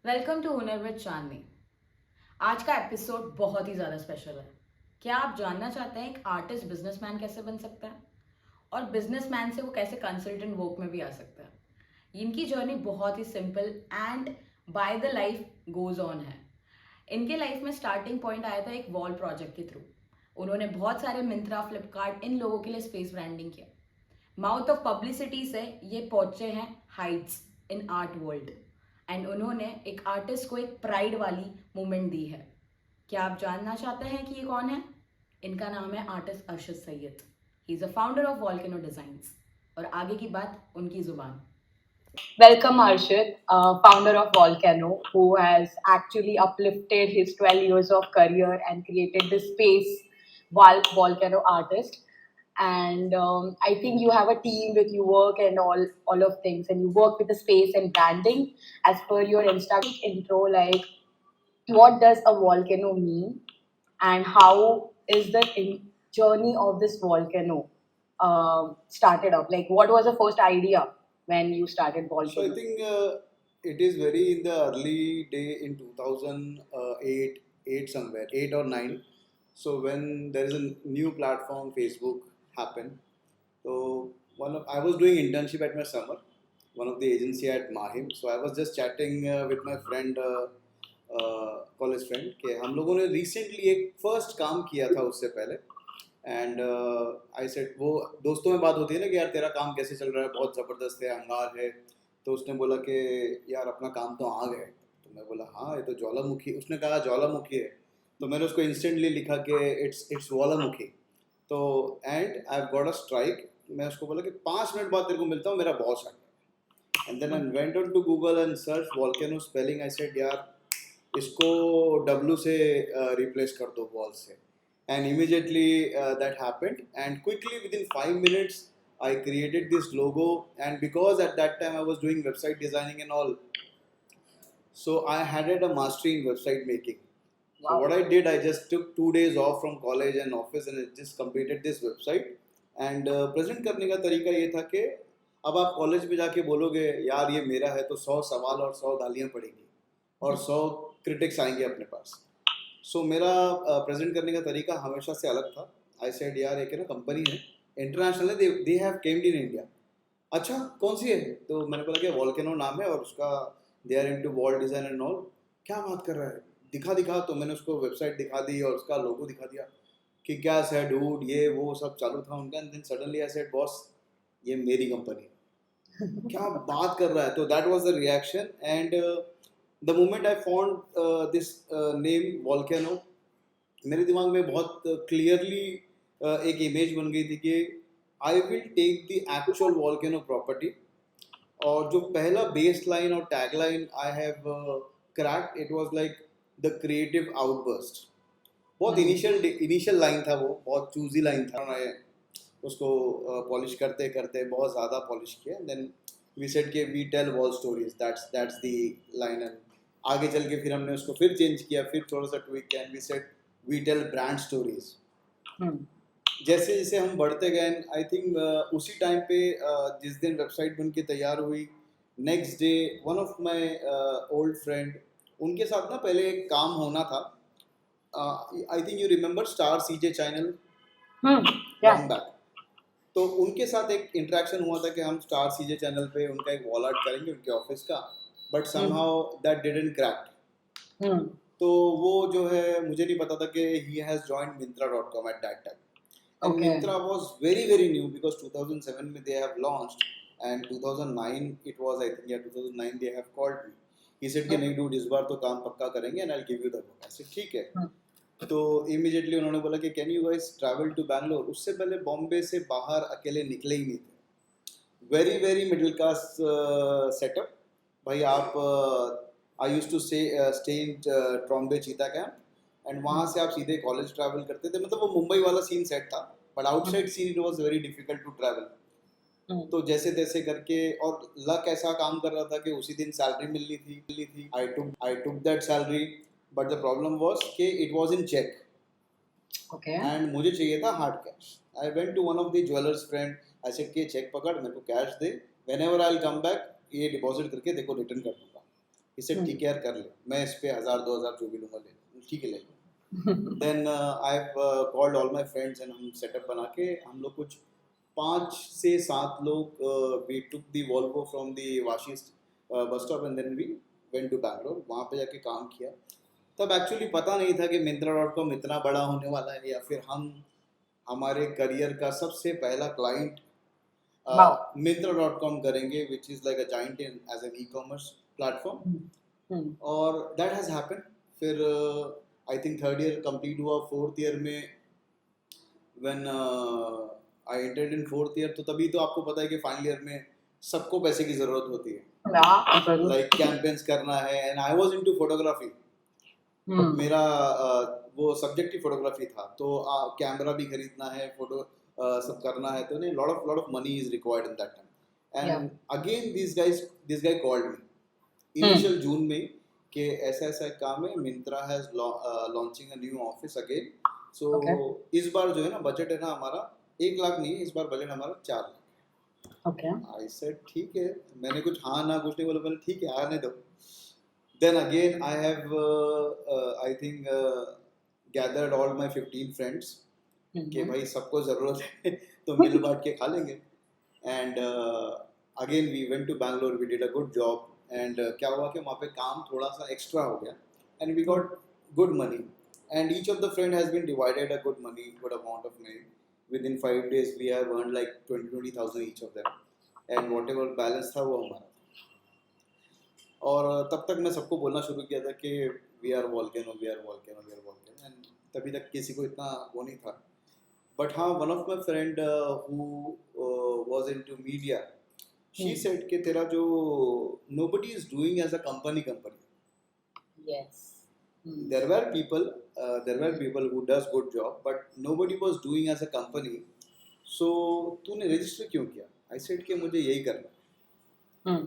Welcome to हुनर with चांदनी। आज का एपिसोड बहुत ही ज़्यादा स्पेशल है। क्या आप जानना चाहते हैं एक आर्टिस्ट बिजनेसमैन कैसे बन सकता है और बिजनेसमैन से वो कैसे कंसल्टेंट वर्क में भी आ सकता है। इनकी जर्नी बहुत ही simple and by the life goes on है। इनके लाइफ में स्टार्टिंग पॉइंट आया था एक वॉल प्रोजेक्ट के थ्रू। उन्होंने बहुत सारे मिंत्रा, फ्लिपकार्ट इन लोगों के लिए स्पेस ब्रांडिंग किया। माउथ ऑफ पब्लिसिटी से ये पहुंचे हैं heights in art world and उन्होंने एक आर्टिस्ट को एक प्राइड वाली मूवमेंट दी है। क्या आप जानना चाहते हैं कि ये कौन है? इनका नाम है artist Arshad Syed. He is a founder of volcano designs और आगे की बात उनकी जुबान। Welcome, Arshad, founder of Volcano, who has actually uplifted his 12 years of career and created this space, Volcano Artist. And I think you have a team with you work and all of things, and you work with the space and branding. As per your Instagram intro, like what does a volcano mean, and how is the journey of this volcano started up? Like, what was the first idea when you started Volcano? So I think it is very in the early day in 2008, 8 somewhere, 8 or 9. So when there is a new platform, Facebook happened. So I was doing internship at my summer, one of the agency at Mahim. So I was just chatting with my friend, college friend कि हम लोगों ने recently एक first काम किया था उससे पहले एंड आई सेड वो दोस्तों में बात होती है ना कि यार तेरा काम कैसे चल रहा है, बहुत ज़बरदस्त है, अंगार है। तो उसने बोला कि यार अपना काम तो आग है। तो मैं बोला हाँ ये तो ज्वालामुखी, उसने कहा ज्वालामुखी है। तो मैंने उसको इंस्टेंटली लिखा कि इट्स ज्वालामुखी। तो and I have got a strike. मैं उसको बोला कि 5 मिनट बाद तेरे को मिलता हूँ, मेरा बॉस आ गया। And then I went on to Google and search volcano spelling. I said यार इसको डब्लू से रिप्लेस कर दो वॉल से। And immediately that happened, and quickly within 5 minutes I created this logo. And because at that time I was doing website designing and all, so I had a mastery in website making. Wow. So what I did, I just took 2 days off from college and office and I just completed this website. And present करने का तरीका ये था कि अब आप college में जाके बोलोगे यार ये मेरा है तो 100 सवाल और 100 गालियाँ पड़ेंगी और 100 क्रिटिक्स आएंगे अपने पास। सो मेरा प्रेजेंट करने का तरीका हमेशा से अलग था। आई सेड यार एक है ना कंपनी है, इंटरनेशनल है, दे हैव केम्ड इन इंडिया। अच्छा कौन सी है? तो मैंने बोला कि वॉल्केनो नाम है और उसका they are into wall design and all. क्या बात कर रहा है, दिखा। तो मैंने उसको वेबसाइट दिखा दी और उसका लोगो दिखा दिया कि क्या है डूड, ये वो सब चालू था उनका। And then suddenly I said boss ये मेरी कंपनी है। क्या बात कर रहा है? तो that was the reaction. And the moment I found this name volcano, मेरे दिमाग में बहुत क्लियरली एक इमेज बन गई थी कि I will take the actual volcano property. और जो पहला बेस लाइन और tag line I have cracked, it was like the creative outburst. बहुत इनिशियल लाइन था, वो बहुत चूजी लाइन था। मैं उसको पॉलिश करते करते बहुत ज़्यादा पॉलिश किया। देन वी सेड के we tell wall stories, that's the line. And आगे चल के फिर हमने उसको फिर चेंज किया, फिर थोड़ा सा ट्विक किया and we said we tell brand stories. जैसे जैसे हम बढ़ते गए, आई थिंक उसी टाइम पे जिस दिन वेबसाइट बन के तैयार हुई, next day one of my old friend, उनके साथ ना पहले एक काम होना था। I think you remember star CJ channel long back. तो उनके साथ एक इंटरेक्शन हुआ था कि हम स्टार सीजे चैनल पे उनका एक वॉल आर्ट करेंगे उनके ऑफिस का, but somehow that didn't crack. तो वो जो है मुझे नहीं पता था कि he has joined Myntra.com eight that time. And Myntra was very new because 2007 में they have launched and 2009 it was, I think, yeah, 2009 they have called me. He said कि नहीं dude इस बार तो काम पक्का करेंगे and I'll give you the book। ऐसे ठीक है। तो इमीडिएटली उन्होंने बोला कि can you guys travel to Bangalore. उससे पहले बॉम्बे से बाहर अकेले निकले ही नहीं थे। वेरी मिडिल क्लास सेटअप भाई। आप I used to stay in Trombay Cheetah Camp and वहाँ से आप सीधे कॉलेज ट्रैवल करते थे। मतलब वो मुंबई वाला सीन सेट था, but outside scene it was very difficult to travel. तो जैसे तैसे करके, और लक ऐसा काम कर रहा था कि उसी दिन सैलरी मिलनी थी। I took that salary, but the problem was कि it was in cheque and मुझे चाहिए था hard cash. I went to one of the jewellers friend, I said कि चेक पकड़, मेरे को कैश दे, whenever I will come back ये डिपॉजिट करके देखो रिटर्न कर दूंगा। इसे हम्म। ठीक है यार कर ले, मैं इस पे 1000 2000 जो भी लूँगा ले लूँ, ठीक है ले लो। Then I have called all my friends and हम सेटअप बना के हम लोग कुछ 5 से 7 लोग we took the Volvo from the Vashi bus stop and then we went to Bangalore, वहाँ पे जाके काम किया। तब एक्चुअली पता नहीं था कि Myntra.com इतना बड़ा होने वाला है, या फिर हम हमारे करियर का सबसे पहला क्लाइंट Wow. Myntra.com करेंगे, which is like a giant in as an e-commerce platform. Hmm. और दैट हैज़ हैपन। फिर I think 3rd year complete हुआ, 4th ईयर में when I entered in 4th year, तो तभी तो आपको पता है कि फाइनल ईयर में सबको पैसे की ज़रूरत होती है, Yeah, जरूर। लाइक कैंपेन्स करना है। And I was into photography, hmm. मेरा वो सब्जेक्ट ही फोटोग्राफी था, तो कैमरा भी खरीदना है, फोटो सब करना है, तो नहीं lot of money is required in that time. Yeah. And again this guy called me hmm. Initial June में कि ऐसा ऐसा एक काम है, Myntra has launching a new office again. So Okay. इस बार जो है ना बजट है ना हमारा 1 लाख नहीं है, इस बार बजट हमारा 4 लाख। Okay. आई सेड ठीक है, मैंने कुछ हाँ ना कुछ नहीं बोला, मैंने ठीक है आने दो। Then again, I have, I think, gathered all my 15 friends कि हम्म। भाई सबको ज़रूरत है तो मिल बांट के खा लेंगे। And again we went to Bangalore, we did a good job. And क्या हुआ कि वहाँ पे काम थोड़ा सा एक्स्ट्रा हो गया, and we got good money. And each of the friend has been divided a good money, good amount of money. Within 5 days we have earned like 20,000 each of them, and whatever balance था वो हमारा। और तब तक मैं सबको बोलना शुरू किया था कि we are volcano, we are volcano, we are volcano. And तभी तक किसी को इतना वो नहीं था। बट हाँ, one of my friend who was into media, she said कि तेरा जो nobody is doing as a company. Yes. there were people there were people who does good job, but nobody was doing as a company. So तूने register क्यों किया? आई said कि मुझे यही करना है। हम्म।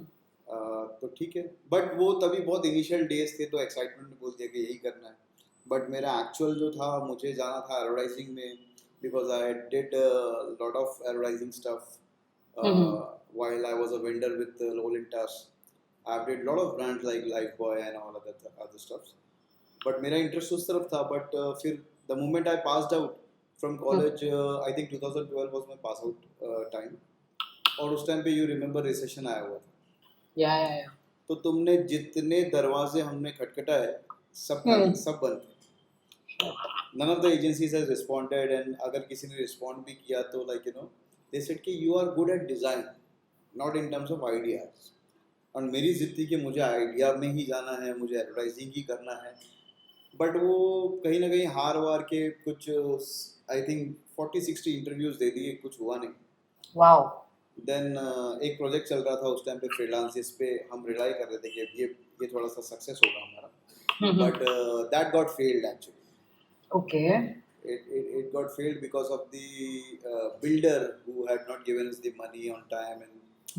तो ठीक है, बट वो तभी बहुत इनिशियल डेज थे, तो एक्साइटमेंट में बोल दिया कि यही करना है। बट मेरा एक्चुअल जो था, मुझे जाना था एडवर्टाइजिंग में, because I did lot of advertising stuff while I was a vendor with Lolintas. I did lot of brands like Lifebuoy and all other stuff. But मेरा इंटरेस्ट उस तरफ था। बट फिर the moment I passed out from college, I think 2012 was my pass out time, और उस time पे you remember recession आया हुआ था। Yeah. तो तुमने जितने दरवाजे हमने खटखटाए सब सब बंद थे। None of the agencies has responded, and अगर किसी ने रिस्पॉन्ड भी किया तो like you know they said कि you are good at design, not in terms of ideas. और मेरी जिद थी कि मुझे आइडिया में ही जाना है, मुझे एडवर्टाइजिंग ही करना है। बट वो कहीं ना कहीं हार वार के कुछ आई थिंक 40-60 इंटरव्यूज दे दिए, कुछ हुआ नहीं। Wow. देन एक प्रोजेक्ट चल रहा था उस टाइम पे फ्रीलांस, जिस पे हम रिलाई कर रहे थे कि ये थोड़ा सा सक्सेस होगा हमारा, but that got failed actually. Okay. It got failed because of the builder who had not given us the money on time, and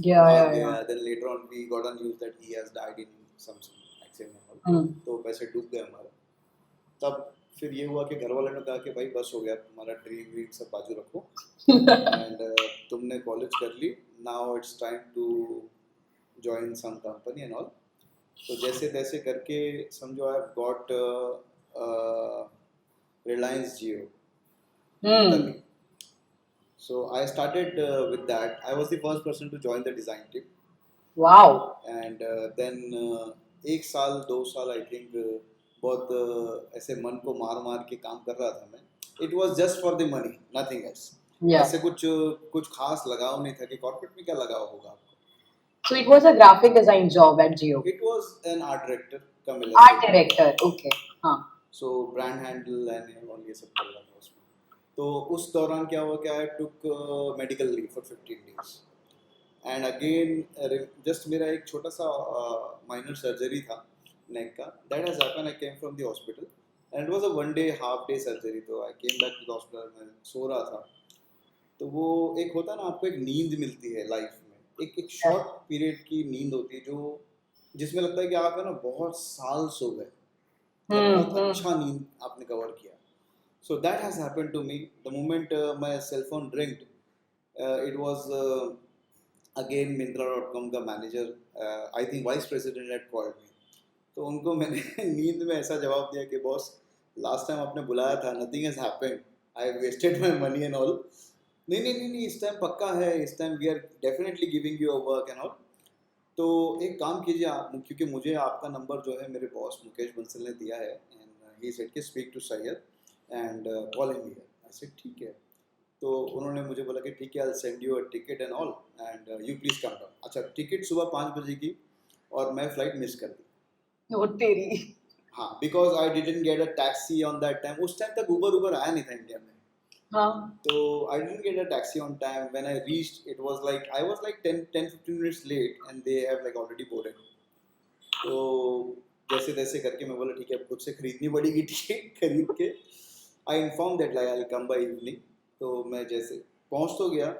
Yeah. then later on we got a news that he has died in some accident and all. तो पैसे डूब गए हमारे। तब फिर ये हुआ कि घर वालों ने कहा कि भाई बस हो गया, तुम्हारा ड्रीम सब बाजू रखो, एंड तुमने कॉलेज कर ली, now it's time to join some company and all. तो जैसे तैसे करके समझो I have got Reliance Jio. Tally. So I started with that. I was the first person to join the design team. Wow. And then 1 साल 2 साल I think बहुत ऐसे मन को मार के काम कर रहा था मैं। It was just for the money, nothing else. Yeah. ऐसे कुछ खास लगाव नहीं था कि कॉर्पोरेट में क्या लगाव होगा आपको। So it was a graphic design job at Jio. It was an art director का मिला। Art director. Okay. हाँ. So brand handle and all ये सब चल रहा था उसमें। तो उस दौरान क्या हुआ कि I took medical leave for 15 days, and again just मेरा एक छोटा सा माइनर सर्जरी था नेक का, that has happen. I came from the hospital and it was a 1 day half day surgery. तो I came back to the hospital, मैं सो रहा था। तो वो एक होता है ना, आपको एक नींद मिलती है लाइफ में, एक शॉर्ट पीरियड की नींद होती है जो जिसमें लगता है कि आप है ना बहुत साल सो गए, बहुत अच्छा नींद आपने कवर किया। So that has happened to me. The moment my cell phone ringed, it was again Myntra.com का manager, I think vice president had called me. तो उनको मैंने नींद में ऐसा जवाब दिया कि बॉस लास्ट टाइम आपने बुलाया था, nothing has happened, I wasted my money and all. नहीं नहीं नहीं नहीं, इस टाइम पक्का है, इस time we are definitely giving you a work and all. तो एक काम कीजिए आप, क्योंकि मुझे आपका नंबर जो है मेरे बॉस मुकेश बंसल ने दिया है, एंड ही सेड कि speak to Syed and call him here. I said ठीक है। तो उन्होंने मुझे बोला कि ठीक है, I send you a ticket and all and you please come down. अच्छा, टिकट सुबह 5 बजे की और मैं फ्लाइट मिस कर दी। ओ तेरी। हाँ, because I didn't get a taxi on that time. उस टाइम तक उबर आया नहीं था इंडिया में। हाँ। So I didn't get a taxi on time. When I reached, it was like I was like 10-15 minutes late, and they have like already boarded. तो जैसे तैसे करके मैं बोला ठीक है, अब खुद से खरीदनी पड़ेगी टिकट। खरीद के I inform that like I come by evening. तो मैं जैसे पहुंच तो गया।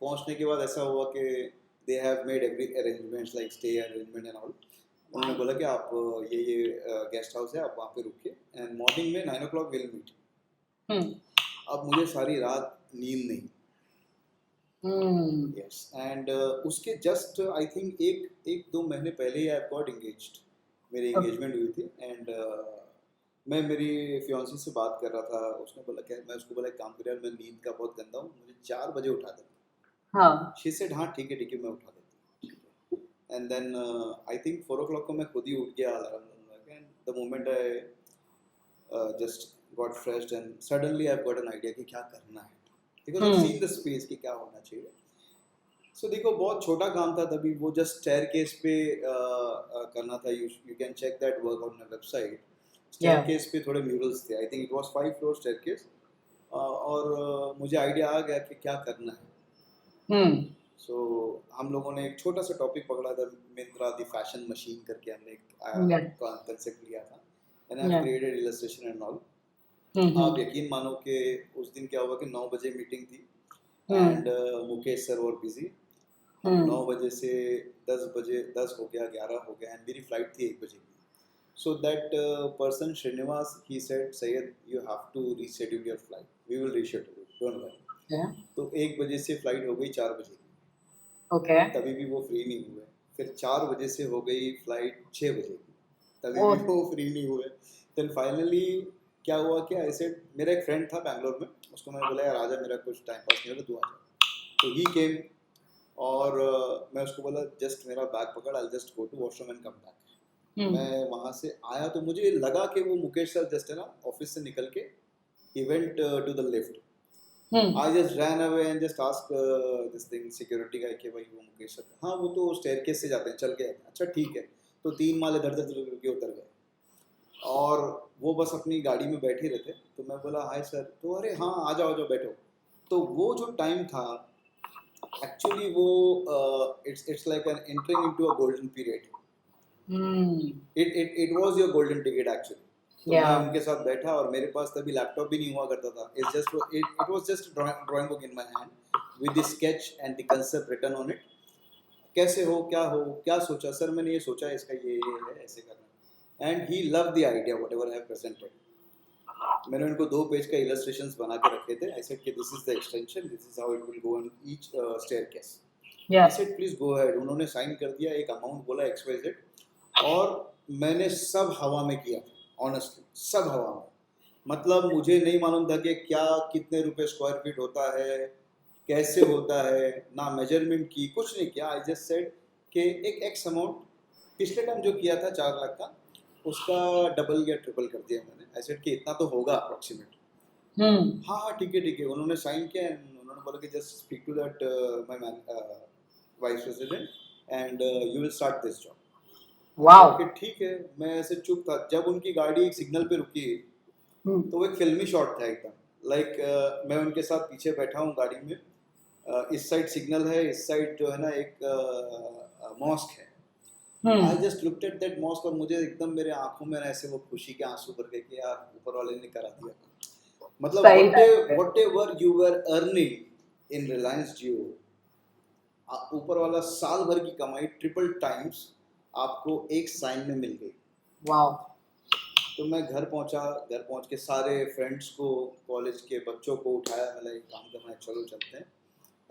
पहुंचने के बाद ऐसा हुआ कि they have made every arrangements like stay arrangement and all. उन्होंने बोला कि आप ये गेस्ट हाउस है, आप वहाँ पे रुकिए एंड मॉर्निंग में 9 o'clock विल मीट। हम्म। अब मुझे सारी रात नींद नहीं। हम्म। यस एंड उसके जस्ट आई थिंक एक एक दो महीने पहले ही आई गॉट एंगेज्ड। मेरी एंगेजमेंट हुई थी एंड मैं मेरी फियांसी से बात कर रहा था। उसने बोला क्या, मैं उसको बोला एक काम कर यार, मैं नींद का बहुत गंदा हूँ, मुझे 4 बजे उठा दे। हाँ। शी सेड हाँ ठीक है मैं उठा देती हूँ। And then I think 4 o'clock को मैं खुद ही उठ गया अलार्म लगा के, and the moment I just got freshed and suddenly I got an idea कि क्या करना है, because I seen the space कि क्या होना चाहिए। सो देखो, बहुत छोटा काम था तभी, वो जस्ट स्टेयरकेस पे करना था। You can check that work on my website. Staircase पे थोड़े म्यूरल्स थे, I think it was 5 floor staircase. और मुझे आइडिया आ गया कि क्या करना है। हम्म। सो हम लोगों ने एक छोटा सा टॉपिक पकड़ा था, मिंत्रा द फैशन मशीन करके हमने Yeah. एक कंसेप्ट लिया था, and I have Yeah. Created illustration and all. Hmm. आप यकीन मानो कि उस दिन क्या हुआ कि 9 बजे मीटिंग थी hmm. And Mukesh sir were busy. हम 9 बजे से 10 बजे, 10 हो गया, 11 हो गया, एंड मेरी फ्लाइट थी 1 बजे की। So that person Srinivas he said Syed you have to reschedule your flight, we will reschedule it, don't worry. Yeah. तो 1 बजे से फ्लाइट हो गई 4 बजे की, Okay. तभी भी वो फ्री नहीं हुए। फिर 4 बजे से हो गई फ्लाइट 6 बजे की, तभी Oh. भी वो फ्री नहीं हुए। देन फाइनली क्या हुआ कि ऐसे मेरा एक फ्रेंड था बैंगलोर में, उसको मैंने बोला यार आजा, मेरा कुछ टाइम पास नहीं हो रहा, तू आजा। तो ही केम और मैं उसको बोला जस्ट मेरा बैग पकड़, I just go to washroom and come back. मैं वहाँ से आया तो मुझे लगा कि वो मुकेश सर जस्ट है ना ऑफिस से निकल के ही went to the lift. I just ran away and just ask this thing security guy कि भाई वो मुकेश सर, हाँ वो तो स्टेयरकेस से जाते हैं, चल के आते हैं। अच्छा ठीक है। तो 3 माले धड़ धड़ के उतर गए और वो बस अपनी गाड़ी में बैठे रहते। तो मैं बोला हाय सर, तो अरे हाँ आ जाओ बैठो। तो वो जो टाइम था एक्चुअली वो it's like an entering into a golden period. It was your golden ticket actually. तो मैं उनके साथ बैठा और मेरे पास तभी लैपटॉप भी नहीं हुआ करता था। It was just drawing book in my hand with the sketch and the concept written on it. कैसे हो, क्या सोचा सर, मैंने ये सोचा है, इसका ये है, ऐसे करना। And he love the idea whatever I have presented. मैंने उनको 2 पेज का इलस्ट्रेशंस बना के रखे थे। आई सेड कि this is the extension, this is how it will go on each staircase. I said please go ahead. उन्होंने साइन कर दिया, एक अमाउंट बोला XYZ, और मैंने सब हवा में किया, ऑनेस्टली सब हवा में। मतलब मुझे नहीं मालूम था कि क्या कितने रुपए स्क्वायर फीट होता है, कैसे होता है, ना मेजरमेंट की, कुछ नहीं किया। आई जस्ट सेड कि एक एक्स अमाउंट, पिछले टाइम जो किया था 4 लाख का, उसका डबल या ट्रिपल कर दिया मैंने। आई सेड कि इतना तो होगा अप्रोक्सीमेट। हाँ ठीक है। उन्होंने साइन किया एंड उन्होंने बोला कि just speak to that my man vice president and you will start this job. Wow. कि ठीक है। मैं ऐसे चुप था। जब उनकी गाड़ी एक सिग्नल पे रुकी तो वो एक फिल्मी शॉट था एकदम, लाइक मैं उनके साथ पीछे बैठा हूँ गाड़ी में। इस साइड सिग्नल है, इस साइड जो है ना एक मॉस्क है। I just looked at that mosque और मुझे एकदम मेरे आंखों में ऐसे वो खुशी के आंसू भर गए कि यार ऊपर वाले ने करा दिया। मतलब whatever you were earning in Reliance Jio, ऊपर वाला साल भर की कमाई ट्रिपल टाइम्स आपको एक साइन में मिल गई। वाओ। तो मैं घर पहुंच के सारे फ्रेंड्स को, कॉलेज के बच्चों को उठाया, मैंने एक काम करना है, चलो चलते हैं।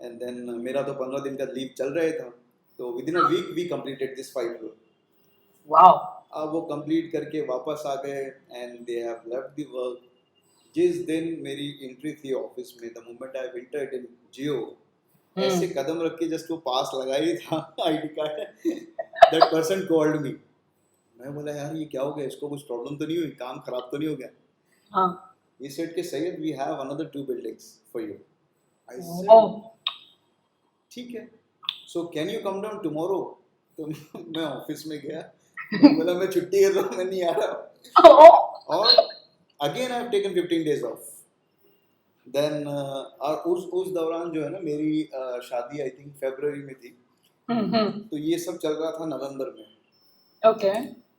एंड देन मेरा तो 15 दिन का लीव चल रहा था, तो within a week we completed this 5 floor। Wow. अब वो कंप्लीट करके वापस आ गए and they have left the work. जिस दिन मेरी एंट्री थी ऑफिस में, the moment I entered in Jio, ऐसे कदम रख के जस्ट वो पास लगा ही था ID card, that person called me. मैं बोला यार ये क्या हो गया, इसको कुछ प्रॉब्लम तो नहीं हुई, काम खराब तो नहीं हो गया? हाँ. He said कि Syed we have another 2 buildings for you. I said Oh. ठीक है, so can you come down tomorrow? तो मैं ऑफिस में गया, मैं बोला मैं छुट्टी कर रहा हूँ, मैं नहीं आ रहा. Oh. और again I have taken 15 days off. Then और उस दौरान जो है ना मेरी शादी आई थिंक फरवरी में थी, तो ये सब चल रहा था नवंबर में. Okay.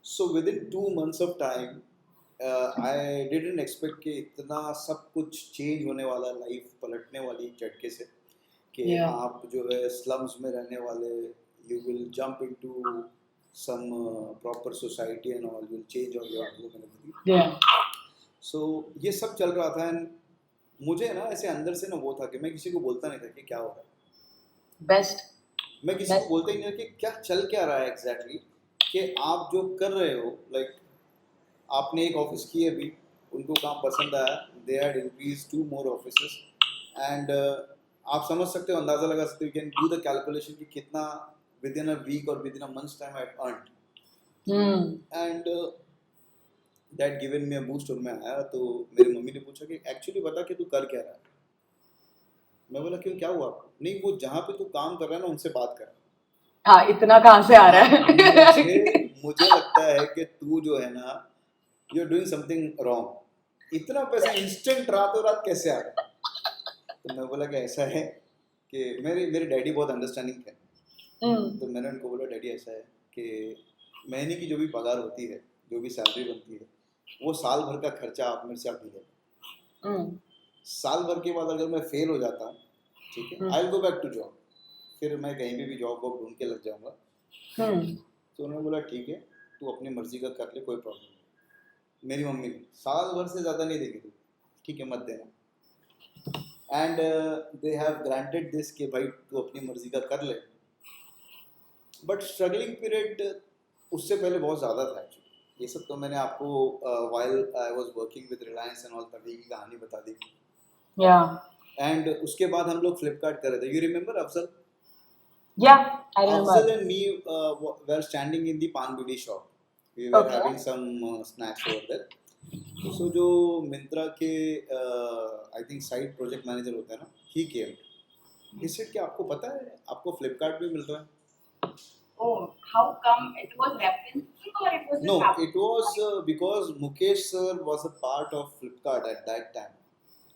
So within 2 months of time, I didn't expect कि इतना सब कुछ चेंज होने वाला, लाइफ पलटने वाली झटके से, कि Yeah. आप जो है स्लम्स में रहने वाले, you will jump into some proper society and all, you'll change all your look and everything. Yeah. So ये सब चल रहा था and मुझे ना ऐसे अंदर से ना वो था कि मैं किसी को बोलता नहीं था कि क्या हो रहा है. Best. मैं किसी को बोलता ही नहीं था कि क्या चल क्या रहा है एग्जैक्टली, कि आप जो कर रहे हो, लाइक आपने एक ऑफिस की है अभी, उनको काम पसंद आया, they had increase 2 more offices and आप समझ सकते हो, अंदाज़ा लगा सकते हो, कैन डू द कैलकुलेशन कि कितना विद इन अ वीक और with in a months time I earned. And that given me a boost. और मैं आया तो मेरी मम्मी ने पूछा कि एक्चुअली बता कि तू कर क्या रहा है. मैं बोला क्यों, क्या हुआ? नहीं, वो जहाँ पे तू काम कर रहा है ना उनसे बात कर. हाँ, इतना कहाँ से आ रहा है? मुझे लगता है कि तू जो है ना, you are doing something wrong. इतना पैसा इंस्टेंट रातों रात कैसे आ रहा है? तो मैं बोला कि ऐसा है कि मेरे डैडी बहुत अंडरस्टैंडिंग थे. तो मैंने उनको बोला डैडी ऐसा है कि महीने की जो भी पगार होती है, जो भी सैलरी बनती है, वो साल भर का खर्चा आप मेरे से आप ले. साल भर के बाद अगर मैं फेल हो जाता हूँ, ठीक है, I will go back to job, फिर मैं कहीं भी जॉब वॉब ढूंढ के लग जाऊंगा. तो उन्होंने बोला ठीक है, तू अपनी मर्जी का कर ले, कोई प्रॉब्लम नहीं. मेरी मम्मी ने साल भर से ज़्यादा नहीं देगी तू, ठीक है, मत देना. And they have granted this कि भाई तू अपनी मर्जी का कर ले. बट स्ट्रगलिंग पीरियड उससे पहले बहुत ज़्यादा था एक्चुअली. ये सब तो मैंने आपको while I was working with Reliance and all तभी की कहानी बता दी. एंड उसके बाद हम लोग फ्लिपकार्ट कर रहे थे. You remember Afzal? I Afzal remember. and me were standing in the Pan Bidi shop. We were Okay. having some snacks over there. So जो मिंत्रा के I think site project manager होता है ना, he came. He said कि आपको पता है आपको फ्लिपकार्ट भी मिल रहा है? Oh, how come it was referencing or it was just No, happening? it was because Mukesh sir was a part of Flipkart at that time.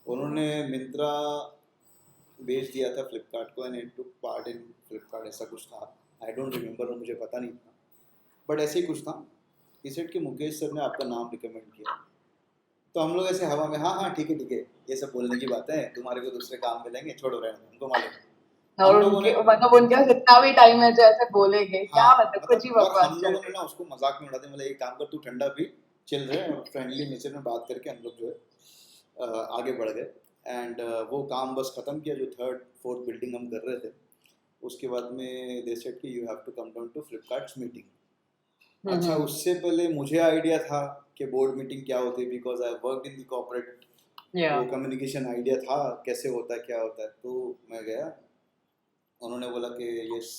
उन्होंने मिंत्रा बेच दिया था फ्लिपकार्ट को and it took part in Flipkart, ऐसा कुछ था. आई डोंट रिमेंबर, मुझे पता नहीं था, बट ऐसे ही कुछ था. ही सेड कि मुकेश सर ने आपका नाम रिकमेंड किया. तो हम लोग ऐसे हवा में हाँ हाँ ठीक है, ये सब बोलने की बातें हैं, तुम्हारे को दूसरे काम मिलेंगे, छोड़ो रहने दो, हमको मालूम. और हम लोगों उनके ने मतलब उनके पास इतना भी टाइम है जो ऐसे बोलेंगे, क्या हाँ, मतलब कुछ ही और बकवास हम कर लोगों ने रहे ना उसको मजाक में उड़ाते, मतलब एक काम कर तू ठंडा पी, चिल रहे, और फ्रेंडली नेचर में बात करके हम लोग जो है आगे बढ़ गए. एंड वो काम बस ख़त्म किया, जो 3rd 4th बिल्डिंग हम कर रहे थे. उसके बाद में दे सेड कि you have to come down to Flipkart's meeting. अच्छा, उससे पहले मुझे आइडिया था कि बोर्ड मीटिंग क्या होती है, because I worked in the corporate. वो कम्युनिकेशन आइडिया था कैसे होता है, क्या होता है. तो मैं गया, उन्होंने बोला कि यस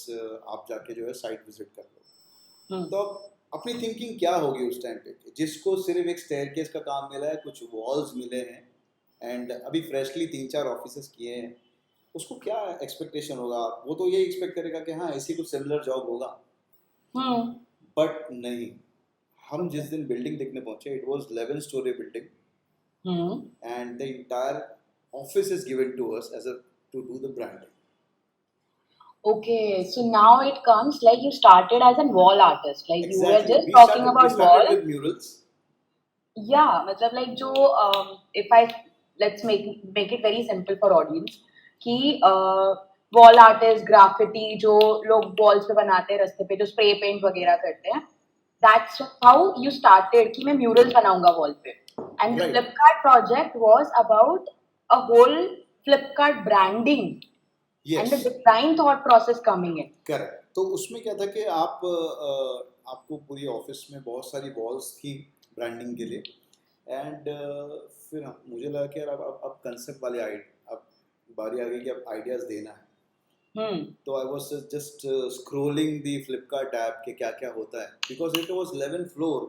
आप जाके जो है साइट विजिट कर लो. तो अपनी थिंकिंग क्या होगी उस टाइम पे, जिसको सिर्फ एक स्टेयरकेस का काम मिला है, कुछ वॉल्स मिले हैं एंड अभी फ्रेशली 3-4 ऑफिसेस किए हैं, उसको क्या एक्सपेक्टेशन होगा? वो तो ये एक्सपेक्ट करेगा कि हाँ ऐसी कुछ सिमिलर जॉब होगा. बट नहीं, हम जिस दिन बिल्डिंग देखने पहुंचे, it was 11 story building and the entire office is given to us as a to do the branding. Okay, so now it comes like you started as a wall artist, like you were Exactly. just We talking started about wall. with murals. Yeah, मतलब like जो if I let's make it very simple for audience कि wall artist, graffiti जो लोग walls पे बनाते हैं रास्ते पे, जो spray paint वगैरह करते हैं, that's how you started कि मैं murals बनाऊंगा wall पे. And the Right. Flipkart project was about a whole Flipkart branding. Yes. And the design thought process coming in. Correct. तो उसमें क्या था कि आपको पूरी ऑफिस में बहुत सारी वॉल्स थी ब्रांडिंग के लिए एंड फिर मुझे लगा कि यार अब कंसेप्ट वाले अब बारी आ गई कि अब आइडियाज़ देना है. तो I was just scrolling the Flipkart app के क्या क्या होता है because it was 11 floor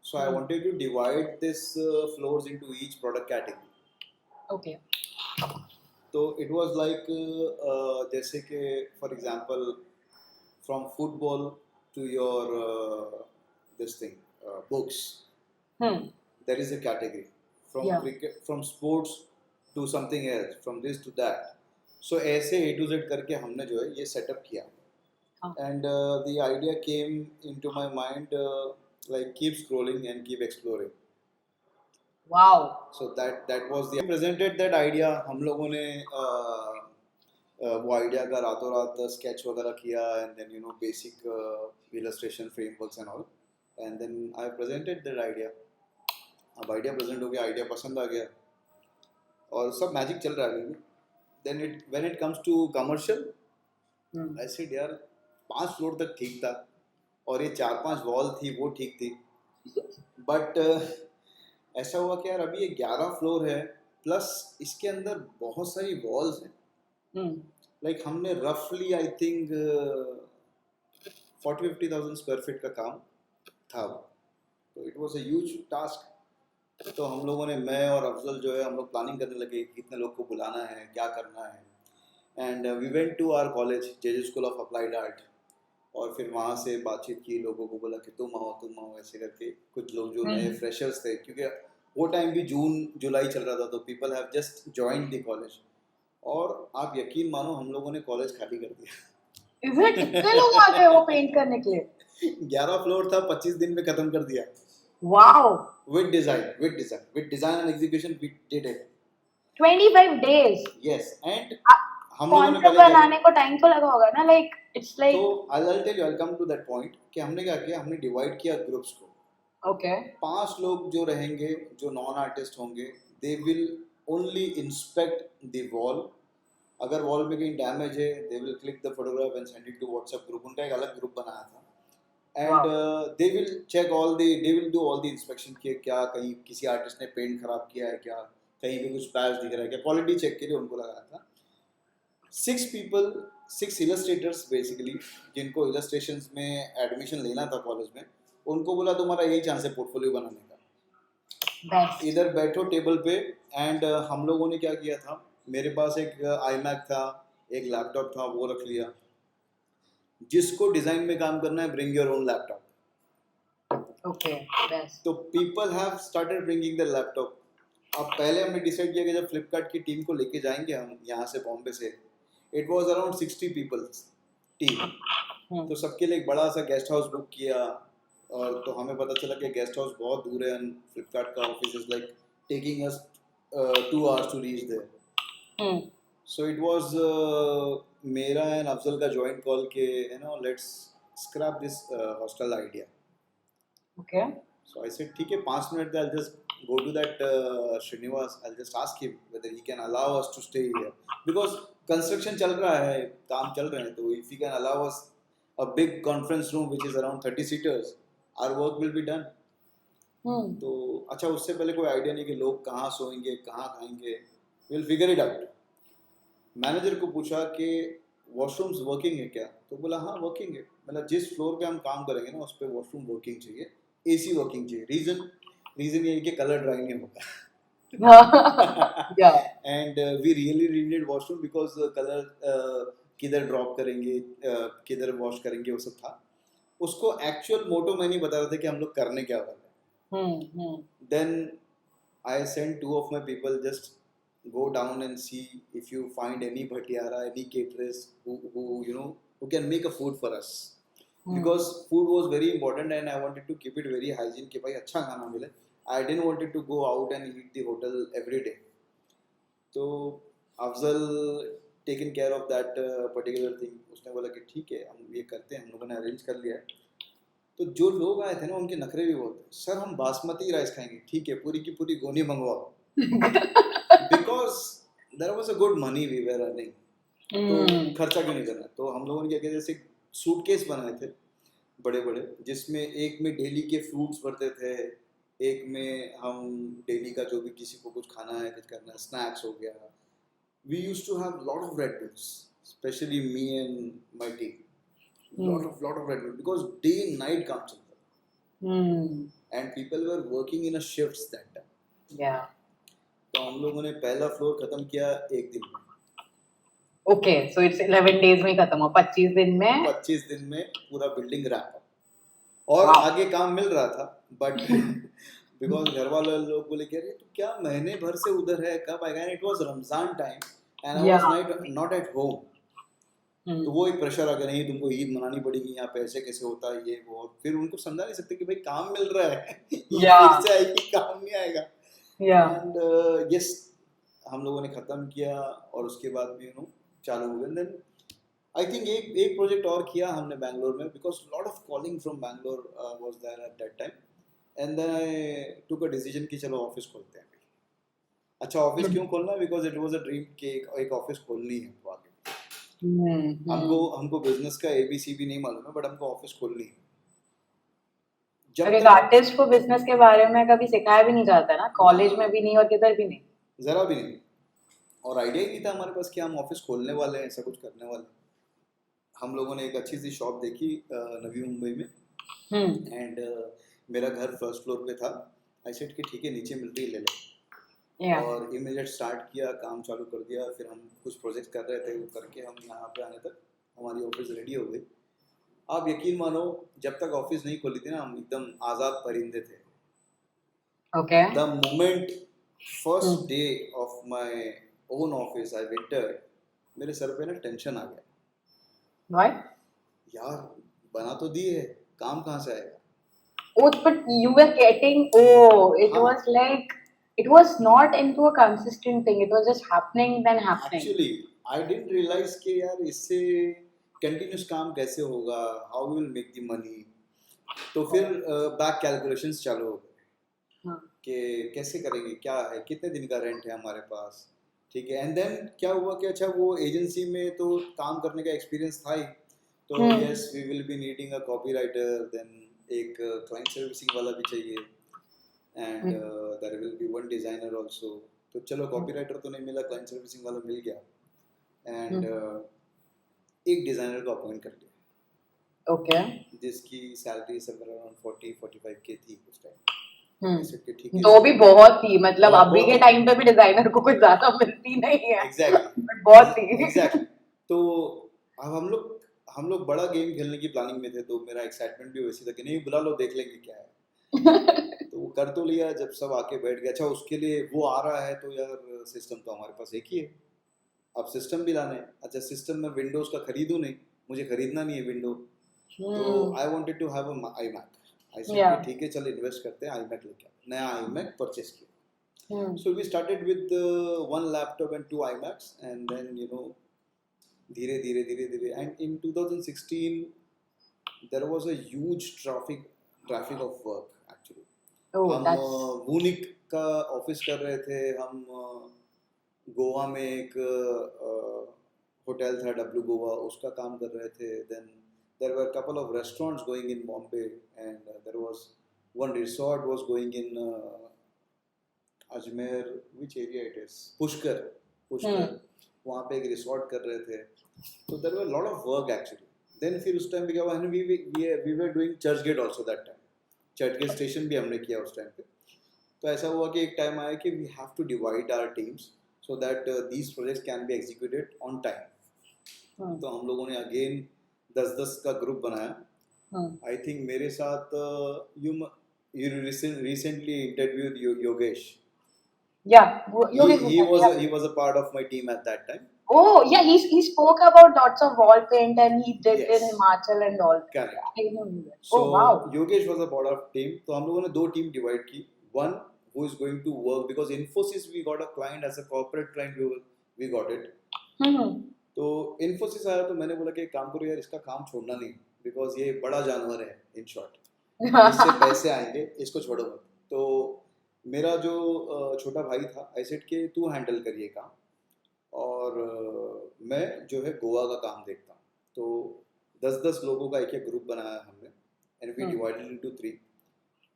so I wanted to divide this floors into each product category. Okay. तो इट वाज लाइक जैसे कि for example from football to your this thing books there is a category from Yeah. cricket from sports to something else from this to that so ऐसे A to Z करके हमने जो है ये setup किया हाँ. and the idea came into my mind like keep scrolling and keep exploring. Wow. So that was the presented that idea. हम लोगों ने वो आइडिया का रातों रात स्केच वगैरह किया and then you know basic illustration frameworks and all and then I presented that idea. अब आइडिया प्रेजेंट हो गया, आइडिया पसंद आ गया और सब मैजिक चल रहा है अभी. Then when it comes to commercial I said यार 5 फ्लोर तक ठीक था और ये 4-5 वॉल थी वो ठीक थी बट ऐसा हुआ कि यार अभी ये 11 फ्लोर है प्लस इसके अंदर बहुत सारी वॉल्स हैं. लाइक हमने रफली आई थिंक 40-50,000 स्क्वायर फीट का काम था. तो it was a huge task. तो हम लोगों ने मैं और अफजल जो है हम लोग प्लानिंग करने लगे कितने लोग को बुलाना है क्या करना है and we went to our college JJ school of applied art और फिर वहाँ से बातचीत की लोगों को बोला कि तुम आओ ऐसे करके कुछ लोग जो नए फ्रेशर्स थे क्योंकि वो टाइम भी जून जुलाई चल रहा था तो people have just joined the college और आप यकीन मानो हम लोगों ने कॉलेज खाली कर दिया. कितने लोग आ गए वो पेंट करने के लिए? 11 फ्लोर था 25 दिन में खत्म कर दिया. Wow. With design and execution we did it. 25 days. Yes, and हम लोगों ने कॉन्सेप्ट बनाने को टाइम तो लगा होगा ना लाइक इट्स लाइक. तो I'll tell you, I'll come to that point कि हमने क्या किया हमने डिवाइड किया ग्रुप्स को. ओके. 5 लोग जो रहेंगे जो नॉन आर्टिस्ट होंगे they will only inspect the wall. अगर वॉल पे कहीं डैमेज है they will click the photograph and send it to WhatsApp group. उनका एक अलग ग्रुप बनाया था and they will check they will do all the inspection कि क्या कहीं किसी आर्टिस्ट ने पेंट खराब किया है क्या कहीं भी कुछ पैच दिख रहा है क्या. क्वालिटी चेक के लिए उनको लगाया था. 6 इलस्ट्रेटर्स बेसिकली जिनको इलस्ट्रेशंस में एडमिशन लेना था कॉलेज में उनको बोला तुम्हारा यही चांस है पोर्टफोलियो बनाने का. बेस्ट. इधर बैठो टेबल पे एंड हम लोगों ने क्या किया था मेरे पास एक iMac था एक लैपटॉप था वो रख लिया. जिसको डिजाइन में काम करना है bring your own laptop. Okay. Best. तो people have started bringing the laptop. अब पहले हमने डिसाइड किया कि जब फ्लिपकार्ट की टीम को लेके जाएंगे हम यहाँ से बॉम्बे से it was around 60 peoples team. तो सबके लिए एक बड़ा सा गेस्ट हाउस बुक किया और तो हमें पता चला कि गेस्ट हाउस बहुत दूर है एंड फ्लिपकार्ट का office is like taking us 2 hours to reach there. So it was मेरा एंड अफजल का जॉइंट कॉल के you know let's scrap this hostel idea. Okay. So I said, ठीक है 5 minute I'll just go to that Srinivas. I'll just ask him whether he can allow us to stay here because construction चल रहा है काम चल रहे हैं तो if he can allow us a big conference room which is around 30 seaters our work will be done. तो अच्छा उससे पहले कोई आइडिया नहीं कि लोग कहाँ सोएंगे कहाँ खाएंगे. we'll figure it out. Manager को पूछा कि वॉशरूम्स वर्किंग है क्या तो बोला हाँ वर्किंग है. मतलब जिस फ्लोर पे हम काम करेंगे ना उस पर वॉशरूम वर्किंग चाहिए एसी वर्किंग चाहिए. रीजन ये है कि कलर ड्राई नहीं होगा. And we really needed washroom because colour किधर ड्रॉप करेंगे किधर वॉश करेंगे वो सब था. उसको एक्चुअल मोटो मैं नहीं बता रहा था कि हम लोग करने क्या वाले हैं. Then I send 2 of my people just go down and see if you find any bhatiyara, any caterers who you know who can make a food for us. Because food was very important and I wanted to keep it very hygiene कि भाई अच्छा खाना मिले. I didn't wanted to go out and eat the hotel every day. तो Afzal taken care of that particular thing. उसने बोला कि ठीक है हम ये करते हैं. हम लोगों ने अरेंज कर लिया. तो जो लोग आए थे ना उनके नखरे भी बहुत थे. सर हम बासमती राइस खाएंगे. ठीक है पूरी की पूरी गोनी मंगवाओ. Because there was a good money we were earning. तो खर्चा क्यों नहीं करना. तो हम लोगों ने क्या किया जैसे सूटकेस बनाए थे बड़े बड़े, जिसमें एक में डेली के फ्रूट्स भरते थे, एक में हम डेली का जो भी किसी को कुछ खाना है कुछ करना है स्नैक्स हो गया. We used to have lot of Red Bulls, especially me and my team. Lot of Red Bull because day and night काम चलता था and people were working in a shifts that time. Yeah. तो हम लोगों ने पहला floor खत्म किया एक दिन में. Okay, so it's 11 days में खत्म हो, 25 दिन में. 25 दिन में पूरा बिल्डिंग रैप और Wow. आगे काम मिल रहा था बट बिकॉज घर वाले लोग बोले कि अरे तू क्या महीने भर से उधर है कब आएगा. And it was Ramzan time and I was not at home. तो वो एक प्रेशर आ गया, नहीं तुमको ईद मनानी पड़ेगी, यहाँ पैसे कैसे होता है ये वो. फिर उनको समझा नहीं सकते कि भाई काम मिल रहा है फिर से आएगी काम नहीं आएगा. एंड यस हम लोगों ने खत्म किया और उसके बाद भी चालू हो गया. देन आई थिंक एक प्रोजेक्ट और किया हमने बैंगलोर में because lot of calling from Bangalore was there at that time. And then I took a decision कि चलो ऑफिस खोलते हैं. अच्छा ऑफिस क्यों खोलना, because it was a dream कि एक ऑफिस खोलनी है. तो आगे हमको बिजनेस का एबीसी भी नहीं मालूम है बट हमको ऑफिस खोलनी है. और एक आर्टिस्ट को बिजनेस के बारे में कभी सिखाया भी नहीं जाता ना, कॉलेज में भी नहीं और किधर भी नहीं. जरा भी नहीं. और आइडिया ही नहीं था हमारे पास कि हम ऑफिस खोलने वाले हैं, ऐसा कुछ करने वाले. हम लोगों ने एक अच्छी सी शॉप देखी नवी मुंबई में एंड मेरा घर फर्स्ट फ्लोर पे था. आई सेड कि ठीक है नीचे मिल रही है ले ले. और इमीडिएट स्टार्ट किया, काम चालू कर दिया. फिर हम कुछ प्रोजेक्ट कर रहे थे, वो करके हम यहाँ पे आने तक हमारी ऑफिस रेडी हो गई. आप यकीन मानो जब तक ऑफिस नहीं खोली थी ना हम एकदम आज़ाद परिंदे थे. Okay. The moment first day of my own office I entered, मेरे सर पे ना टेंशन आ गया. व्हाई? यार बना तो दी है, काम कहाँ से आएगा. Oh, but you were getting, it was like, it was not into a consistent thing. It was just happening, then happening. Actually, I didn't realize कि यार इससे कंटिन्यूस काम कैसे होगा, how we will make the money. तो फिर back calculations चालू हो गए कि कैसे करेंगे, क्या है, कितने दिन का रेंट है हमारे पास, ठीक है. एंड देन क्या हुआ कि अच्छा वो एजेंसी में तो काम करने का एक्सपीरियंस था ही. तो yes we will be needing a copywriter, then एक क्लाइंट सर्विसिंग वाला भी चाहिए and there will be one designer also. तो चलो कॉपीराइटर तो नहीं मिला, क्लाइंट सर्विसिंग वाला मिल गया एंड एक डिजाइनर को अपॉइंट कर लिया. ओके. जिसकी सैलरी सब अराउंड 40-45 के थी उस टाइम. ठीक है तो भी बहुत थी, मतलब अभी के टाइम पे भी डिजाइनर को कुछ ज्यादा मिलती नहीं है. एग्जैक्टली बहुत थी. एग्जैक्टली. तो अब हम लोग बड़ा गेम खेलने की प्लानिंग में थे. तो मेरा एक्साइटमेंट भी वैसे था कि नहीं बुला लो देख लेंगे क्या है. तो वो कर तो लिया. जब सब आके बैठ गया, अच्छा उसके लिए वो आ रहा है तो यार सिस्टम तो हमारे पास एक ही है, अब सिस्टम भी लाना है. अच्छा सिस्टम में विंडोज का खरीदूं नहीं, मुझे खरीदना नहीं है विंडो. तो I wanted to have a iMac. I said ठीक है चल इन्वेस्ट करते हैं, iMac लेके नया iMac परचेस किया. So we started with one laptop and 2 iMacs and then धीरे धीरे and in 2016 there was a huge traffic of work actually. हम वूनिक का ऑफिस कर रहे थे. हम गोवा में एक होटल था डब्ल्यू गोवा, उसका काम कर रहे थे. Then there were a couple of restaurants going in Bombay and there was one resort was going in Ajmer, which area it is, Pushkar. वहाँ पे एक रिसोर्ट कर रहे थे. तो there were a lot of work actually. Then फिर उस time पे क्या हुआ, we were doing Churchgate also that time. Churchgate station भी हमने किया उस टाइम पे. तो ऐसा हुआ कि एक टाइम आया कि we have to divide our teams so that these projects can be executed on time. तो हम लोगों ने again 10-10 का ग्रुप बनाया. आई थिंक मेरे साथ you recently interviewed Yogesh. Yeah, he was a part of my team at that time. Oh yeah, he spoke about lots of wall paint and he did Yes. in Himachal and all. Correct. I know that. So Oh wow. Yogesh was a part of team. तो हम लोगों ने दो team divide की. One who is going to work because Infosys we got a client as a corporate client, we got it. तो Infosys आया तो मैंने बोला कि एक काम करो यार, इसका काम छोड़ना नहीं बिकॉज ये बड़ा जानवर है इन शॉर्ट, इससे पैसे आएंगे, इसको छोड़ो मत. तो मेरा जो छोटा भाई था आई सेड कि तू हैंडल करिए काम और मैं जो है गोवा का काम देखता हूँ. तो 10-10 लोगों का एक ग्रुप बनाया हमने and we hmm. Divided into 3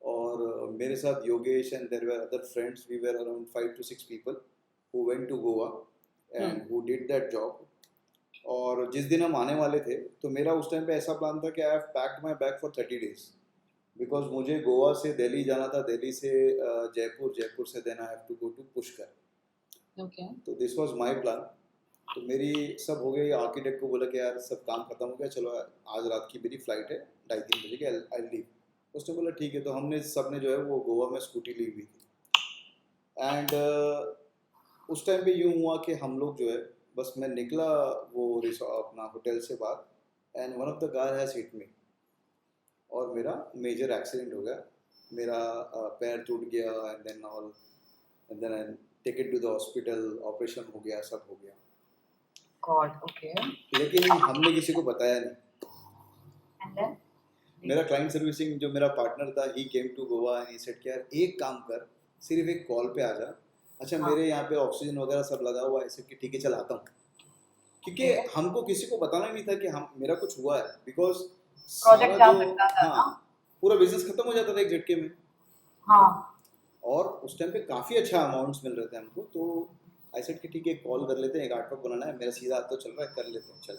और मेरे साथ Yogesh and there were other friends we were around 5 to 6 people who went to Goa and who did that job और जिस दिन हम आने वाले थे तो मेरा उस टाइम पे ऐसा प्लान था कि I have packed my bag for 30 days because मुझे गोवा से दिल्ली जाना था दिल्ली से जयपुर जयपुर से then I have to go to Pushkar okay तो दिस वाज माय प्लान तो मेरी सब हो गई आर्किटेक्ट को बोला कि यार सब काम खत्म हो गया चलो आज रात की मेरी फ्लाइट है 2:30-3 बजे की आई लीव उसने बोला ठीक है तो हमने सब ने जो है वो गोवा में स्कूटी ली हुई थी एंड उस टाइम पे यूँ हुआ कि हम लोग जो है बस मैं निकला वो अपना होटल से बाहर and one of the car has hit me और मेरा मेजर एक्सीडेंट हो गया मेरा पैर टूट गया and then I taken to the hospital operation हो गया सब हो गया गॉड ओके लेकिन हमने किसी को बताया नहीं एंड देन मेरा क्लाइंट सर्विसिंग जो मेरा पार्टनर था he came to Goa and he said कि यार एक काम कर सिर्फ एक कॉल पे आ जा अच्छा हाँ। मेरे यहाँ पे ऑक्सीजन वगैरह सब लगा हुआ है ऐसे कि ठीक है चल आता हूँ क्योंकि हमको किसी को बताना नहीं था कि हम मेरा कुछ हुआ है बिकॉज प्रोजेक्ट जा सकता था ना हाँ पूरा बिजनेस खत्म हो जाता था एक झटके में हाँ और उस टाइम पे काफ़ी अच्छा अमाउंट्स मिल रहे थे हमको तो आई सेड कि ठीक है कॉल कर लेते हैं एक आर्टवर्क बनाना है मेरा सीधा हाथ तो चल रहा है कर लेते हैं चल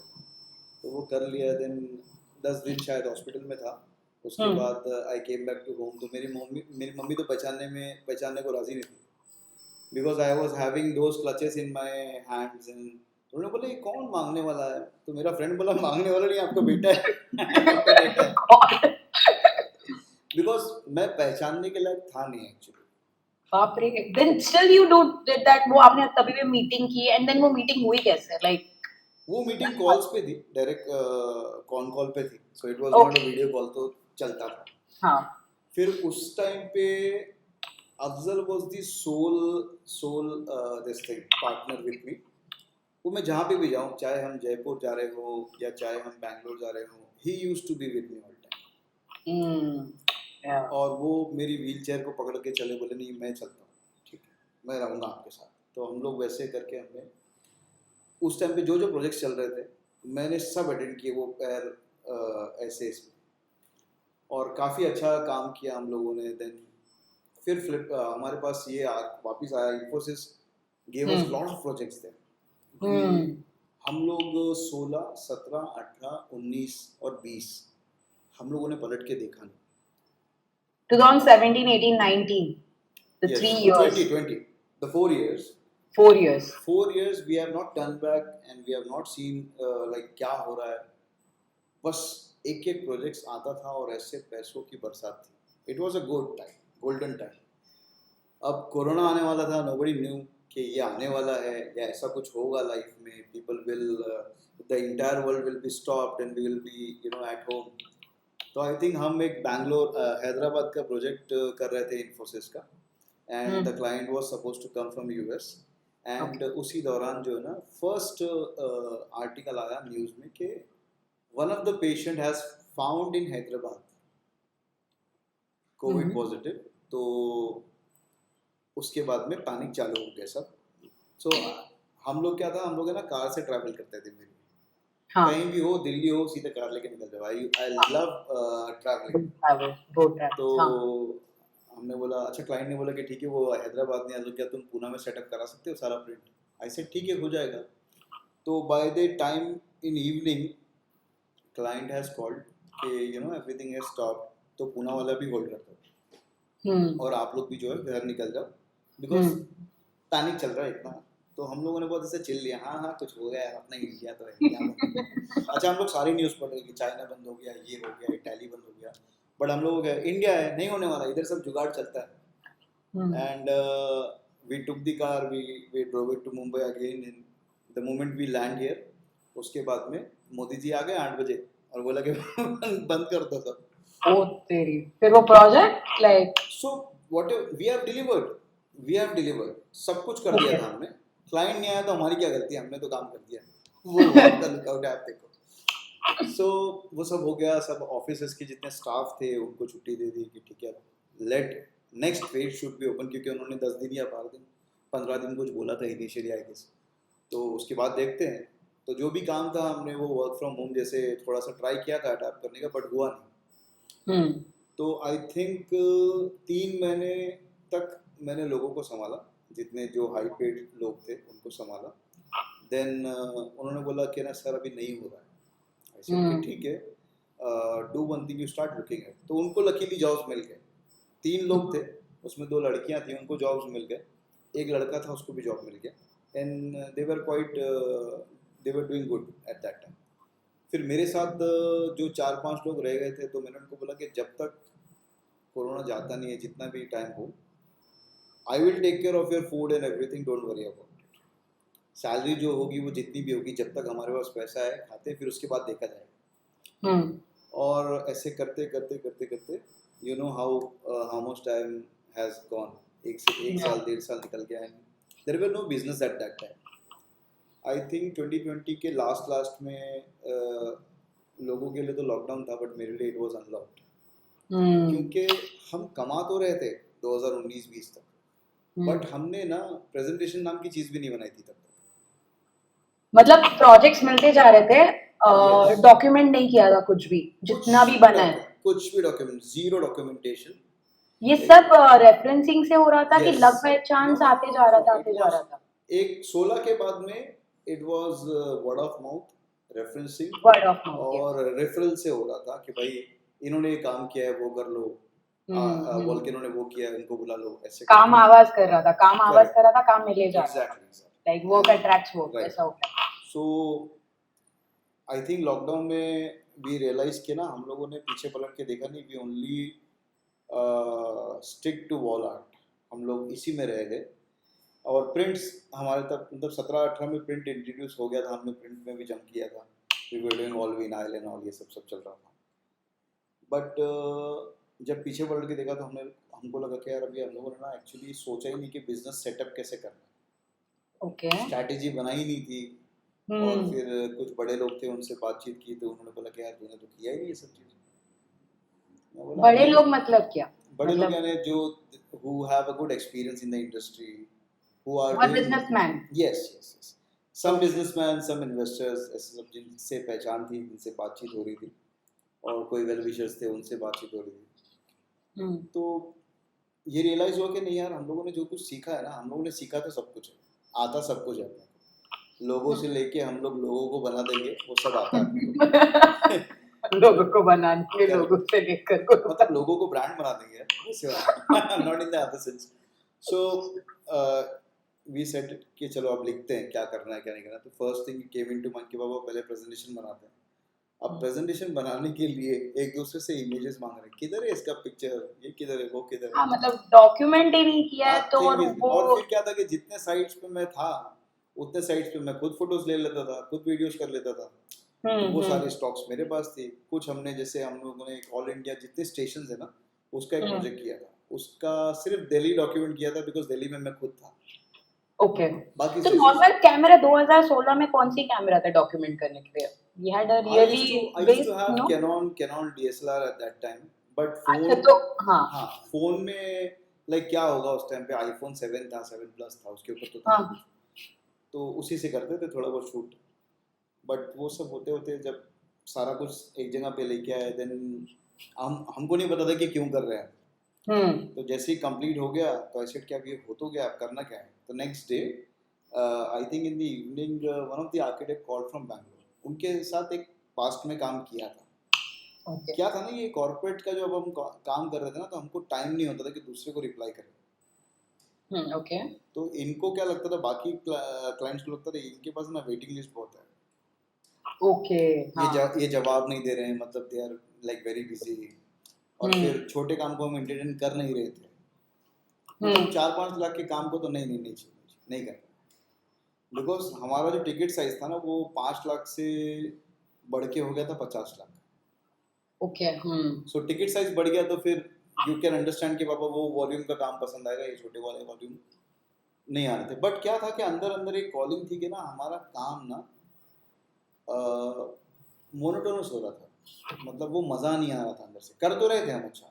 तो वो कर लिया देन 10 दिन शायद हॉस्पिटल में था उसके बाद आई केम बैक टू होम तो मेरी मम्मी तो पहचानने को राजी नहीं थी because I was having those clutches in my hands and उन्होंने बोला ये कौन मांगने वाला है तो मेरा फ्रेंड बोला मांगने वाला नहीं आपका बेटा है आपका बेटा है बिकॉज मैं पहचानने के लायक था नहीं एक्चुअली बाप रे then still you do did that वो आपने तभी भी मीटिंग की एंड देन वो मीटिंग हुई कैसे लाइक वो मीटिंग कॉल्स पे थी डायरेक्ट कॉन कॉल पे थी so it was not a video call तो चलता था हाँ फिर उस टाइम पे Afzal was the sole this thing partner with me वो मैं जहाँ पे भी जाऊँ चाहे हम जयपुर जा रहे हो या चाहे हम बैंगलोर जा रहे हो he used to be with me all time और वो मेरी व्हील चेयर को पकड़ के चले बोले नहीं मैं चलता हूँ ठीक है मैं रहूँगा आपके साथ तो हम लोग वैसे करके हमने उस टाइम पे जो प्रोजेक्ट्स चल रहे थे मैंने सब अटेंड किए वो पैर ऐसे इसमें और काफ़ी अच्छा काम किया हम लोगों ने देन फिर हमारे पास ये वापस आया Infosys gave us lot of projects थे हम लोग 16, 17, 18, 19 और 20 हम लोगों ने पलट के देखा नहीं 2017 18 19 the Yes, 3 years 2020 the 4 years 4 years 4 years we have not turned back and we have not seen like क्या हो रहा है बस एक एक प्रोजेक्ट्स आता था और ऐसे पैसों की बरसात थी it was a good time golden time अब कोरोना आने वाला था नोबडी न्यू कि ये आने वाला है या ऐसा कुछ होगा लाइफ में people will the entire world will be stopped and we will be you know at home तो आई थिंक हम एक बैंगलोर हैदराबाद का प्रोजेक्ट कर रहे थे इन्फोसिस का and the client was suppose to come from US and उसी दौरान जो है ना फर्स्ट आर्टिकल आया न्यूज़ में कि one of the patient has found in Hyderabad Covid positive तो उसके बाद में पैनिक चालू हो गया सब सो हम लोग क्या था हम लोग है ना कार से ट्रैवल करते थे मेरी हाँ कहीं भी हो दिल्ली हो सीधे कार लेके निकल जाओ I love travelling road trip तो हाँ हमने बोला अच्छा क्लाइंट ने बोला कि ठीक है वो हैदराबाद में तो क्या तुम पुणे में सेटअप करा सकते हो सारा प्रिंट आई सेड ठीक है हो जाएगा तो by the time in evening client has called कि you know everything has stopped तो पुणे वाला भी होल्ड करता है और आप लोग भी जो है घर निकल जाओ बिकॉज पैनिक चल रहा है इतना तो हम लोगों ने बहुत ऐसे चिल लिया हाँ हाँ कुछ हो गया है अपना इंडिया तो है इंडिया अच्छा हम लोग सारी न्यूज़ पढ़ रहे कि चाइना बंद हो गया ये हो गया इटाली बंद हो गया बट हम लोग इंडिया है नहीं होने वाला इधर सब जुगाड़ चलता है and we took the car we drove it to Mumbai again in the moment we land here उसके बाद में मोदी जी आ गए 8 बजे और बोला कि बंद कर दो सब ओ तेरी फिर वो project like so what we have delivered सब कुछ कर दिया था हमने क्लाइंट नहीं आया तो हमारी क्या गलती है हमने तो काम कर दिया वो आपका लुकआउट ऐप देखो सो वो सब हो गया सब ऑफिसेस के जितने स्टाफ थे उनको छुट्टी दे दी कि ठीक है let next phase should be open क्योंकि उन्होंने 10 दिन या 12 दिन 15 दिन कुछ बोला था इनिशियली आई गेस तो उसके बाद देखते हैं तो जो भी काम था हमने वो वर्क फ्रॉम होम जैसे थोड़ा सा ट्राई किया था अडाप्ट करने का, बट हुआ नहीं। तो आई थिंक 3 महीने तक मैंने लोगों को संभाला, जितने जो हाई पेड लोग थे उनको संभाला। देन उन्होंने बोला कि ना सर अभी नहीं हो रहा है। ऐसे कि ठीक है, do one thing, you start looking at. तो उनको लकीली जॉब्स मिल गए। 3 लोग थे, उसमें 2 लड़कियां थी, उनको जॉब्स मिल गए। एक लड़का था, उसको भी जॉब मिल गया। And they were doing good at that time. फिर मेरे साथ जो 4-5 लोग रह गए थे, तो मैंने उनको बोला कि जब तक कोरोना जाता नहीं है, जितना भी टाइम हो, I will take care of your food and everything, don't worry about it. Salary जो होगी वो जितनी भी होगी, जब तक हमारे पास पैसा है खाते, फिर उसके बाद देखा जाएगा। और ऐसे करते करते करते करते you know how much time has gone. एक साल 1.5 साल निकल गया है। There were no business at that time. I think 2020 के लास्ट में लोगों के लिए तो लॉकडाउन था, बट मेरे लिए इट वाज अनलॉक्ड। क्योंकि हम कमा तो रहे थे 2019-20 तक, बट हमने ना प्रेजेंटेशन नाम की चीज भी नहीं बनाई थी तब तक। मतलब प्रोजेक्ट्स मिलते जा रहे थे, Yes. डॉक्यूमेंट नहीं किया था कुछ भी, जितना भी बना है। कुछ भी डॉक्यूमेंट, जीरो डॉक्यूमेंटेशन। ये सब रेफरेंसिंग से हो रहा था कि Yes. लग पहचान से आते जा रहा था, आते जा रहा था। एक 16 के बाद में it was word of mouth, referencing word of mouth. और रेफरल से हो रहा था कि भाई इन्होंने ये काम किया है, वो कर लो। वोल्केनो ने वो किया है, उनको बुला लो। ऐसे काम आवाज कर रहा था, काम आवाज Correct. कर रहा था, काम मिले जा रहा था। Exactly. Like work attracts work, Right. ऐसा होता है। सो आई थिंक लॉकडाउन में वी रियलाइज किया ना, हम लोगों ने पीछे पलट के देखा नहीं, we only stick to wall art. हम लोग इसी में रह गए। और प्रिंट्स हमारे तक, मतलब 17-18 में प्रिंट इंट्रोड्यूस हो गया था, हमने प्रिंट में भी जंप किया था। We were doing all vinyl and all, ये सब चल रहा था। बट जब पीछे पलट के देखा तो हमको लगा कि यार अभी हम लोगों ने ना एक्चुअली सोचा ही नहीं कि बिजनेस सेटअप कैसे करना है। ओके। स्ट्रैटेजी बनाई नहीं थी। और फिर कुछ बड़े लोग थे, उनसे बातचीत की तो उन्होंने बोला कि यार तूने तो किया ही नहीं ये सब चीज़। बड़े लोग मतलब क्या? बड़े मतलब लोग यानी जो who have a good experience in the industry, who are और doing businessman. yes. some businessmen, some investors, ऐसे सब जिनसे पहचान थी, जिनसे बातचीत हो रही थी, और कोई वेल विशर्स थे, उनसे बातचीत हो रही थी। तो ये रियलाइज हुआ कि नहीं यार, हम लोगों ने जो कुछ सीखा है ना, हम लोगों ने सीखा तो सब कुछ है, आता सब कुछ है अपने को। लोगों से लेके हम लोग लोगों को बना देंगे, वो सब आता है अपने को। लोगों को बनाने के, लोगों से लेकर को, मतलब लोगों को ब्रांड बना देंगे यार, not in the other sense. So we said कि चलो अब लिखते हैं क्या करना है क्या नहीं करना। तो first thing came into mind कि बाबा पहले प्रेजेंटेशन बनाते हैं। अब प्रेजेंटेशन बनाने के लिए एक दूसरे से इमेजेस मांग रहे हैं, किधर है इसका पिक्चर, ये किधर है, वो किधर है। हाँ, मतलब डॉक्यूमेंट ही नहीं किया है तो। और फिर क्या था कि जितने साइट्स पे मैं था, उतने साइट्स पे मैं खुद फोटोज ले लेता था, खुद वीडियोस कर लेता था। तो वो सारे स्टॉक्स मेरे पास थे। कुछ हमने, जैसे हम लोगों ने एक ऑल इंडिया जितने स्टेशन है ना, उसका एक प्रोजेक्ट किया था। उसका सिर्फ दिल्ली डॉक्यूमेंट किया था, बिकॉज दिल्ली में मैं खुद था। ओके। बाकी तो नॉर्मल कैमरा 2016 में कौन सी कैमरा था डॉक्यूमेंट करने के लिए? We had a really I used to have Canon DSLR at that time, but phone, अच्छा, तो हाँ फोन में लाइक क्या होगा उस टाइम पे, आईफोन 7 था, 7 प्लस था, उसके ऊपर तो था। तो उसी से करते थे थोड़ा बहुत शूट। बट वो सब होते होते जब सारा कुछ एक जगह पे लेके आए, देन हमको नहीं पता था कि क्यों कर रहे हैं। तो जैसे ही कंप्लीट हो गया तो ऐसे क्या कि हो तो गया, अब करना क्या है। तो next day I think in the evening one of the architect called from Bangalore. उनके साथ एक पास्ट में काम किया था। क्या था ना, ये कॉर्पोरेट का जब हम काम कर रहे थे ना, तो हमको टाइम नहीं होता था कि दूसरे को रिप्लाई करें। ओके। तो इनको क्या लगता था, बाकी क्लाइंट्स को लगता था इनके पास ना वेटिंग लिस्ट बहुत है। ओके। ये जवाब नहीं दे रहे हैं, मतलब they are like very busy. और फिर छोटे काम को हम एंटरटेन कर नहीं रहे थे। मतलब 4-5 लाख के काम को तो नहीं करना। बिकॉज हमारा जो टिकट साइज था ना, वो 5 लाख से बढ़ के हो गया था 50 लाख। ओके। सो टिकट साइज बढ़ गया, तो फिर यू कैन अंडरस्टैंड कि पापा वो वॉल्यूम का काम पसंद आएगा, ये छोटे वाले वॉल्यूम नहीं आ रहे थे। बट क्या था कि अंदर अंदर एक कॉलिंग थी कि ना, हमारा काम ना मोनोटोनस हो रहा था। मतलब वो मजा नहीं आ रहा था अंदर से। कर तो रहे थे हम अच्छा।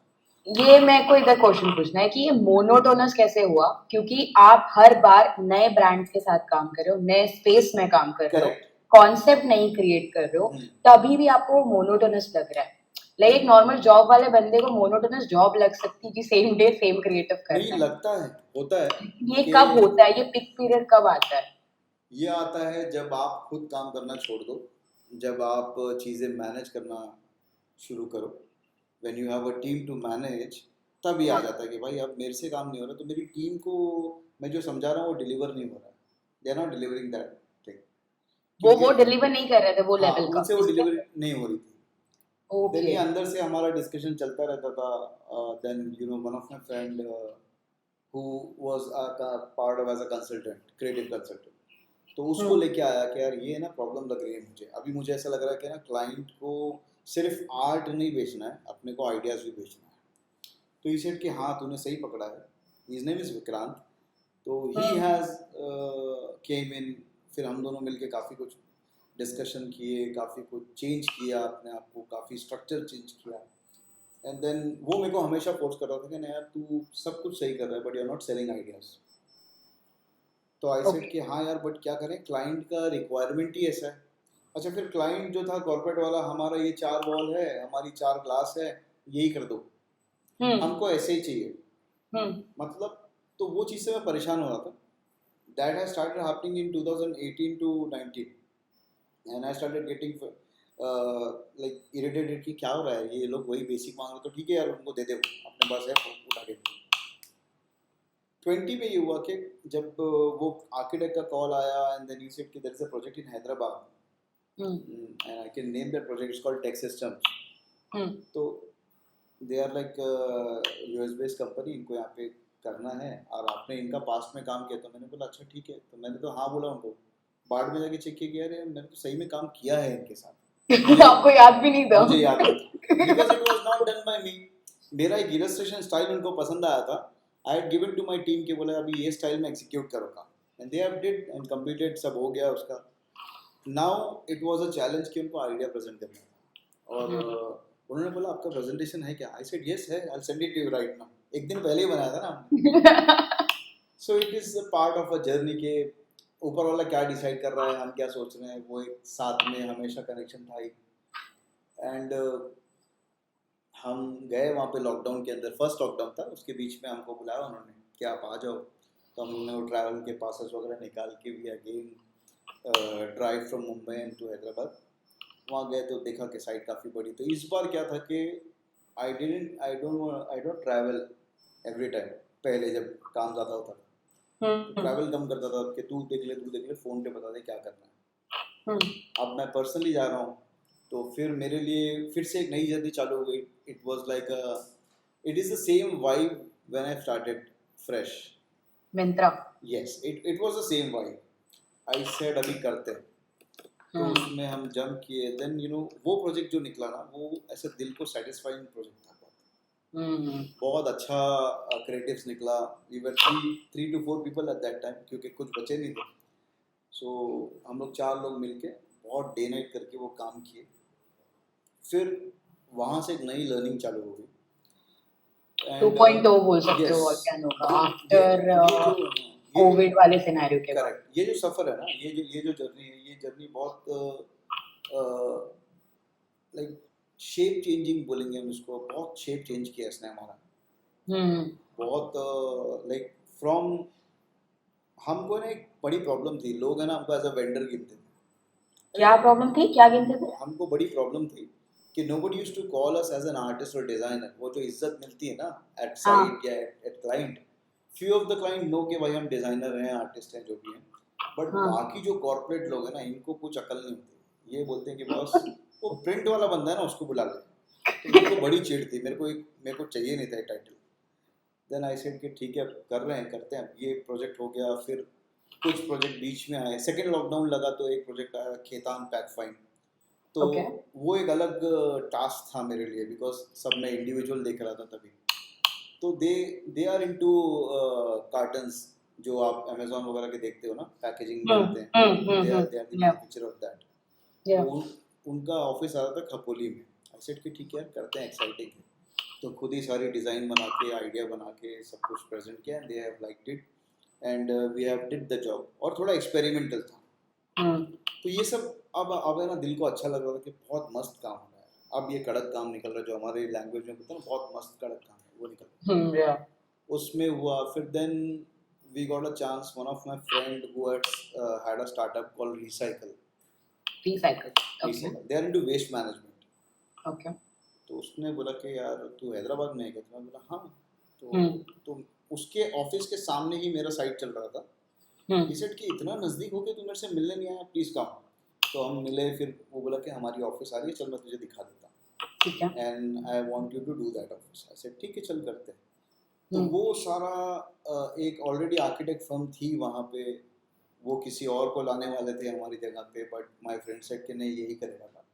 ये मेरे को इधर क्वेश्चन पूछना है कि ये मोनोटोनस कैसे हुआ, क्योंकि आप हर बार नए ब्रांड्स के साथ काम कर रहे हो, नए स्पेस में काम कर रहे हो। कॉन्सेप्ट नहीं क्रिएट कर रहे हो तभी भी आपको मोनोटोनस लग रहा है. लाइक एक नॉर्मल जॉब वाले बंदे को मोनोटोनस जॉब लग सकती है कि सेम डे सेम क्रिएटिव नहीं करना है. लगता है, होता है ये कि कब होता है, ये पिक पीरियड कब आता है? ये आता है जब आप खुद काम करना छोड़ दो, जब आप चीज़ें मैनेज करना शुरू करो. When you have a team to manage, तब ये आ जाता है कि भाई अब मेरे से काम नहीं हो रहा, तो मेरी टीम को मैं जो समझा रहा हूँ वो डिलीवर नहीं हो रहा है. They are not delivering that thing. वो क्योंकि डिलीवर नहीं कर रहे थे वो हाँ, लेवल का. उनसे वो डिलीवरी नहीं हो रही थी. Then okay. ये अंदर से हमारा डिस्कशन चलता रहता था. Then you know one of my friend who was part of as a consultant, creative consultant, तो उसको लेके आया कि यार ये ना प्रॉब्लम लग रही है मुझे. अभी मुझे ऐसा लग रहा है कि ना क्लाइंट को सिर्फ आर्ट नहीं बेचना है, अपने को आइडियाज़ भी बेचना है. तो ही सेड कि हाँ तूने सही पकड़ा है. His name is Vikrant. तो ही हैज़ केम इन. फिर हम दोनों मिलके काफ़ी कुछ डिस्कशन किए, काफ़ी कुछ चेंज किया अपने आप को, काफ़ी स्ट्रक्चर चेंज किया. एंड देन वो मेरे को हमेशा फोर्स कर रहा था कि नहीं यार तू सब कुछ सही कर रहा है but you are not selling ideas. तो आई सेड कि हाँ यार बट क्या करें, क्लाइंट का रिक्वायरमेंट ही ऐसा है. अच्छा फिर क्लाइंट जो था कॉर्पोरेट वाला, हमारा ये 4 वॉल है, हमारी 4 ग्लास है, यही कर दो, हमको ऐसे ही चाहिए. मतलब तो वो चीज़ से मैं परेशान हो रहा था. That has started happening in 2018 to 19 and I started getting like irritated कि क्या हो रहा है, ये लोग वही बेसिक मांग रहे, तो ठीक है यार उनको दे दे, अपने पास है उठा के. 20 में ये हुआ कि जब वो आर्किटेक्ट का कॉल आया एंड देन यू सेड कि there is a project in Hyderabad and I can name that project, it's called tech systems. तो they are like US based company, इनको यहाँ पे करना है और आपने इनका पास्ट में काम किया. तो मैंने बोला अच्छा ठीक है. तो मैंने तो हाँ बोला उनको. बाद में जाके चेक किया कि यार मैंने तो सही में काम किया है इनके साथ. आपको याद भी नहीं था. मुझे याद नहीं था because it was not done by me. मेरा एक इलस्ट्रेशन स्टाइल उनको पसंद आया था. I had given to my team के बोला अभी ये स्टाइल में एग्जीक्यूट करो काम, and they have did and completed, सब हो गया उसका. Now it was a challenge कि उनको आइडिया प्रेजेंट करना था. और उन्होंने बोला आपका प्रेजेंटेशन है क्या? आई सेड यस है, I will send it to you right now. एक दिन पहले ही बनाया था ना हमने. So it is a part of a journey के ऊपर वाला क्या डिसाइड कर रहा है, हम क्या सोच रहे हैं, वो एक साथ में हमेशा कनेक्शन था ही. एंड हम गए वहाँ पे लॉकडाउन के अंदर, फर्स्ट लॉकडाउन था, उसके बीच में हमको बुलाया उन्होंने कि आप आ जाओ. तो हमने वो ट्रैवल के पासेस वगैरह निकाल के we again drive from Mumbai to Hyderabad. वहाँ गए तो देखा कि साइट काफ़ी बड़ी. तो इस बार क्या था कि I don't travel every time. पहले जब काम ज़्यादा होता था ट्रैवल कम करता था कि तू देख ले फ़ोन पे बता दे क्या करना है. अब मैं पर्सनली जा रहा हूँ तो फिर मेरे लिए फिर से एक नई जर्नी चालू हो गई. It was like it is the same vibe when I started fresh. Myntra. Yes it was the same vibe. I said अभी करते हैं. तो उसमें हम जंप किए. देन यू नो वो प्रोजेक्ट जो निकला ना वो ऐसे दिल को सेटिस्फाइंग प्रोजेक्ट था. बहुत अच्छा क्रिएटिव्स निकला. We were 3 to 4 people at that time क्योंकि कुछ बचे नहीं थे. सो हम लोग 4 लोग मिलके बहुत डे नाइट करके वो काम किए. फिर वहाँ से एक नई लर्निंग चालू हो गई. 2.0 बोल सकते हो yes, ऑर्गेनो का ये आफ्टर कोविड वाले सिनेरियो के बाद. करेक्ट. ये जो सफ़र है ना, ये जो जर्नी है, ये जर्नी बहुत लाइक शेप चेंजिंग बोलेंगे हम इसको. बहुत शेप चेंज किया इसने हमारा. बहुत लाइक फ्रॉम हमको ना एक बड़ी प्रॉब्लम थी. लोग है ना हमको एज अ वेंडर गिनते थे. क्या प्रॉब्लम थी, क्या गिनते थे? हमको बड़ी प्रॉब्लम थी कि nobody used to call us as an artist or designer. वो जो इज्जत मिलती है ना एट साइट या at client, few of the client know कि भाई हम डिज़ाइनर हैं, आर्टिस्ट हैं, जो भी हैं. बट बाकी जो कॉर्पोरेट लोग हैं ना, इनको कुछ अकल नहीं होती. ये बोलते हैं कि बॉस वो प्रिंट वाला बंदा है ना उसको बुला ले. तो मेरे को बड़ी चिढ़ थी. मेरे को चाहिए नहीं था टाइटल. देन आई सेड कि ठीक है कर रहे हैं, करते हैं. ये प्रोजेक्ट हो गया. फिर कुछ प्रोजेक्ट बीच में आए. सेकेंड लॉकडाउन लगा तो एक प्रोजेक्ट आया खेतान पैक फाइन. तो वो एक अलग टास्क था मेरे लिए बिकॉज सब मैं इंडिविजुअल देख रहा था तभी. तो दे आर इनटू कार्टन्स जो आप अमेजोन वगैरह के देखते हो ना, पैकेजिंग में आते हैं. They are the manufacturer of that. तो उनका ऑफिस आ रहा था खपोली में. आई सेड कि ठीक है करते हैं, एक्साइटिंग है. तो खुद ही सारी डिज़ाइन बना के, आइडिया बना के सब कुछ प्रेजेंट किया. And they have liked it and we have did the job. और थोड़ा एक्सपेरिमेंटल था. तो ये सब अब है ना, दिल को अच्छा लग रहा था कि बहुत मस्त काम हो रहा है, अब ये कड़क काम निकल रहा है, जो हमारे लैंग्वेज में बोलते हैं ना, बहुत मस्त कड़क काम है, वो निकल रहा है। Yeah. उसमें हुआ, फिर then we got a chance, one of my friend who had a startup called recycle. Recycle. Okay. Recycle, they are into waste management. Okay. तो उसने बोला कि यार तू हैदराबाद में है क्या? तो मैं बोला हाँ। हम्म। तो उसके ऑफिस के सामने ही मेरा साइट चल रहा था। हम्म। ही सेड कि इतना नज़दीक हो के तू मेरे से मिलने नहीं आया, प्लीज़ कम। तो हम मिले, फिर वो बोला कि हमारी ऑफिस आ रही है, चल मैं तुझे दिखा देता हूँ, ठीक है। And I want you to do that office. I said ठीक है, चल करते हैं। तो हम्म। वो सारा एक ऑलरेडी आर्किटेक्ट फर्म थी वहाँ पे, वो किसी और को लाने वाले थे हमारी जगह पे, बट माय फ्रेंड सेड कि नहीं यही करेगा था।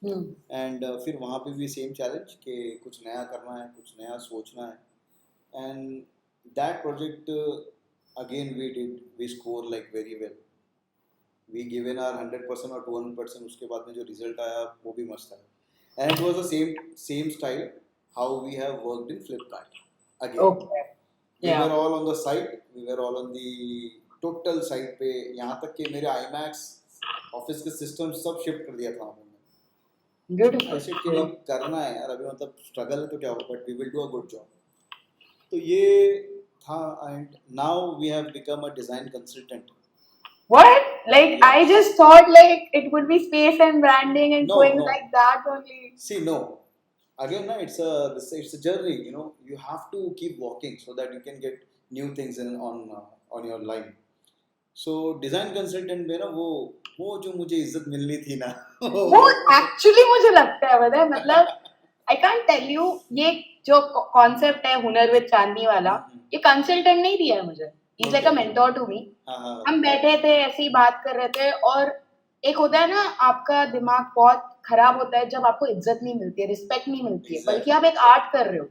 हम्म। एंड फिर वहाँ पे भी सेम चैलेंज कि कुछ नया करना है, कुछ नया सोचना है। And that project again we score like very well, we given our 100% और 200%। उसके बाद में जो रिजल्ट आया वो भी मस्त आया, and it was the same style how we have worked in Flipkart again. Okay. We Yeah. were all on the site, we were all on the total site पे, यहाँ तक कि मेरे IMAX ऑफिस के सिस्टम सब shift कर दिया था हमने। Beautiful. ऐसे कि नहीं करना है यार, अभी मतलब स्ट्रगल है तो क्या हो, but we will do a good job. तो ये था, and now we have become a design consultant. What? Like Yes. I just thought like it would be space and branding and No, going no. like that only. See, no. Again, na, it's a journey. You know, you have to keep walking so that you can get new things on your line. So design consultant में ना वो जो मुझे इज्जत मिलनी थी ना वो एक्चुअली मुझे लगता है पता है मतलब आई कांट टेल यू ये जो कॉन्सेप्ट है हुनर विद चांदनी वाला ये कंसल्टेंट नहीं दिया है मुझे is like a mentor to me हाँ हम बैठे थे ऐसे ही बात कर रहे थे और एक होता है ना आपका दिमाग बहुत खराब होता है जब आपको इज्जत नहीं मिलती है रिस्पेक्ट नहीं मिलती है बल्कि आप एक आर्ट कर रहे हो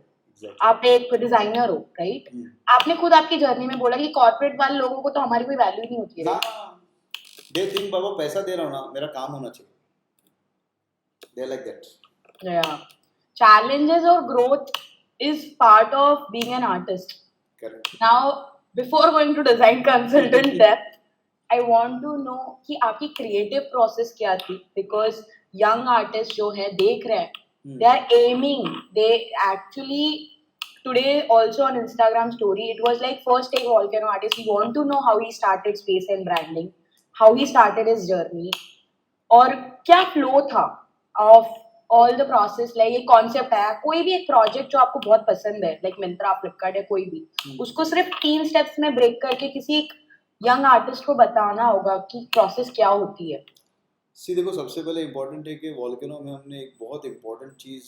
आप एक डिजाइनर हो राइट आपने खुद आपकी जर्नी में बोला कि कॉर्पोरेट वाले लोगों को तो हमारी कोई वैल्यू नहीं होती है ना, दे थिंक बाबा पैसा दे रहा हूँ ना, मेरा काम होना चाहिए, they like that. Yeah. Challenges or growth is part of being an artist. Correct. Now, before going to design consultant depth, I want to know कि आपकी creative process क्या थी? Because young artists जो है देख रहे हैं, they are aiming. They actually today also on Instagram story it was like first take volcano artist. We want to know how he started space and branding, how he started his journey. और क्या flow था of all the process like ये concept है कोई भी एक project जो आपको बहुत पसंद है लाइक मिंत्रा फ्लिपकार्ट या कोई भी उसको सिर्फ 3 स्टेप्स में ब्रेक करके किसी एक यंग आर्टिस्ट को बताना होगा कि प्रोसेस क्या होती है। सी देखो, सबसे पहले इम्पोर्टेंट है कि वॉल्केनो में हमने एक बहुत इम्पोर्टेंट चीज़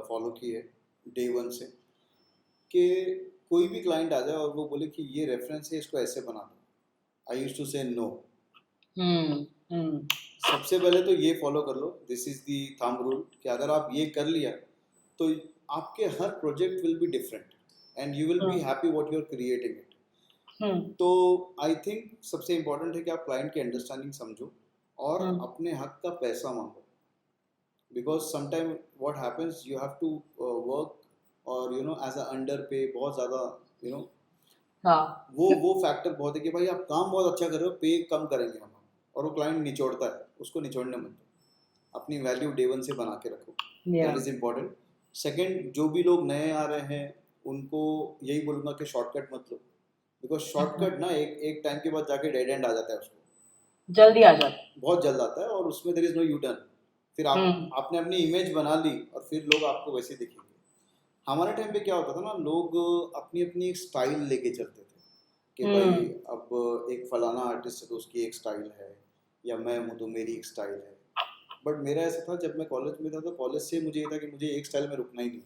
फॉलो की है डे वन से, कि कोई भी क्लाइंट आ जाए और वो बोले कि ये रेफरेंस है, इसको ऐसे बना दो, I used to say no. सबसे पहले तो ये फॉलो कर लो, this is the thumb rule, कि अगर आप ये कर लिया तो आपके हर project will be different and you will be happy what you are creating it. तो आई थिंक सबसे इम्पोर्टेंट है कि आप क्लाइंट की अंडरस्टैंडिंग समझो और अपने हक का पैसा मांगो, because sometime what happens you have to work और you know as a underpay, बहुत ज़्यादा यू नो वो फैक्टर बहुत है कि भाई आप काम बहुत अच्छा कर रहे हो, पे कम करेंगे हम, और वो क्लाइंट निचोड़ता है, उसको निचोड़ने मत दो, अपनी वैल्यू डे वन से बना के रखो, दैट इज इम्पोर्टेंट। सेकंड, जो भी लोग नए आ रहे हैं उनको यही बोलूँगा कि शॉर्टकट मत लो, बिकॉज शॉर्टकट ना एक टाइम के बाद जाके डेड एंड आ जाता है, उसको जल्दी आ जाता है, बहुत जल्द आता है, और उसमें there is no U turn. फिर आपने अपनी इमेज बना ली और फिर लोग आपको वैसे दिखेंगे। हमारे टाइम पे क्या होता था ना, लोग अपनी अपनी एक स्टाइल लेके चलते थे कि भाई अब एक फलाना आर्टिस्ट है तो उसकी एक स्टाइल है, या मैं हूँ तो मेरी एक स्टाइल है। बट मेरा ऐसा था, जब मैं कॉलेज में था तो कॉलेज से मुझे ये था कि मुझे एक स्टाइल में रुकना ही नहीं,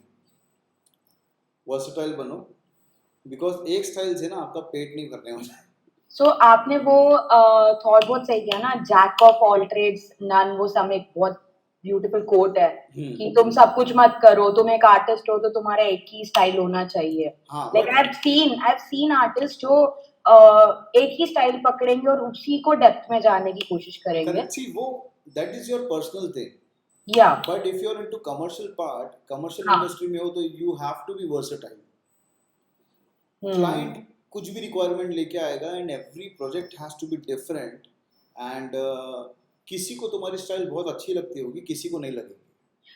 वर्सेटाइल बनो, बिकॉज एक स्टाइल से ना आपका पेट नहीं भरने वाला। सो आपने वो थॉट बहुत सही किया ना, jack of all trades none, वो सब एक बहुत ब्यूटीफुल कोट है कि तुम सब कुछ मत करो, तुम एक आर्टिस्ट हो तो तुम्हारा एक ही स्टाइल होना चाहिए। Like I have seen artist जो एक ही स्टाइल पकड़ेंगे और उसी को डेप्थ में जाने की कोशिश करेंगे। करेक्ट, सी वो that is your personal thing, या but if you are into commercial part, commercial industry में हो तो you have to be versatile. Client कुछ भी रिक्वायरमेंट लेके आएगा and every project has to be different, and किसी को तुम्हारी स्टाइल बहुत अच्छी लगती होगी, किसी को नहीं लगेगी।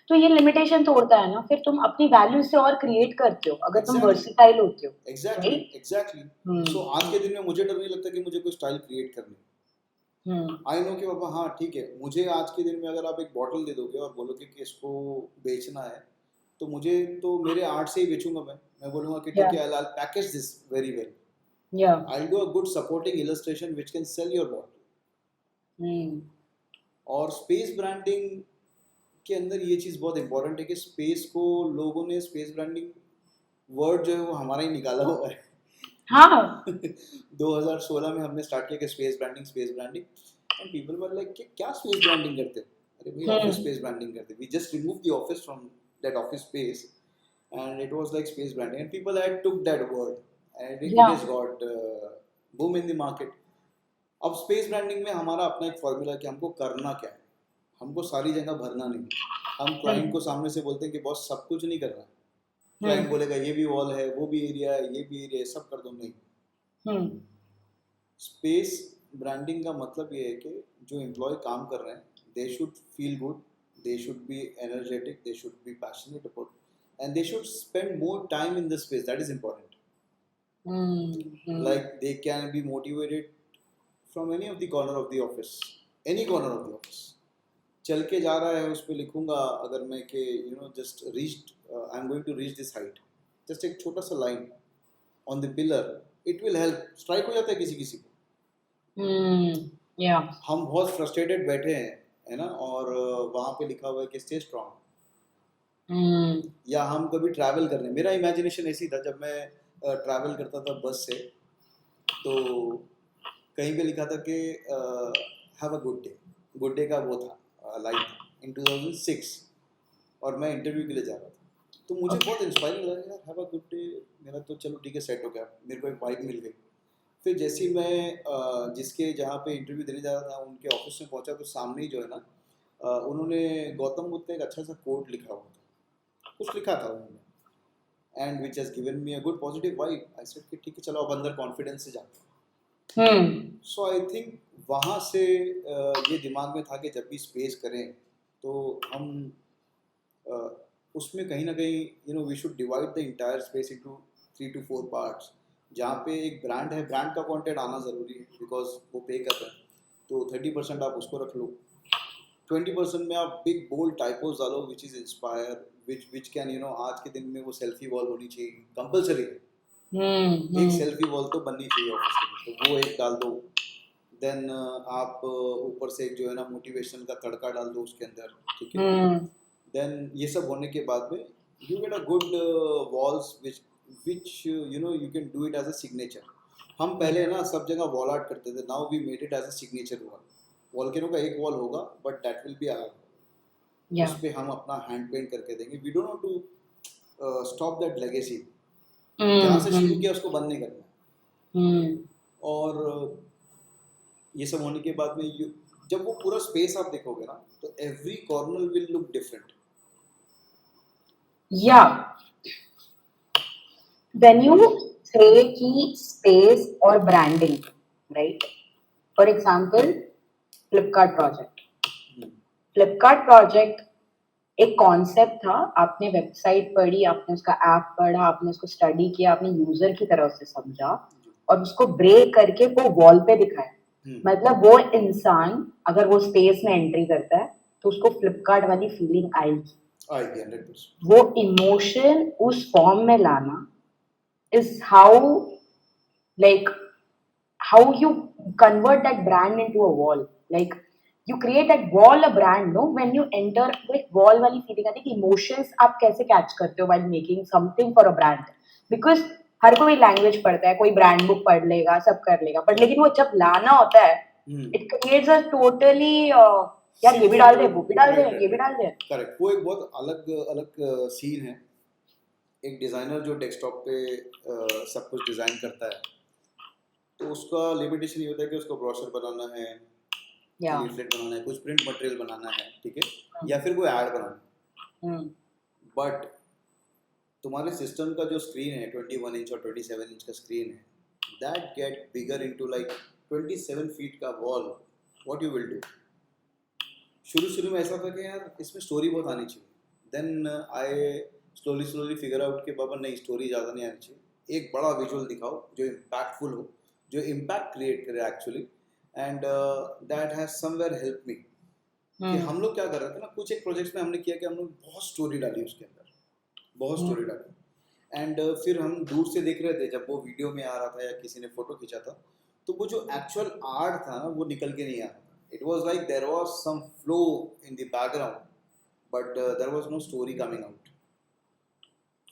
तो ये लिमिटेशन तोड़ता है ना, फिर तुम अपनी वैल्यू से और क्रिएट करते हो अगर तुम Exactly. वर्सिटाइल होते हो, एग्जैक्टली राइट? एग्जैक्टली। सो आज के दिन में मुझे डर नहीं लगता कि मुझे कोई स्टाइल क्रिएट करनी। आई नो कि बाबा हाँ ठीक है, मुझे आज के दिन में अगर आप एक बॉटल दे दोगे और बोलोगे कि इसको बेचना है, तो मुझे तो मेरे आर्ट से ही बेचूंगा। मैं बोलूंगा कि ठीक है, I'll package this very well. या I'll do a good supporting illustration which can sell your bottle. और स्पेस ब्रांडिंग के अंदर ये चीज़ बहुत इंपॉर्टेंट है कि स्पेस को लोगों ने, स्पेस ब्रांडिंग वर्ड जो है वो हमारा ही निकाला हुआ है। हाँ 2016 में हमने स्टार्ट किया कि space branding and people were like कि क्या स्पेस ब्रांडिंग करते हो? अरे भाई ऑफिस स्पेस ब्रांडिंग करते। We just remove the office from that office space and it was like space branding and people had took that word and it Yeah. Has got boom in the market. अब space branding में हमारा अपना एक formula है कि हमको करना क्या है। हमको सारी जगह भरना नहीं। हम क्लाइंट को सामने से बोलते हैं कि बॉस सब कुछ नहीं करना। क्लाइंट बोलेगा ये भी वॉल है, वो भी एरिया है, ये भी एरिया है, सब कर दो। नहीं। स्पेस ब्रांडिंग का मतलब ये है कि जो एम्प्लॉय काम कर रहे हैं, they should feel good, they should be energetic, they should be passionate about and they should spend more time in the space. That is important. Like they can be motivated from any of the corner of the office, any corner of the office. चल के जा रहा है, उस पर लिखूंगा अगर मैं कि you know just reached, I am going to reach this height, just एक छोटा सा line on the pillar, it will help. Strike हो जाता है किसी किसी को। या हम बहुत फ्रस्ट्रेटेड बैठे हैं, है ना, और वहाँ पे लिखा हुआ है कि स्टे स्ट्रांग। या हम कभी ट्रैवल कर रहे हैं, मेरा इमेजिनेशन ऐसी था जब मैं ट्रैवल करता था बस से, तो कहीं पे लिखा था कि have a good day. Good day का वो था लाइन इन 2006 और मैं इंटरव्यू के लिए जा रहा था, तो मुझे बहुत इंस्पायरिंग लगा यार, हैव अ गुड डे। मेरा तो चलो ठीक है, सेट हो गया, मेरे को एक वाइब मिल गई। फिर जैसे ही मैं जिसके जहाँ पे इंटरव्यू देने जा रहा था उनके ऑफिस में पहुँचा, तो सामने ही जो है ना उन्होंने गौतम बुद्ध का एक अच्छा सा कोट लिखा हुआ था, कुछ लिखा था उन्होंने, and which has given me a good positive vibe. I said कि ठीक है चलो अब अंदर कॉन्फिडेंस से जाते हैं। सो आई थिंक वहाँ से ये दिमाग में था कि जब भी स्पेस करें तो हम उसमें कहीं ना कहीं you know we should divide the entire space into 3 to 4 parts. जहाँ पे एक ब्रांड है, ब्रांड का कंटेंट आना ज़रूरी है बिकॉज वो पे कर रहे हैं, तो 30% आप उसको रख लो। 20% में आप बिग बोल्ड टाइपोज डालो which is inspire, which can you know, आज के दिन में वो सेल्फी वॉल होनी चाहिए, कंपलसरी है। एक सेल्फी वॉल तो बननी चाहिए ऑफिस में, तो वो एक डाल दो। देन आप ऊपर से एक जो है ना मोटिवेशन का तड़का डाल दो उसके अंदर, ठीक है। देन ये सब होने के बाद में you get a good walls which you know you can do it as a signature. हम पहले ना सब जगह वॉल आर्ट करते थे, now we made it as a signature wall. Volcano का एक वॉल होगा but that will be our, उस पे हम अपना हैंड पेंट करके देंगे। We don't want to stop that legacy. जहाँ से शुरू किया उसको बंद नहीं करना। और ये सब होने के बाद में जब वो पूरा स्पेस आप देखोगे ना, तो every corner will look different. या व्हेन यू से कि स्पेस और branding, right? For example Flipkart project एक कॉन्सेप्ट था, आपने वेबसाइट पढ़ी, आपने उसका ऐप पढ़ा, आपने उसको स्टडी किया, आपने यूजर की तरह से समझा और उसको ब्रेक करके वो वॉल पे दिखाया। मतलब वो इंसान अगर वो स्पेस में एंट्री करता है तो उसको फ्लिपकार्ट वाली फीलिंग आएगी। 100%। वो इमोशन उस फॉर्म में लाना is how you convert that brand into a wall. Like you create that wall a brand, no? When you enter with wall वाली feeling आती है कि emotions आप कैसे catch करते हो while making something for a brand. Because हर कोई language पढ़ता है, कोई ब्रांड बुक पढ़ लेगा, सब कर लेगा, बट लेकिन वो जब लाना होता है इट क्रिएट्स अ टोटली यार ये भी डाल दे, वो भी डाल दे, ये भी डाल दे। करेक्ट। वो एक बहुत अलग अलग सीन है। एक डिज़ाइनर जो डेस्कटॉप पे सब कुछ डिज़ाइन करता है, तो उसका लिमिटेशन ये होता है कि उसको ब्रोशर बनाना है, लीफलेट बनाना है, कुछ प्रिंट मटेरियल बनाना है, ठीक है, या फिर कोई ऐड बनाना है। बट तुम्हारे सिस्टम का जो स्क्रीन है 21 इंच और 27 इंच का स्क्रीन है, that get bigger into like 27 feet का wall, what you will do? शुरू में ऐसा था कि यार इसमें स्टोरी बहुत आनी चाहिए. Then I slowly figure out कि बाबा नहीं, स्टोरी ज़्यादा नहीं आनी चाहिए, एक बड़ा विजुअल दिखाओ जो इम्पैक्टफुल हो, जो इम्पैक्ट क्रिएट करे actually. And that has somewhere help me कि हम लोग क्या कर रहे थे ना, कुछ एक प्रोजेक्ट्स में हमने किया कि हम लोग बहुत स्टोरी डाली उसके अंदर, बहुत स्टोरी डाली. एंड फिर हम दूर से देख रहे थे जब वो वीडियो में आ रहा था या किसी ने फोटो खींचा था, तो वो जो एक्चुअल आर्ट था ना वो निकल के नहीं आ रहा था. It was like there was some flow in the background but there was no story coming out.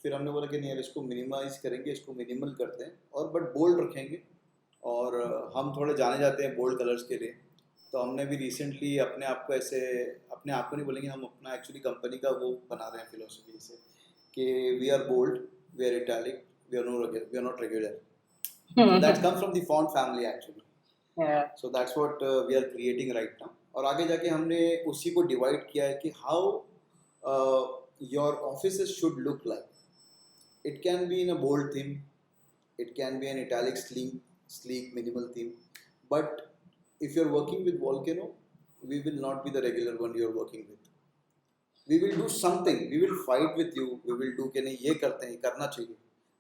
फिर हमने बोला कि नहीं यार, इसको मिनिमाइज करेंगे, इसको मिनिमल करते हैं और बट बोल्ड रखेंगे. और हम थोड़े जाने जाते हैं बोल्ड कलर्स के लिए, तो हमने भी रिसेंटली अपने आप को ऐसे, अपने आप को नहीं बोलेंगे, हम अपना एक्चुअली कंपनी का वो बना रहे हैं फिलोसफी से कि we are bold, we are italic, we are not regular. That comes from the font family actually. So that's what we are creating right now. और आगे जाके हमने उसी को डिवाइड किया है कि how your offices should look like. It can be in a bold theme, it can be an italic sleek minimal theme, but if you're working with Volcano, we will not be the regular one you're working with. We will do something, we will fight with you, we will do कि नहीं ये करते हैं, करना चाहिए,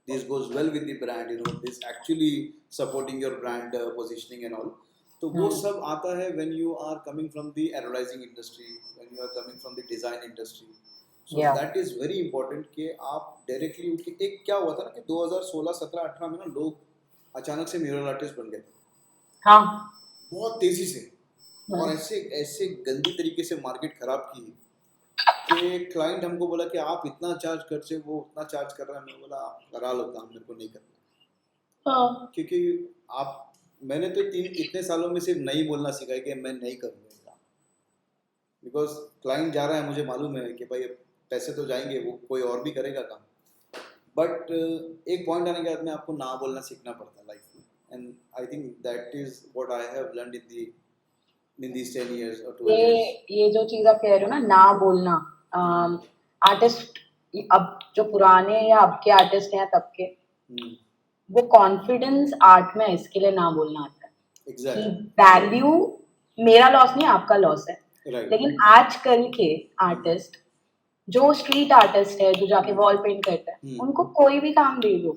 this goes well with the brand, you know, this actually supporting your brand positioning and all. तो वो सब आता है when you are coming from the advertising industry, when you are coming from the design industry. So that is very important कि आप directly उठ के, एक क्या हुआ था ना कि 2016, 17, 18 में ना लोग अचानक से म्यूरल आर्टिस्ट बन गए थे. हाँ. बहुत तेजी से, और ऐसे गंदी तरीके से मार्केट खराब की कि क्लाइंट हमको बोला कि आप इतना चार्ज कर से, वो उतना चार्ज कर रहा है. मैं बोला आप करा लो काम, मेरे को नहीं करना. क्योंकि मैंने तो इतने सालों में सिर्फ नहीं बोलना सीखा है कि मैं नहीं करूँगा काम. बिकॉज क्लाइंट जा रहा है, मुझे मालूम है कि भाई पैसे तो जाएंगे, वो कोई और भी करेगा काम. बट एक पॉइंट आने के बाद में आपको ना बोलना सीखना पड़ता है लाइफ में. And I think that is what I have learned in these 10 years or 12 years. ये जो चीज आप कह रहे हो ना बोलना, आर्टिस्ट अब जो पुराने या अब के आर्टिस्ट हैं तब के, वो कॉन्फिडेंस आर्ट में इसके लिए ना बोलना आता है. एग्जैक्टली. वैल्यू मेरा लॉस नहीं, आपका लॉस है. Right. लेकिन आजकल के आर्टिस्ट, जो स्ट्रीट आर्टिस्ट है, जो जाके वॉल पेंट करता है, उनको कोई भी काम दे दो.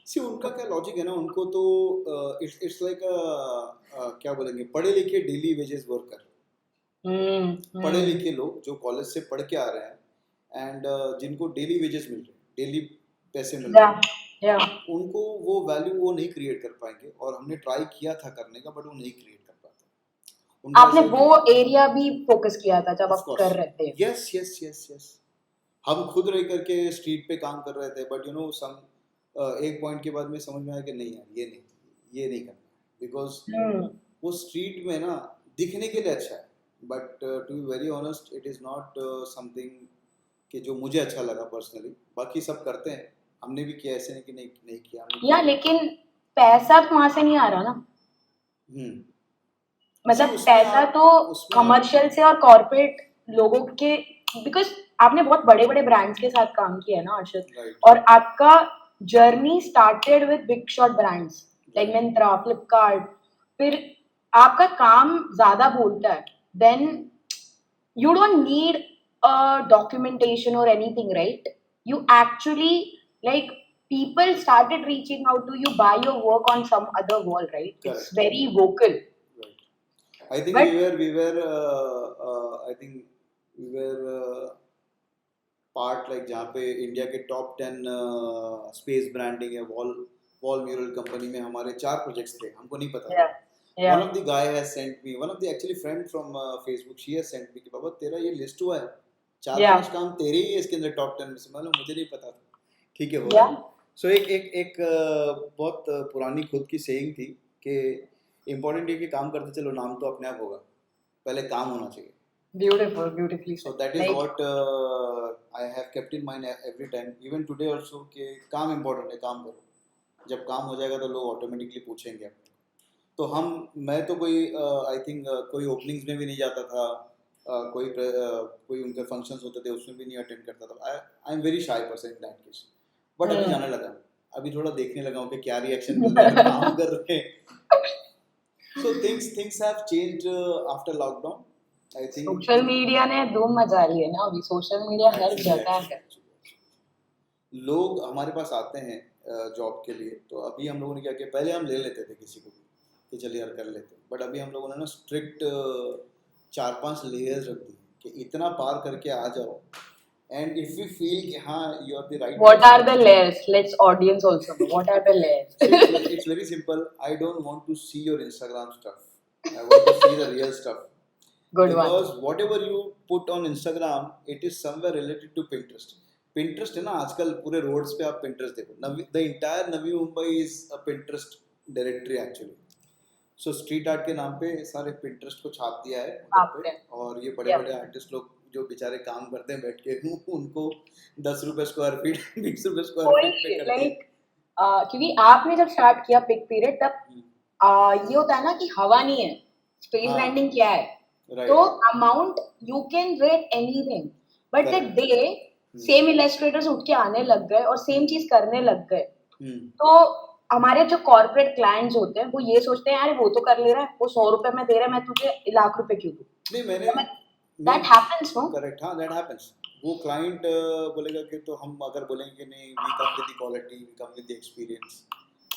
सी उनका क्या लॉजिक है ना, उनको तो इट्स लाइक क्या बोलेंगे, पढ़े लिखे डेली वेजेस वर्कर. पढ़े लिखे लोग जो कॉलेज से पढ़ के आ रहे हैं एंड जिनको डेली वेजेस मिल रहे हैं, डेली पैसे मिल रहे हैं, उनको वो वैल्यू वो नहीं क्रिएट कर पाएंगे. और हमने ट्राई किया था करने का, बट वो नहीं क्रिएट कर पाते. आपने वो एरिया भी फोकस किया था जब आप कर रहे थे. यस. हम खुद रह करके स्ट्रीट पे काम कर रहे थे, बट यू नो सम एक पॉइंट के बाद में समझ में आया कि नहीं यार, ये नहीं करना. बिकॉज वो स्ट्रीट में ना दिखने के लिए अच्छा है, but to be very honest it is not something कि जो मुझे अच्छा लगा पर्सनली. बाकी सब करते हैं, हमने भी किया, ऐसे नहीं कि नहीं किया या, लेकिन पैसा तो वहाँ से नहीं आ रहा ना. मतलब पैसा तो कमर्शियल से और कॉर्पोरेट लोगों के, बिकॉज आपने बहुत बड़े बड़े ब्रांड्स के साथ काम किया है ना अर्शद. और आपका journey started with big shot brands like Myntra, Flipkart. फिर आपका काम ज्यादा बोलता है. Then you don't need a documentation और anything, right? You actually like people started reaching out to you, buy your work on some other wall, right? Correct. It's very vocal. Right. I think we were part like जहाँ पे India के top 10 space branding है, wall mural company में हमारे 4 projects थे, हमको नहीं पता. Yeah. One of the guy has sent me, one of the actually friend from Facebook, she has sent me कि बाबा तेरा ये लिस्ट हुआ है, 4-5 काम तेरे ही है इसके अंदर टॉप 10 में से. मतलब मुझे नहीं पता था. ठीक है, हो. सो एक बहुत पुरानी खुद की सेइंग थी कि इम्पोर्टेंट है कि काम करते चलो, नाम तो अपने आप होगा, पहले काम होना चाहिए. Beautifully. So that is what I have kept in mind every time, even today also, कि काम इम्पोर्टेंट है, काम करो. जब काम हो जाएगा तो लोग ऑटोमेटिकली पूछेंगे आपको. तो मैं तो कोई आई थिंक कोई ओपनिंग्स में भी नहीं जाता था, कोई उनके फंक्शंस होते थे उसमें भी नहीं अटेंड करता था. I am very shy person in that case. But अभी जाने लगा, अभी थोड़ा देखने लगा हूँ कि क्या रिएक्शन मिल रहा है, काम कर रहे हैं. So things have changed after lockdown. I think social media ने धूम मचा ली है ना अभी, सोशल मीडिया हर जगह है. लोग हमारे पास आते हैं जॉब के लिए, तो अभी हम लोगों ने क्या किया, पहले हम ले लेते थे किसी को भी कि चलिए यार कर लेते हैं, बट अभी हम लोगों ने ना स्ट्रिक्ट 4-5 लेयर्स रख दी कि इतना पार करके आ जाओ, एंड इफ यू फील कि हाँ you are the right. What are the layers? Let's audience also know. What are the layers? It's very simple. I don't want to see your Instagram stuff. I want to see the real stuff. Good one. Because whatever you put on Instagram, it is somewhere related to Pinterest. Pinterest है ना, आजकल पूरे roads पे आप Pinterest देखो. The entire Navi Mumbai is a Pinterest directory actually. So street art के नाम पे सारे Pinterest को छाप दिया है उधर पे, और ये बड़े-बड़े आर्टिस्ट लोग जो बेचारे काम करते हैं बैठ के, उनको 10 रुपए स्क्वायर फीट 20 रुपए स्क्वायर फीट पे करते हैं. क्योंकि आपने जब स्टार्ट किया पिक पीरियड तब ये होता है ना कि हवा नहीं है, स्पेस हाँ. ब्रांडिंग क्या है, Right. तो amount you can rate anything, but the Correct. Day same illustrators उठ के आने लग गए और सेम चीज करने लग गए, हम्म. तो हमारे जो कॉर्पोरेट क्लाइंट्स होते हैं वो ये सोचते हैं यार वो तो कर ले रहा है, वो 100 रुपए में दे रहा है, मैं तुझे लाख रुपए क्यों दूं. नहीं मैंने दैट हैपेंस नो. करेक्ट, हाँ दैट हैपेंस. वो क्लाइंट बोलेगा कि तो हम अगर बोलेंगे कि नहीं we come with the quality, we come with the experience,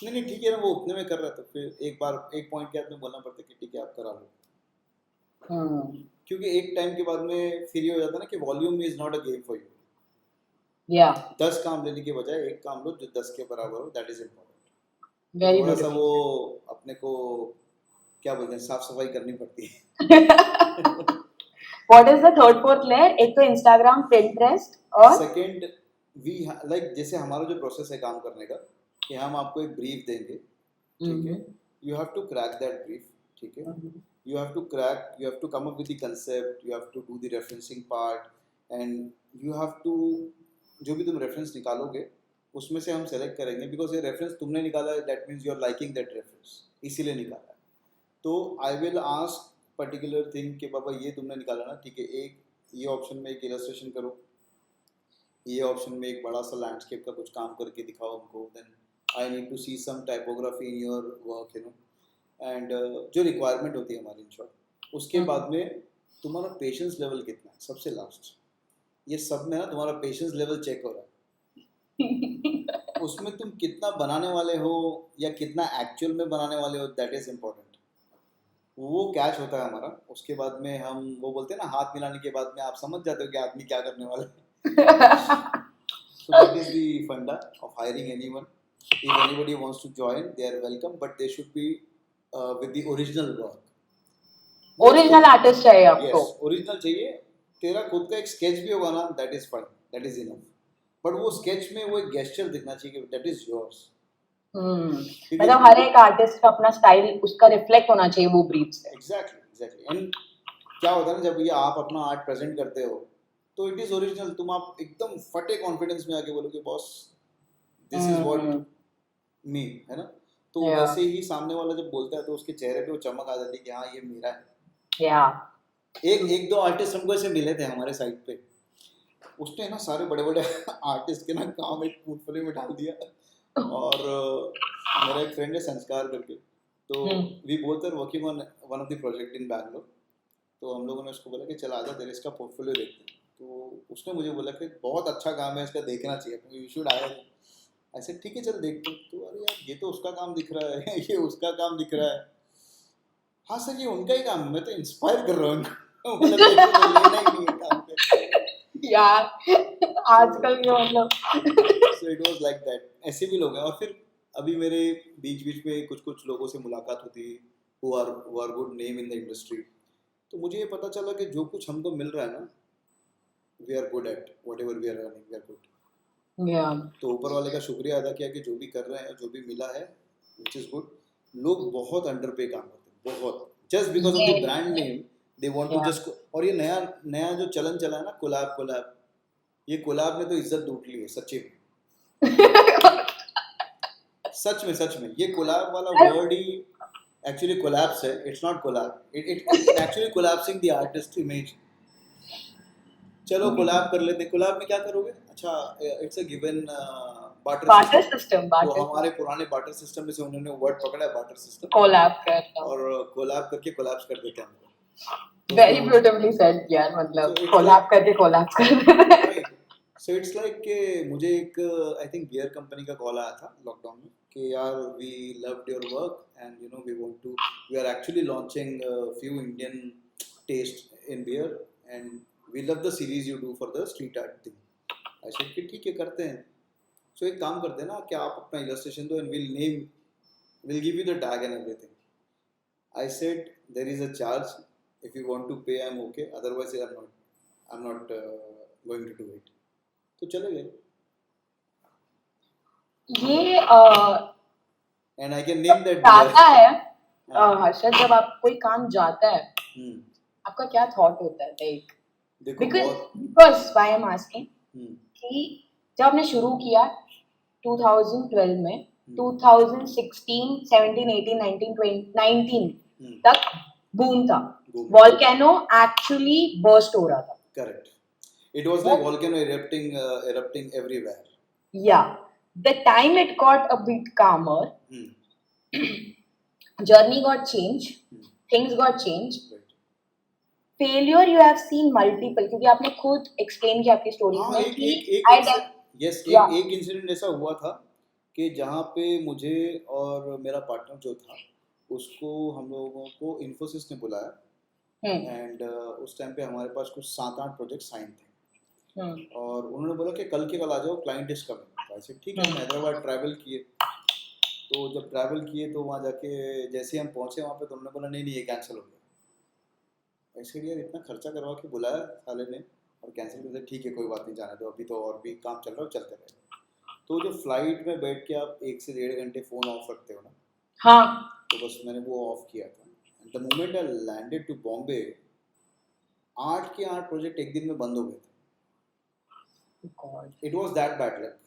नहीं ठीक है ना, वो उतने में कर रहा था, फिर एक पॉइंट के बाद में बोलना पड़ता है कि ठीक है आप करा लो, क्योंकि एक टाइम के बाद में फिर ये हो जाता है ना कि volume is not a game for you. या 10 काम लेने के बजाय एक काम लो जो 10 के बराबर हो, दैट इज इम्पोर्टेंट. वेरी थोड़ा सा गुड. वो अपने को क्या बोलते हैं, साफ सफाई करनी पड़ती है. What is the third fourth layer? एक तो इंस्टाग्राम, पिंटरेस्ट और सेकंड वी लाइक जैसे हमारा जो प्रोसेस है काम करने का, कि हम आपको एक ब्रीफ देंगे, ठीक है, you have to crack that brief, ठीक है, you have to come up with the concept, you have to do the referencing part, and you have to जो भी तुम रेफरेंस निकालोगे उसमें से हम सेलेक्ट करेंगे, बिकॉज ये रेफरेंस तुमने निकाला है, that means you are liking that reference, इसीलिए निकाला है. तो I will ask particular thing कि बाबा ये तुमने निकाला ना, ठीक है, एक ये ऑप्शन में एक इलस्ट्रेशन करो, ये ऑप्शन में एक बड़ा सा लैंडस्केप का कुछ काम करके दिखाओ हमको, then I need to see some typography in your work, you know, and जो रिक्वायरमेंट होती है हमारी इन शॉर्ट, उसके बाद में तुम्हारा पेशेंस लेवल कितना है, सबसे लास्ट ये सब में ना तुम्हारा पेशेंस लेवल चेक हो रहा है. उसमें तुम कितना बनाने वाले हो या कितना एक्चुअल में बनाने वाले हो, दैट इज इम्पोर्टेंट. वो कैच होता है हमारा. उसके बाद में हम वो बोलते हैं ना, हाथ मिलाने के बाद में आप समझ जाते हो कि आदमी क्या करने वाला है. So that is the funda of hiring anyone. If anybody wants to join, they are welcome, but they should be with the original work. Original artist चाहिए आपको. Yes, original चाहिए. तेरा खुद का एक स्केच भी होगा ना, that is fine, that is enough. But वो स्केच में वो एक गेस्चर दिखना चाहिए कि that is yours. मतलब हर एक आर्टिस्ट का अपना स्टाइल, उसका रिफ्लेक्ट होना चाहिए वो ब्रीफ से. Exactly. And क्या होता है ना, जब ये आप अपना आर्ट प्रेजेंट करते हो तो इट इज ओरिजिनल. तुम आप एकदम फटे कॉन्फिडेंस में आके बोलोगे boss this is what me, है ना, तो Yeah. वैसे ही सामने वाला जब बोलता है तो उसके चेहरे पे वो चमक आ जाती है कि हाँ ये मेरा है. या एक दो आर्टिस्ट हमको ऐसे मिले थे हमारे साइट पे, उसने ना सारे बड़े बड़े आर्टिस्ट के ना काम एक पोर्टफोलियो में डाल दिया. और मेरा एक फ्रेंड है संस्कार करके, तो we both are working on one of the project in Bangalore. तो हम लोगों ने उसको बोला कि चल आजा तेरे इसका पोर्टफोलियो देखते हैं. तो उसने मुझे बोला कि बहुत अच्छा काम है, इसका देखना चाहिए, यू शुड आया. ऐसे ठीक है चल देखते. तो अरे यार ये तो उसका काम दिख रहा है ये उसका काम दिख रहा है. हाँ सर ये उनका ही काम है, मैं तो इंस्पायर कर रहा हूँ उनको. मतलब लेना ही नहीं है काम पे यार आजकल के मतलब. So it was like that. ऐसे भी लोग हैं. और फिर अभी मेरे बीच में कुछ लोगों से मुलाकात होती है who are good name in the industry. तो मुझे ये पता चला कि जो कुछ हमको मिल रहा है ना, we are good at whatever we are earning, we are good. तो ऊपर वाले का शुक्रिया अदा किया कि जो भी कर रहे हैं, जो भी मिला है, which is good. लोग बहुत अंडर पे काम करते हैं, बहुत, just because of the brand name they want to just. और ये नया जो चलन चला है ना, कोलैब, ये कोलैब ने तो इज्जत लूट ली है सच्ची में. सच में ये कोलैब वाला वर्ड ही एक्चुअली कोलैप्स है. It's not collab, it actually collapsing the artist image. चलो कोलैब कर लेते हैं. कोलैब में क्या करोगे? अच्छा it's a given barter system. तो हमारे पुराने बार्टर सिस्टम में से उन्होंने वर्ड पकड़ा है बार्टर सिस्टम, कोलैब करना और कोलैब करके कोलैप्स कर देते हैं हमको. वेरी उसको ब्यूटीफुली सेड यार, so मतलब it's कोलैब like करके कोलैब कर देते हैं। right. So it's like कि मुझे एक आई थिंक बियर कंपनी का कॉल आया था लॉकडाउन में कि यार we loved your work and you know we are actually launching few Indian taste in beer and we love the series you do for the street art thing. I said कि ठीक है करते हैं। सो एक काम करते हैं ना कि आप अपना इलस्ट्रेशन दो and will give you the tag and everything. I said there is a charge. If you want to pay, I'm okay. Otherwise, I'm not going to do it. तो चले गए। ये And I can name that जाता beer. है हाँ, हर्षद, जब आप कोई काम जाता है हम्म, आपका क्या थॉट होता है, लाइक देखो बिकॉज बहुत because why I am asking hmm, कि जब आपने शुरू किया 2012 में, हम्म, 2016 17 18 19 20 19 हम्म, तक बूम था, boom. वॉल्केनो एक्चुअली बर्स्ट हो रहा था। Correct. It was like volcano erupting everywhere. Yeah, the time it got a bit calmer, Hmm. journey got changed, Hmm. things got changed. Right. Failure you have seen multiple, क्योंकि आपने खुद explain किया आपकी stories हाँ में एक कि एक एक I incident def- yes yeah, एक इंसिडेंट ऐसा हुआ था कि जहाँ पे मुझे और मेरा पार्टनर जो था उसको हम लोगों को इन्फोसिस ने बुलाया एंड उस टाइम पे हमारे पास कुछ 7-8 प्रोजेक्ट साइन थे और उन्होंने बोला कि कल के कल आ जाओ, क्लाइंट इज कमिंग। ऐसे ठीक है, हम हैदराबाद ट्रैवल किए। तो जब ट्रैवल किए तो वहाँ जाके जैसे हम पहुँचे वहाँ पे तो उन्होंने बोला नहीं नहीं ये कैंसिल हो गया। ऐसे यार इतना खर्चा करवा के बुलाया साले ने और कैंसिल कर दिया। ठीक है कोई बात नहीं, जाने दो, अभी तो और भी काम चल रहा है, चलते रहे। तो जो फ्लाइट में बैठ के आप 1 से 1.5 घंटे फ़ोन ऑफ रखते हो ना, हाँ, तो बस मैंने वो ऑफ किया था। And the moment I landed to Bombay 8 के 8 प्रोजेक्ट एक दिन में बंद हो गए थे। It was that bad luck.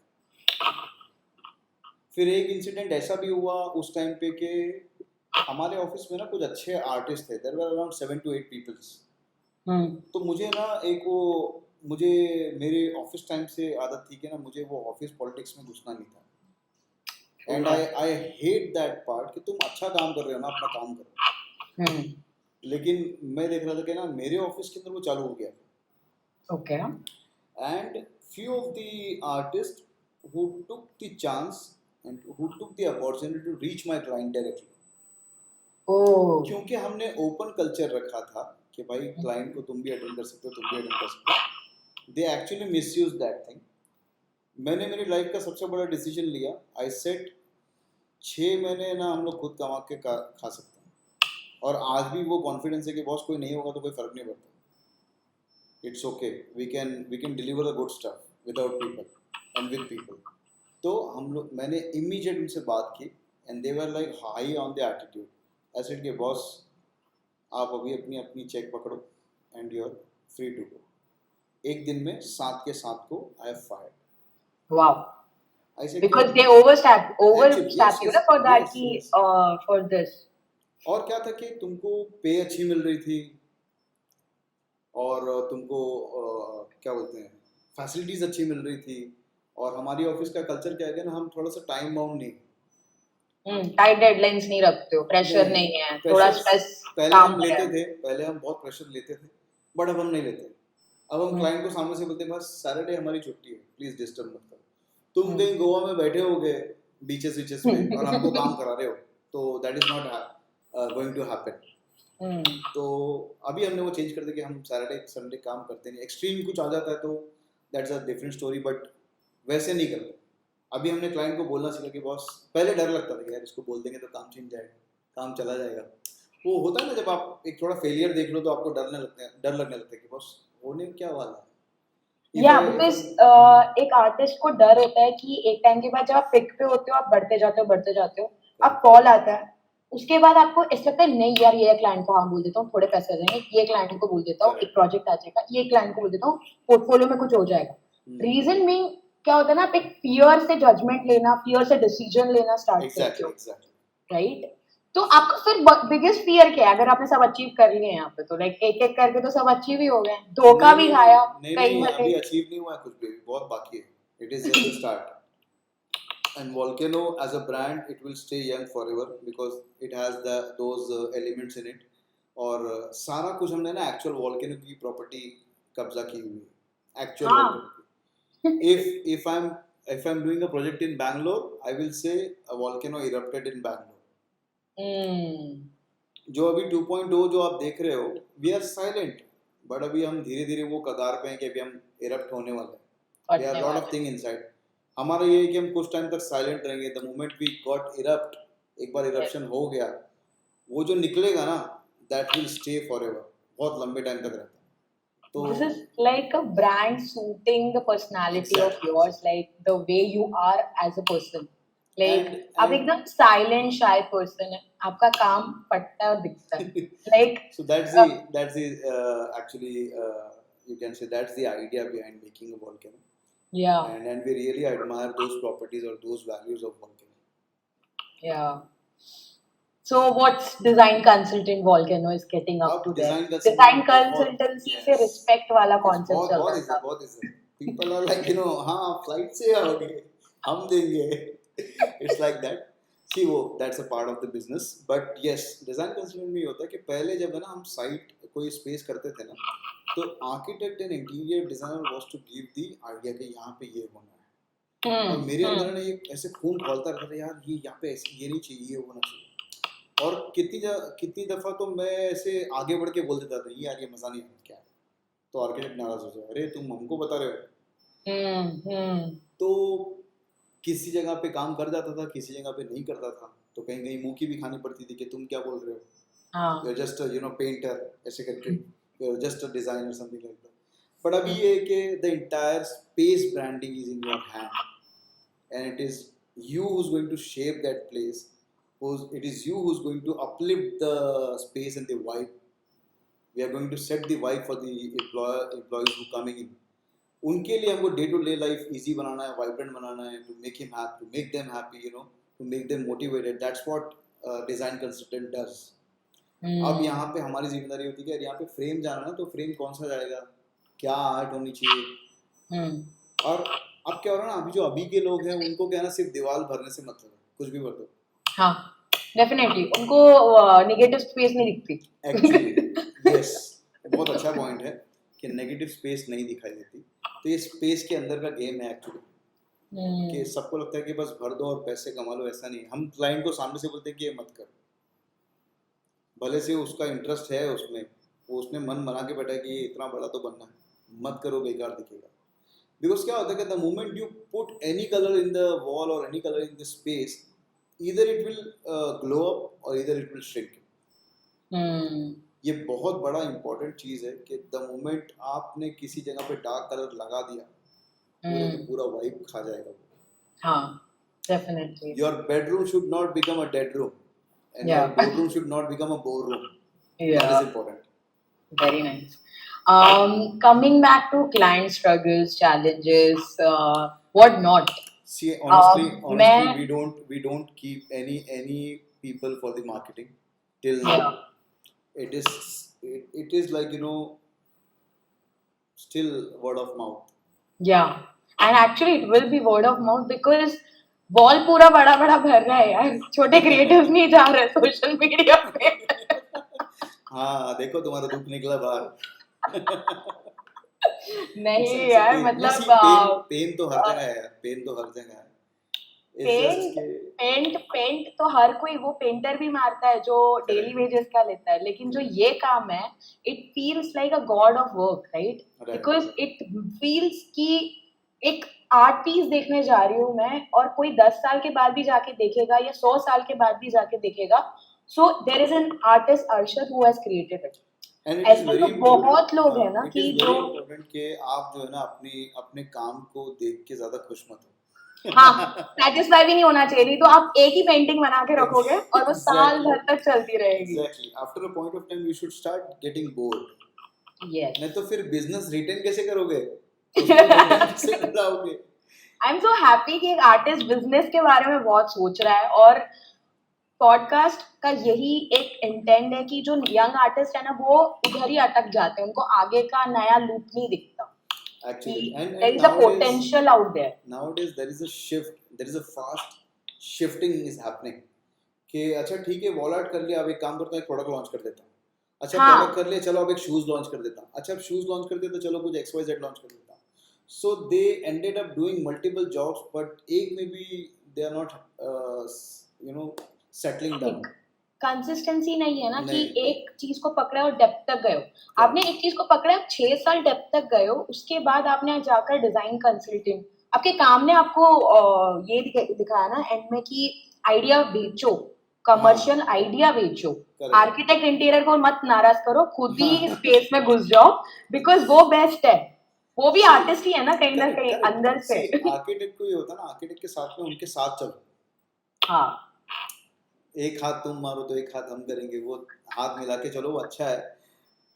फिर एक इंसिडेंट ऐसा भी हुआ उस टाइम पे कि हमारे ऑफिस में ना कुछ अच्छे आर्टिस्ट थे, there were around 7 to 8 peoples. तो मुझे ना मुझे मेरे ऑफिस टाइम से आदत थी कि ना मुझे वो ऑफिस पॉलिटिक्स में घुसना नहीं था। And I hate that part कि तुम अच्छा काम कर रहे हो ना, अपना काम करो। लेकिन मैं देख रहा था कि ना मेरे ऑफिस के अंदर वो चालू हो गया। Okay, And few of the artists who took the chance and who took the opportunity to reach my client directly, ओह, क्योंकि हमने ओपन कल्चर रखा था कि भाई क्लाइंट को तुम भी अटेंड कर सकते हो, तुम भी अटेंड कर सकते हो। They actually misuse that thing. मैंने मेरी लाइफ का सबसे बड़ा डिसीजन लिया। आई सेट 6 महीने ना हम लोग खुद कमा के खा सकते हैं और आज भी वो कॉन्फिडेंस है कि बॉस कोई नहीं होगा तो कोई फर्क नहीं पड़ता। It's okay, we can deliver the good stuff without people and with people. तो हम लोग मैंने इमीडिएट उनसे बात की and they were like high on the attitude. ऐसे कि बॉस आप अभी अपनी अपनी चेक पकड़ो and you are free to go. एक दिन में 7 के 7 को I have fired. wow, I said because they overstep Actually, yes, you know, for that yes, कि yes. for this. और क्या था कि तुमको पे अच्छी मिल रही थी और तुमको क्या बोलते हैं फैसिलिटीज अच्छी मिल रही थी। और हमारी ऑफिस का कल्चर क्या है कि ना हम थोड़ा सा टाइम बाउंड नहीं, टाइट डेडलाइंस नहीं रखते हो, प्रेशर नहीं है, थोड़ा प्रेशर स्ट्रेस पहले काम हम है। लेते थे, पहले हम बहुत प्रेशर लेते थे बट अब हम नहीं लेते। अब हम क्लाइंट को सामने से बोलते हैं बस सैटरडे हमारी छुट्टी है, प्लीज डिस्टर्ब मत करो। तुम कहीं गोवा में बैठे होगे बीचेस वीचेस पे और हमको काम करा रहे हो, तो that is not going to happen. तो अभी हमने वो चेंज कर दिया कि हम सैटरडे संडे काम करते नहीं। एक्सट्रीम कुछ आ जाता है तो that's a different story, but वैसे नहीं करते। अभी हमने क्लाइंट को बोलना सीखा कि बॉस, पहले डर लगता था कि यार इसको बोल देंगे तो काम छीन जाएगा, काम चला जाएगा। वो होता है ना जब आप एक थोड़ा फेलियर देख लो तो आपको डर लगने लगता है कि बॉस होने क्या वाला है। या बिकॉज एक आर्टिस्ट को डर होता है कि एक टाइम के बाद जब आप पिक पे होते हो, आप बढ़ते जाते हो, अब फॉल आता है, उसके बाद आपको ऐसा लगता है नहीं यार ये क्लाइंट को हाँ बोल देता हूँ, थोड़े पैसे आ जाएंगे, ये क्लाइंट को बोल देता हूँ, एक प्रोजेक्ट आ जाएगा, ये क्लाइंट को बोल देता हूँ, पोर्टफोलियो में कुछ हो जाएगा। रीजन में क्या होता है ना, आप एक फियर से जजमेंट लेना, फियर से डिसीजन लेना स्टार्ट करते हो, राइट? तो आपका फिर बिगेस्ट फियर क्या है? अगर आपने सब अचीव कर लिए हैं यहाँ पे, तो लाइक एक एक करके तो सब अचीव ही हो गए, धोखा भी खाया कहीं ना अभी कहीं। अचीव नहीं हुआ है, कुछ भी बहुत बाकी है। It is just the start. And Volcano as a brand, it will stay young forever because it has those elements in it. और सारा कुछ हमने ना एक्चुअल वॉल्केनो की प्रॉपर्टी कब्जा की हुई है, एक्चुअल हाँ। वॉल्केनो की। if I'm doing a project in Bangalore, I will say a volcano erupted in Bangalore. जो अभी 2.0 जो आप देख रहे हो, वी आर साइलेंट, बट अभी हम धीरे धीरे वो कगार पे हैं कि अभी हम इरप्ट होने वाले हैं। We are lot of thing inside. हमारा ये है कि हम कुछ टाइम तक साइलेंट रहेंगे। The moment we got erupt, एक बार इरप्शन हो गया, वो जो निकलेगा ना, दैट विल स्टे फॉरएवर, बहुत लंबे टाइम तक रहता है। तो This is like a brand suiting the personality of Exactly. yours, like the way you are as a person. Like आप and एकदम साइलेंट शाय पर्सन है, आपका काम पटता है और दिखता है। Like so that's the actually you can say that's the idea behind making a volcano. yeah, And we really admire those properties or those values of volcano. yeah. So what's design consultant volcano is getting up अब to design there? consultant Design बहुत- consultancy yes. से respect वाला Yes, concept बहुत चल बहुत रहा इज्जत, था। बहुत इज्जत। People are like, हाँ फ्लाइट से आओगे, हम देंगे। It's like that. See वो that's a part of the business. But yes, design consultant में ये होता है कि पहले जब है ना हम साइट कोई स्पेस करते थे ना, तो architect and interior designer was to give the idea कि यहाँ पे ये होना है। और मेरे अंदर ना ये ऐसे खून खौलता रहता था, यार ये यहाँ पे ऐसे ये नहीं चाहिए, ये होना चाहिए। और कितनी दफ़ा तो मैं ऐसे आगे बढ़ के बोल देता था, ये यार ये मज़ा नहीं आता क्या है, तो आर्किटेक्ट नाराज हो जाए, अरे तुम हमको बता रहे हो। तो किसी जगह पे काम कर जाता था, किसी जगह पे नहीं करता था, तो कहीं कहीं मुंह की भी खानी पड़ती थी कि तुम क्या बोल रहे हो, हाँ, यू आर जस्ट पेंटर, ऐसे करके, you are just designer, something like that. But अभी ये है कि the entire space branding is in your hand, and it is you who's going to shape that place, it is you who's going to uplift the space and the vibe. We are going to set the vibe for the employees who coming in. उनके लिए हमको day to day life easy बनाना है, vibrant बनाना है, to make him happy, to make them happy, to make them motivated. That's what design consultant does. अब यहाँ पे हमारी जिम्मेदारी होती है कि यार यहाँ पे फ्रेम जाना ना, तो फ्रेम कौन सा जाएगा, क्या आर्ट होनी चाहिए। और अब क्या हो रहा है ना, अभी जो अभी के लोग हैं उनको क्या है ना, सिर्फ दीवार भरने से मतलब है, कुछ भी भर दो। हाँ, डेफिनेटली उनको नेगेटिव स्पेस नहीं दिखती। एक्चुअली यस, बहुत अच्छा पॉइंट है कि नेगेटिव स्पेस नहीं दिखाई देती। तो ये स्पेस के अंदर का गेम है एक्चुअली, कि सबको लगता है कि बस भर दो और पैसे कमा लो, ऐसा नहीं। हम क्लाइंट को सामने से बोलते हैं कि ये मत कर, भले से उसका इंटरेस्ट है उसमें, वो उसने मन बना के बैठा है कि ये इतना बड़ा तो बनना है, मत करो, बेकार दिखेगा। बिकॉज क्या होता है कि the moment you put any colour in the wall और any colour in the space, either it will glow up or either it will shrink. ये बहुत बड़ा इंपॉर्टेंट चीज है कि द मोमेंट आपने किसी जगह पे डार्क कलर लगा दिया, तो पूरा वाइब खा जाएगा वो। हाँ, definitely. Your bedroom should not become a dead room, and your boardroom should not become a bore room. That is important. Very nice. Coming back to client struggles, challenges, what not? See, honestly, मैं- we don't keep any people for the marketing till now. Yeah. It is like still word of mouth. Yeah, and actually it will be word of mouth because wall पूरा बड़ा बड़ा भर रहा है यार, छोटे creatives नहीं जा रहे सोशल मीडिया पे। हाँ देखो तुम्हारा दुख निकला बाहर। नहीं यार, मतलब पेन तो हर जगह है, पेन तो हर जगह है। पेंट तो हर कोई, वो पेंटर भी मारता है जो डेली वेजेस का लेता है, लेकिन जो ये काम है, it feels like a God of work, right? Because it feels कि एक आर्ट पीस देखने जा रही हूँ मैं, और कोई 10 साल के बाद भी जाके देखेगा या 100 साल के बाद भी जाके देखेगा। So there is an artist Arshad who has created it. ऐसे तो बहुत लोग हैं ना कि जो कि आप जो है ना अपने काम को देख के ज्यादा खुश मत हो। हाँ, सैटिस्फाई भी नहीं होना चाहिए, नहीं तो आप एक ही पेंटिंग बना के रखोगे और वो साल भर तक चलती रहेगी। Exactly. After a point of time, you should start getting bored. Yes. नहीं तो फिर बिजनेस रिटेन कैसे करोगे? कैसे बढ़ाओगे? I'm so happy कि एक आर्टिस्ट बिजनेस के बारे में बहुत सोच रहा है, और पॉडकास्ट का यही एक इंटेंट है कि जो यंग आर्टिस्ट है ना, वो उधर ही अटक जाते हैं, उनको आगे का नया लूप नहीं दिखता। Actually, and there is a potential out there. Nowadays there is a shift, there is a fast shifting is happening. कि अच्छा ठीक है, वॉल आर्ट कर लिया, अब एक काम करता हूँ, एक प्रोडक्ट लॉन्च कर देता हूँ। अच्छा हाँ। प्रोडक्ट कर लिया, चलो अब एक शूज लॉन्च कर देता हूँ, अच्छा अब शूज लॉन्च कर देता, चलो कुछ XYZ लॉन्च कर देता हूँ. So they ended up doing multiple jobs, but एक में भी they are not you know settling down. एक कंसिस्टेंसी नहीं है ना कि नहीं. एक चीज को पकड़े और डेप्थ तक गए हो. आपने एक चीज को पकड़े, आप 6 साल डेप्थ तक गए हो, उसके बाद आपने जाकर डिजाइन कंसल्टिंग, आपके काम ने आपको ये दिखाया ना एंड में कि आइडिया बेचो, कमर्शियल आइडिया बेचो. करेक्ट. आर्किटेक्ट इंटीरियर को मत नाराज करो, खुद ही हाँ. स्पेस में घुस जाओ, बिकॉज वो बेस्ट है. वो भी आर्टिस्ट ही है ना कहीं ना करेक्ट कहीं अंदर करेक्ट. से. सी आर्किटेक्ट को ये होता है ना, आर्किटेक्ट के साथ में उनके साथ चलो, हाँ. एक हाथ तुम मारो तो एक हाथ हम करेंगे, वो हाथ मिला के चलो, वो अच्छा है.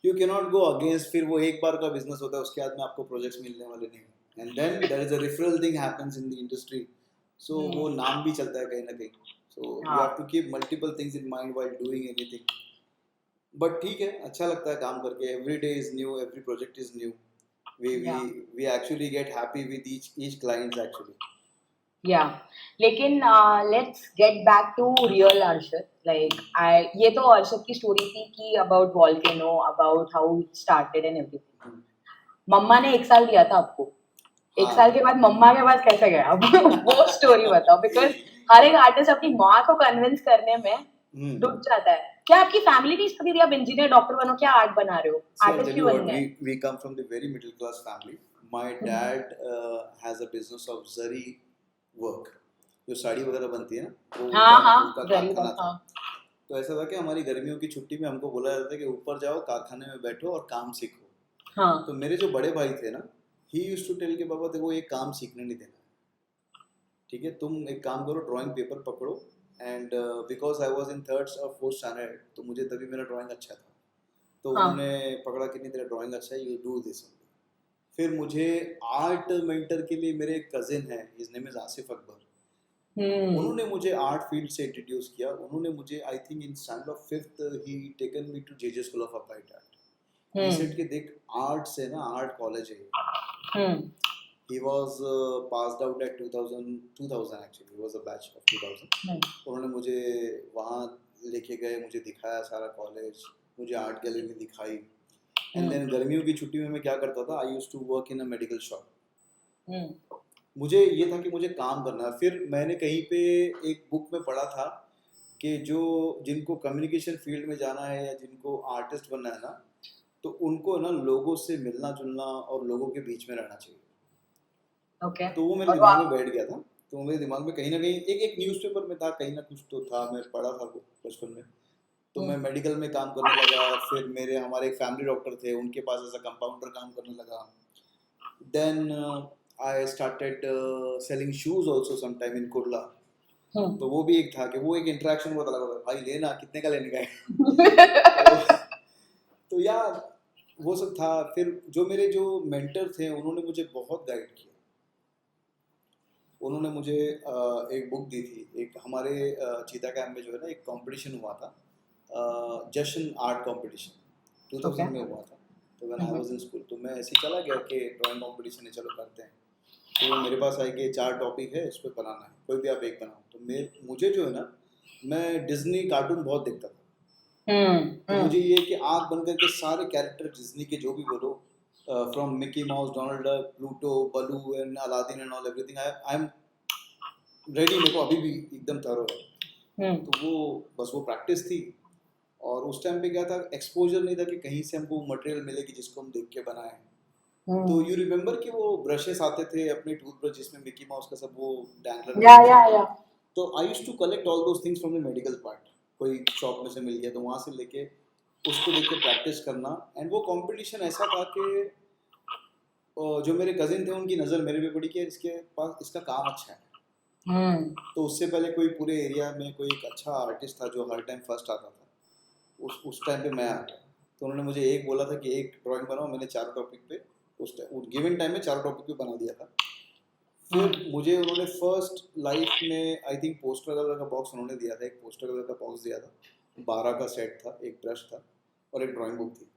You can not go against, फिर वो एक बार का बिजनेस होता है, उसके बाद में आपको प्रोजेक्ट्स मिलने वाले नहीं. And then there is a referral thing happens in the industry, so वो नाम भी चलता है कहीं ना कहीं. So you have to keep multiple things in mind while doing anything. But ठीक है, अच्छा लगता है काम करके. Every day is new, every project is new. Yeah. We actually get happy with each clients actually. या लेकिन let's get back to real Arshad. Like I, ये तो अर्शद की स्टोरी थी कि about volcano, about how it started and everything. मम्मा ने 1 साल दिया था आपको, 1 साल के बाद मम्मा के पास कैसे गया अब? वो स्टोरी बताओ, बिकॉज हर एक आर्टिस्ट अपनी माँ को कन्विंस करने में डूब जाता है. क्या आपकी फैमिली ने इसको दिया, आप इंजीनियर डॉक्टर बनो, क्या आर्ट बना रहे हो, See, I'll आर्टिस्ट tell क्यों you बनना what, है? we come from the very middle class family. My dad has a business of zari work. जो साड़ी वगैरह बनती है ना, वो हाँ उनका गरीब कारखाना था. था. तो ऐसा था कि हमारी गर्मियों की छुट्टी में हमको बोला जाता था कि ऊपर जाओ, कारखाने में बैठो और काम सीखो. हाँ. तो मेरे जो बड़े भाई थे ना, ही यूज्ड टू टेल के बाबा देखो ये काम सीखने नहीं देना, ठीक है, तुम एक काम करो, ड्राइंग पेपर पकड़ो. And because I was in third और फोर्थ स्टैंडर्ड, तो मुझे तभी मेरा ड्राइंग अच्छा था, तो हाँ. उन्होंने पकड़ा कि नहीं तेरा ड्राइंग अच्छा है, यू डू दिस. फिर मुझे आर्ट मेंटर के लिए मेरे एक कजिन है, his name is Asif Akbar. उन्होंने मुझे आर्ट फील्ड से इंट्रोड्यूस किया. उन्होंने मुझे I think in standard of 5th he taken me to JJ school of applied art. He said कि देख आर्ट से ना, आर्ट कॉलेज है. He was passed out at 2000 actually. He was a batch of 2000. उन्होंने मुझे वहाँ लेके गए, मुझे दिखाया सारा कॉलेज, मुझे आर्ट गैलरी दिखाई. एंड देन गर्मियों की छुट्टी में मैं क्या करता था, I used to work in a medical shop. मुझे ये था कि मुझे काम करना है. फिर मैंने कहीं पे एक बुक में पढ़ा था कि जो जिनको कम्युनिकेशन फील्ड में जाना है या जिनको आर्टिस्ट बनना है ना, तो उनको ना लोगों से मिलना जुलना और लोगों के बीच में रहना चाहिए. ओके. तो वो मेरे दिमाग में बैठ गया था. तो मेरे दिमाग में कहीं ना कहीं एक न्यूज़पेपर में था, कहीं ना कुछ तो था, मैं पढ़ा था वो बचपन में. तो मैं मेडिकल में काम करने लगा. फिर मेरे हमारे एक फैमिली डॉक्टर थे, उनके पास एज अ कंपाउंडर काम करने लगा. Then I started selling shoes also sometime in Kurla. तो वो भी एक था कि वो एक इंटरेक्शन बहुत अलग होता, भाई लेना कितने का लेने का है. तो यार वो सब था. फिर जो मेरे जो मेंटर थे, उन्होंने मुझे बहुत गाइड किया. उन्होंने मुझे एक बुक दी थी. एक हमारे चीता कैंप में जो है ना, एक कंपटीशन हुआ था, जश्न आर्ट कंपटीशन 2000 में हुआ था. तो when I was in school, तो मैं ऐसे ही चला गया कि ड्राइंग कंपटीशन है, चलो करते हैं. तो मेरे पास आई कि 4 टॉपिक है, इस पर बनाना है, कोई भी आप एक बनाओ. तो मुझे जो है ना, मैं डिज्नी कार्टून बहुत देखता था. तो मुझे ये कि आँख बंद करके सारे कैरेक्टर डिज्नी के जो भी बोलो, from Mickey Mouse, Donald Duck, Pluto, Baloo and Aladdin and all everything, I am ready. मेरे को अभी भी एकदम थरो है. तो वो बस वो प्रैक्टिस थी. और उस टाइम पे क्या था, एक्सपोजर नहीं था कि कहीं से हमको मटेरियल मिले कि जिसको हम देख के बनाएं. तो यू रिमेम्बर कि वो ब्रशेस आते थे, अपने टूथब्रश जिसमें मिकी माउस का सब वो डैंगलर. या तो I used to collect all those things from the medical part. कोई शॉप में से मिल गया तो वहाँ से लेके उसको देख के प्रैक्टिस करना. एंड वो कंपटीशन ऐसा था कि जो मेरे कजिन थे, उनकी नज़र मेरे पे पड़ी कि इसके पास इसका काम अच्छा है. तो उससे पहले कोई पूरे एरिया में कोई एक अच्छा आर्टिस्ट था जो हर टाइम फर्स्ट आता था, उस टाइम पे मैं आ गया. तो उन्होंने मुझे एक बोला था कि एक ड्राइंग बनाओ. मैंने 4 टॉपिक पे उस गिवन टाइम में 4 टॉपिक पे बना दिया था. फिर मुझे उन्होंने फर्स्ट लाइफ में आई थिंक पोस्टर कलर का बॉक्स उन्होंने दिया था. एक पोस्टर कलर का बॉक्स दिया था, 12 का सेट था, एक ब्रश था और एक ड्राइंग बुक थी.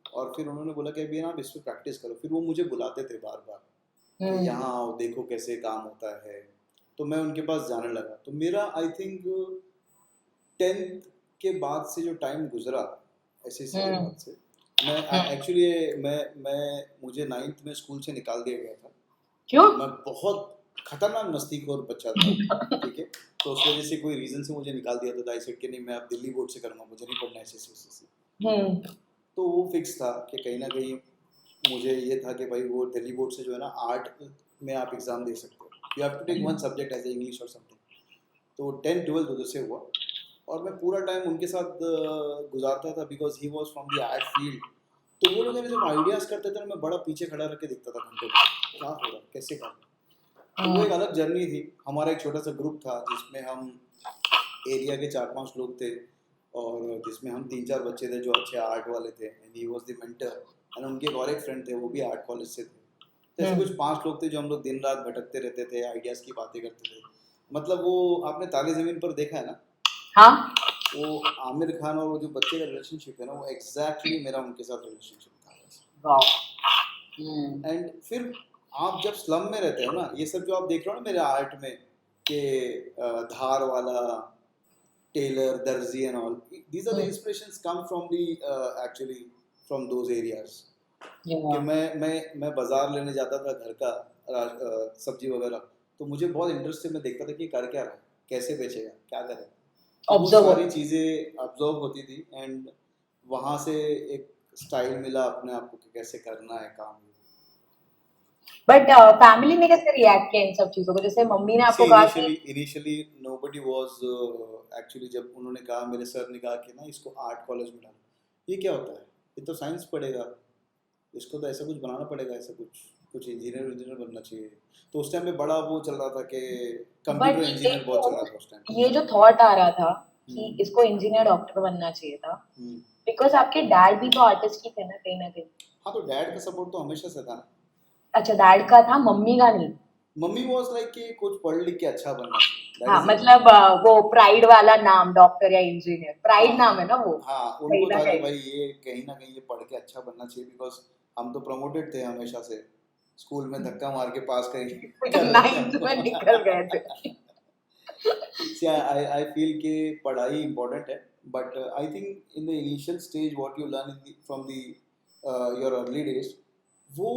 और फिर उन्होंने बोला कि अभी ना आप इस पर प्रैक्टिस करो. फिर वो मुझे बुलाते थे बार बार कि यहाँ आओ, देखो कैसे काम होता है. तो मैं उनके पास जाने लगा. तो मेरा आई थिंक 10th के बाद से जो टाइम गुजरा, ऐसे सीधे हम्म। बात से। मैं एक्चुअली मैं मुझे 9th में स्कूल से निकाल दिया गया था। क्यों? मैं बहुत खतरनाक मस्तीखोर बच्चा था, ठीक है। तो उस वजह से कोई रीज़न से मुझे निकाल दिया था। आई सेड कि नहीं, मैं अब दिल्ली बोर्ड से करूँगा, मुझे नहीं पढ़ना SSC। तो वो फिक्स था कि कहीं ना कहीं मुझे ये था कि भाई वो दिल्ली बोर्ड से जो है ना, आर्ट में आप एग्ज़ाम दे सकते हो, you have to take one subject as English और समथिंग। तो 10th-12th उधर से हुआ और मैं पूरा टाइम उनके साथ गुजारता था, because he was from the art field. तो वो लोग जब आइडियाज़ करते थे ना, मैं बड़ा पीछे खड़ा रख के देखता था घंटों में, क्या हो रहा है, कैसे कर। तो वो एक अलग जर्नी थी। हमारा एक छोटा सा ग्रुप था जिसमें हम एरिया के 4-5 लोग थे, और जिसमें हम 3-4 बच्चे थे जो अच्छे आर्ट वाले थे, and he was the mentor. And उनके एक और एक फ्रेंड थे, वो भी आर्ट कॉलेज से थे। तो ऐसे कुछ 5 लोग थे जो हम लोग दिन रात भटकते रहते थे, आइडियाज़ की बातें करते थे। मतलब वो आपने तारे ज़मीन पर देखा है ना, हाँ। वो आमिर खान और वो जो बच्चे का रिलेशनशिप है ना, वो एग्जैक्टली मेरा उनके साथ रिलेशनशिप था। वाह। एंड फिर आप जब स्लम में रहते हो ना, ये सब जो आप देख रहे हो ना मेरे आर्ट में, कि धार वाला, टेलर, दर्जी and all, these are the inspirations come from the actually from those areas. कि मैं बाजार लेने जाता था घर का सब्जी वगैरह, तो मुझे बहुत इंटरेस्ट से मैं देखता था कि कर क्या रहा है, कैसे बेचेगा, क्या करे। तो वो Observe सारी चीज़ें ऑब्जर्व होती थी, एंड वहाँ से एक स्टाइल मिला अपने आप को कि कैसे करना है काम। बट फैमिली ने कैसे रिएक्ट किया इन सब चीजों को? जैसे मम्मी ने आपको See, कहा कि initially nobody was actually, जब उन्होंने कहा, मेरे सर ने कहा कि ना इसको आर्ट कॉलेज में डालो, ये क्या होता है, ये तो साइंस पढ़ेगा, इसको तो ऐसा कुछ बनाना पड़ेगा, ऐसा कुछ इंजीनियर बनना चाहिए। तो उस टाइम पे बड़ा वो चल रहा था कि कंप्यूटर बट इंजीनियर बहुत चल रहा था उस टाइम ये जो थॉट आ रहा था कि हम्म। इसको इंजीनियर डॉक्टर बनना चाहिए था, पे। बिकॉज आपके डैड भी तो आर्टिस्ट ही थे ना, कहीं ना कहीं। हाँ, तो डैड का सपोर्ट तो हमेशा से था। अच्छा, डैड का था, मम्मी का नहीं? मम्मी वॉज लाइक कि कुछ पढ़ लिख के अच्छा बनना चाहिए, that हाँ, is it। मतलब वो प्राइड वाला नाम, डॉक्टर या इंजीनियर, प्राइड हाँ नाम है ना वो, हाँ, कहीं उनको ना था कि कहीं। भाई ये कहीं ना कहीं ये पढ़ के अच्छा बनना चाहिए, बिकॉज हम तो प्रमोटेड थे हमेशा से, स्कूल में धक्का मार के पास कर रहे थे 9th हमको। में निकल गए थे। See, I feel कि पढ़ाई important है, but I think in the initial stage what you learn from the your early days, वो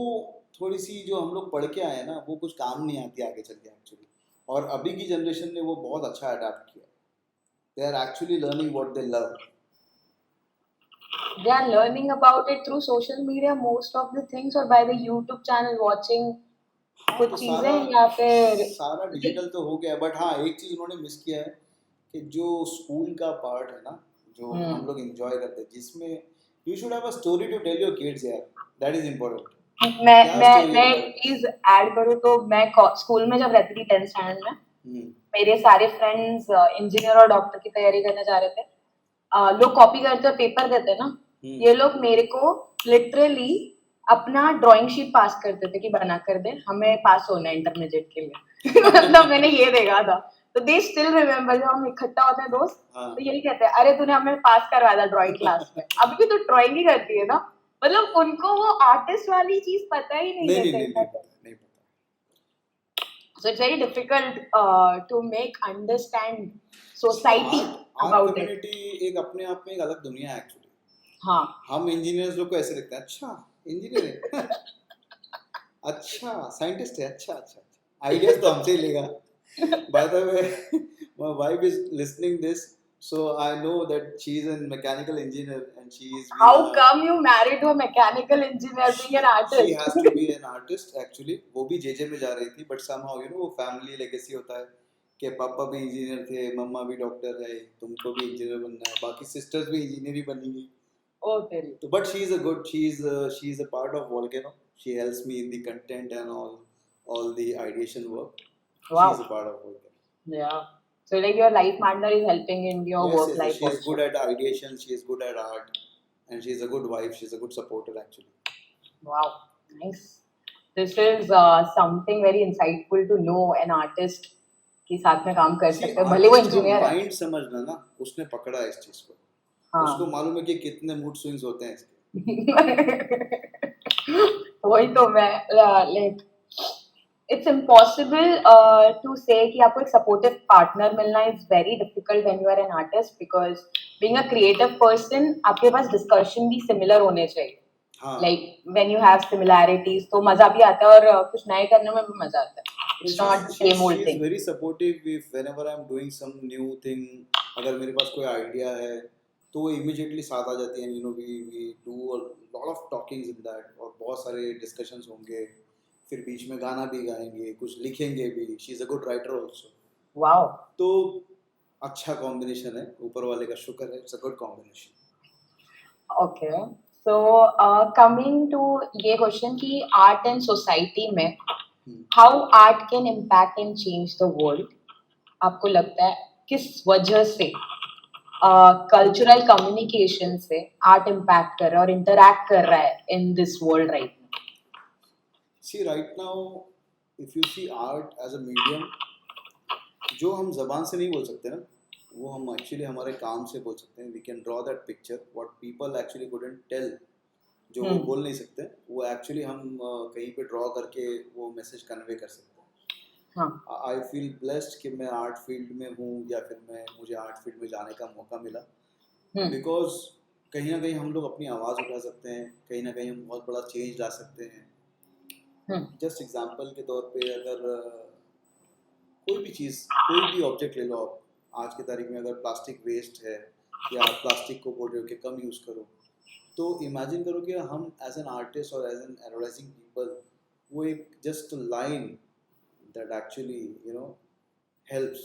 थोड़ी सी जो हम लोग पढ़ के आए हैं ना, वो कुछ काम नहीं आती आगे चल के एक्चुअली। और अभी की जनरेशन ने वो बहुत अच्छा अडाप्ट किया, they are actually learning what they love। They are learning about it through social media, most of the things, or by the YouTube channel watching हाँ, कुछ तो सारा चीजें, या फिर सारा डिजिटल तो हो गया, बट हाँ एक चीज़ उन्होंने मिस किया है कि जो स्कूल का पार्ट है ना, जो हम लोग एंजॉय करते हैं, जिसमें you should have a story to tell your kids यार, दैट इज इम्पोर्टेंट। क्या स्टोरी मैं है एक चीज ऐड करूँ तो मैं स्कूल में जब रहती थी 10th स्टैंडर्ड में, तुम्हारा? मेरे सारे फ्रेंड्स इंजीनियर और डॉक्टर की तैयारी करने जा रहे थे। लोग कॉपी करते और पेपर देते ना, ये लोग मेरे को लिटरली अपना ड्राइंग शीट पास करते थे कि बना कर दे, हमें पास होना है इंटरमीडिएट के लिए। मतलब मैंने ये देखा था। तो दे स्टिल रिमेम्बर, जब हम इकट्ठा होते हैं दोस्त, हाँ। तो यही कहते हैं, अरे तूने हमें पास करवाया था ड्राइंग क्लास में, अभी भी तो ड्राइंग ही करती है ना। मतलब उनको वो आर्टिस्ट वाली चीज पता ही नहीं नहीं है नहीं कहीं नहीं ना नहीं कहीं। पता, नहीं पता। So it's very difficult to make understand society art about it. Community एक अपने आप में एक अलग दुनिया है एक्चुअली। हाँ, हम इंजीनियर्स लोग को ऐसे लगता है, अच्छा इंजीनियर है, अच्छा साइंटिस्ट है, अच्छा अच्छा अच्छा, आइडियाज तो हमसे ही लेगा। By the way, my wife is listening this, so I know that she is a mechanical engineer and she is how being come you married to a mechanical engineer being an she has artist? to be an artist actually। वो भी JJ में जा रही थी, but somehow you know वो family legacy होता है कि पापा भी इंजीनियर थे, मम्मा भी डॉक्टर है, तुमको भी इंजीनियर बनना है, बाकी सिस्टर्स भी इंजीनियर ही बनेंगी। Oh, तेरी। तो but she is a good, she is a part of Volcano, she helps me in the content and all the ideation work। She Wow. is a part of Volcano। Yeah. So like your life partner is helping in your Yes, work yes, life she is also. good at ideation, she is good at art, and she is a good wife, she is a good supporter actually। Wow, nice. This is something very insightful to know an artist कि साथ में काम कर See, सकते हैं, भले वो artist का इंजीनियर है। mind समझना ना, उसने पकड़ा है इस चीज को। उसको हाँ। मालूम है कि कितने मूड स्विंग्स होते हैं इसके। वही तो मैं like it's impossible to say कि आपको एक supportive partner मिलना is very difficult when you are an artist because being a creative person आपके पास discussion भी similar होने चाहिए. हाँ Like when you have similarities तो मजा भी आता है और कुछ नए करने में भी मजा आता है. It's not the same old she is thing. very supportive if whenever I'm doing some new thing, अगर मेरे पास कोई आइडिया है तो वो immediately साथ आ जाती है. We do a lot of talkings in that और बहुत सारे discussions होंगे, फिर बीच में गाना भी गाएंगे, कुछ लिखेंगे भी. She is a good writer also. Wow. तो अच्छा कॉम्बिनेशन है, ऊपर वाले का शुक्र है. It's a good combination. Okay. So coming to ये question कि art and society में how art can impact and change the world आपको लगता है किस वजह से कल्चरल कम्युनिकेशन से आर्ट इम्पैक्ट कर रहा है और इंटरैक्ट कर रहा है in this world right See, right now, if you see art as a medium, जो हम जबान से नहीं बोल सकते ना, वो हम एक्चुअली हमारे काम से बोल सकते हैं. We can draw that picture, what people actually couldn't tell, जो वो बोल नहीं सकते, वो एक्चुअली हम कहीं पे ड्रॉ करके वो मैसेज कन्वे कर सकते हैं. हाँ आई फील ब्लेस्ड कि मैं आर्ट फील्ड में हूँ या फिर मुझे आर्ट फील्ड में जाने का मौका मिला, बिकॉज कहीं ना कहीं हम लोग अपनी आवाज़ उठा सकते हैं, कहीं ना कहीं हम बहुत बड़ा चेंज ला सकते हैं. जस्ट एग्जाम्पल के तौर पे अगर कोई भी चीज़, कोई भी ऑब्जेक्ट ले लो आप, आज की तारीख में अगर प्लास्टिक वेस्ट है या आप प्लास्टिक को बोल रहे हो कि कम यूज़ करो, तो इमेजिन करो कि हम एज एन आर्टिस्ट और एज एन एडवर्टाइजिंग पीपल, वो एक just line that actually helps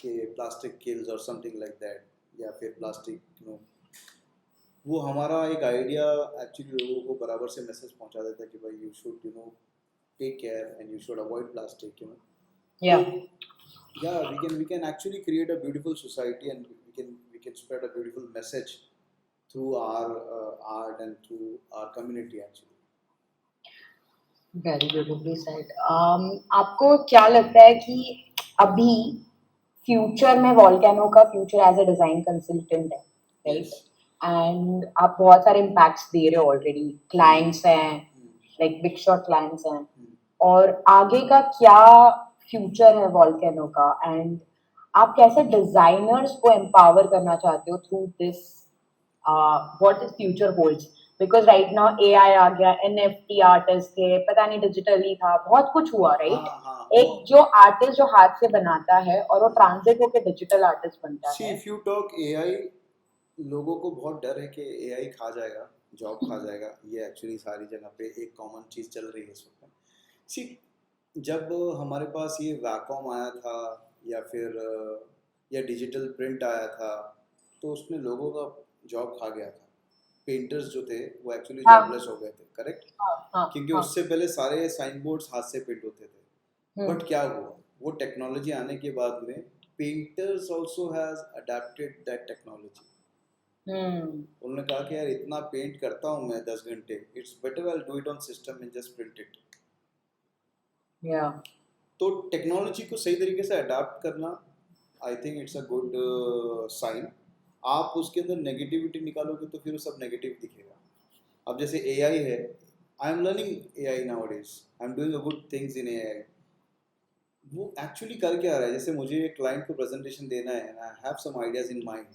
कि प्लास्टिक किल्स और समथिंग लाइक दैट, या फिर प्लास्टिक वो हमारा एक आइडिया एक्चुअली लोगों को बराबर से मैसेज पहुंचा देता है कि भाई you should take care and you should avoid plastic. Yeah, we can actually create a beautiful society, and we can spread a beautiful message through our art and through our community actually. Very beautifully said. आपको क्या लगता है कि अभी future में Volcano का future as a design consultant है right and आप बहुत सारे इम्पैक्ट्स दे रहे हो ऑलरेडी, क्लाइंट्स हैं लाइक बिग शॉट क्लाइंट्स हैं, और आगे का क्या फ्यूचर है वॉल्केनो का एंड आप कैसे डिजाइनर्स को एम्पावर करना चाहते हो through this what is future holds because right now AI आ गया, एनएफटी आर्टिस्ट थे, पता नहीं डिजिटली था, बहुत कुछ हुआ राइट. एक जो आर्टिस्ट जो हाथ से बनाता है और वो ट्रांजिट होकर डिजिटल आर्टिस्ट बनता है. See, if you talk AI, लोगों को बहुत डर है कि AI खा जाएगा, जॉब खा जाएगा. ये एक्चुअली सारी जगह पे एक कॉमन चीज़ चल रही है इस वक्त. See, जब हमारे पास ये वैकॉम आया था या फिर या डिजिटल प्रिंट आया था, तो उसने लोगों का जॉब खा गया था. पेंटर्स जो थे वो एक्चुअली जॉबलेस हो गए थे, करेक्ट, क्योंकि उससे पहले सारे साइन बोर्ड्स हाथ से पेंट होते थे. बट क्या हुआ, वो टेक्नोलॉजी आने के बाद में painters also has adapted that technology. उन्होंने कहा कि यार इतना पेंट करता हूँ मैं 10 घंटे, it's better I do it on system and just print it. तो टेक्नोलॉजी को सही तरीके से अडाप्ट करना, I think it's a good sign. आप उसके अंदर नेगेटिविटी निकालोगे तो फिर वो सब नेगेटिव दिखेगा. अब जैसे एआई है, I am learning AI nowadays, I am doing a good things in AI. वो एक्चुअली कर क्या रहा है, जैसे मुझे एक क्लाइंट को प्रेजेंटेशन देना है, I have some ideas in mind.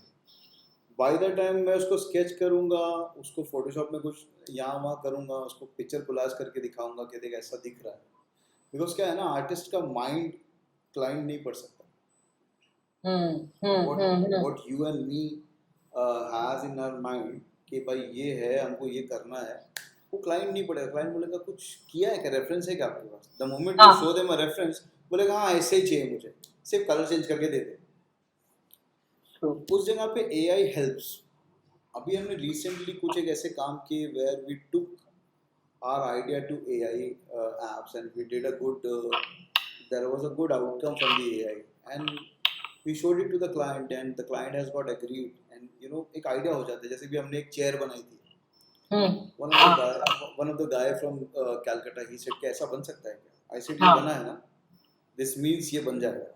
By the time मैं उसको स्केच करूंगा, उसको फोटोशॉप में कुछ यहाँ वहाँ करूंगा, उसको पिक्चर कोलाज करके दिखाऊंगा कि देख ऐसा दिख रहा है. बिकॉज क्या है ना, आर्टिस्ट का माइंड क्लाइंट नहीं पढ़ सकता. what you and me has in our mind कि भाई ये है, हमको ये करना है, वो क्लाइंट नहीं पढ़ेगा. क्लाइंट बोलेगा कुछ किया है क्या, रेफरेंस है क्या आपके पास. The moment you show them a reference, बोलेगा हाँ ऐसे ही चाहिए मुझे, सिर्फ कलर चेंज करके दे दे. उस जगह पे एआई हेल्प्स. अभी हमने रिसेंटली कुछ एक ऐसे काम किए where we took our idea to AI apps and we did a good there was a good outcome from the AI and we showed it to the client and the client has got agreed and एक idea हो जाता है. जैसे भी हमने एक chair बनाई थी, one of the guy from Calcutta, he said कि ऐसा बन सकता है क्या. I said ये बना है ना, this means ये बन जाएगा.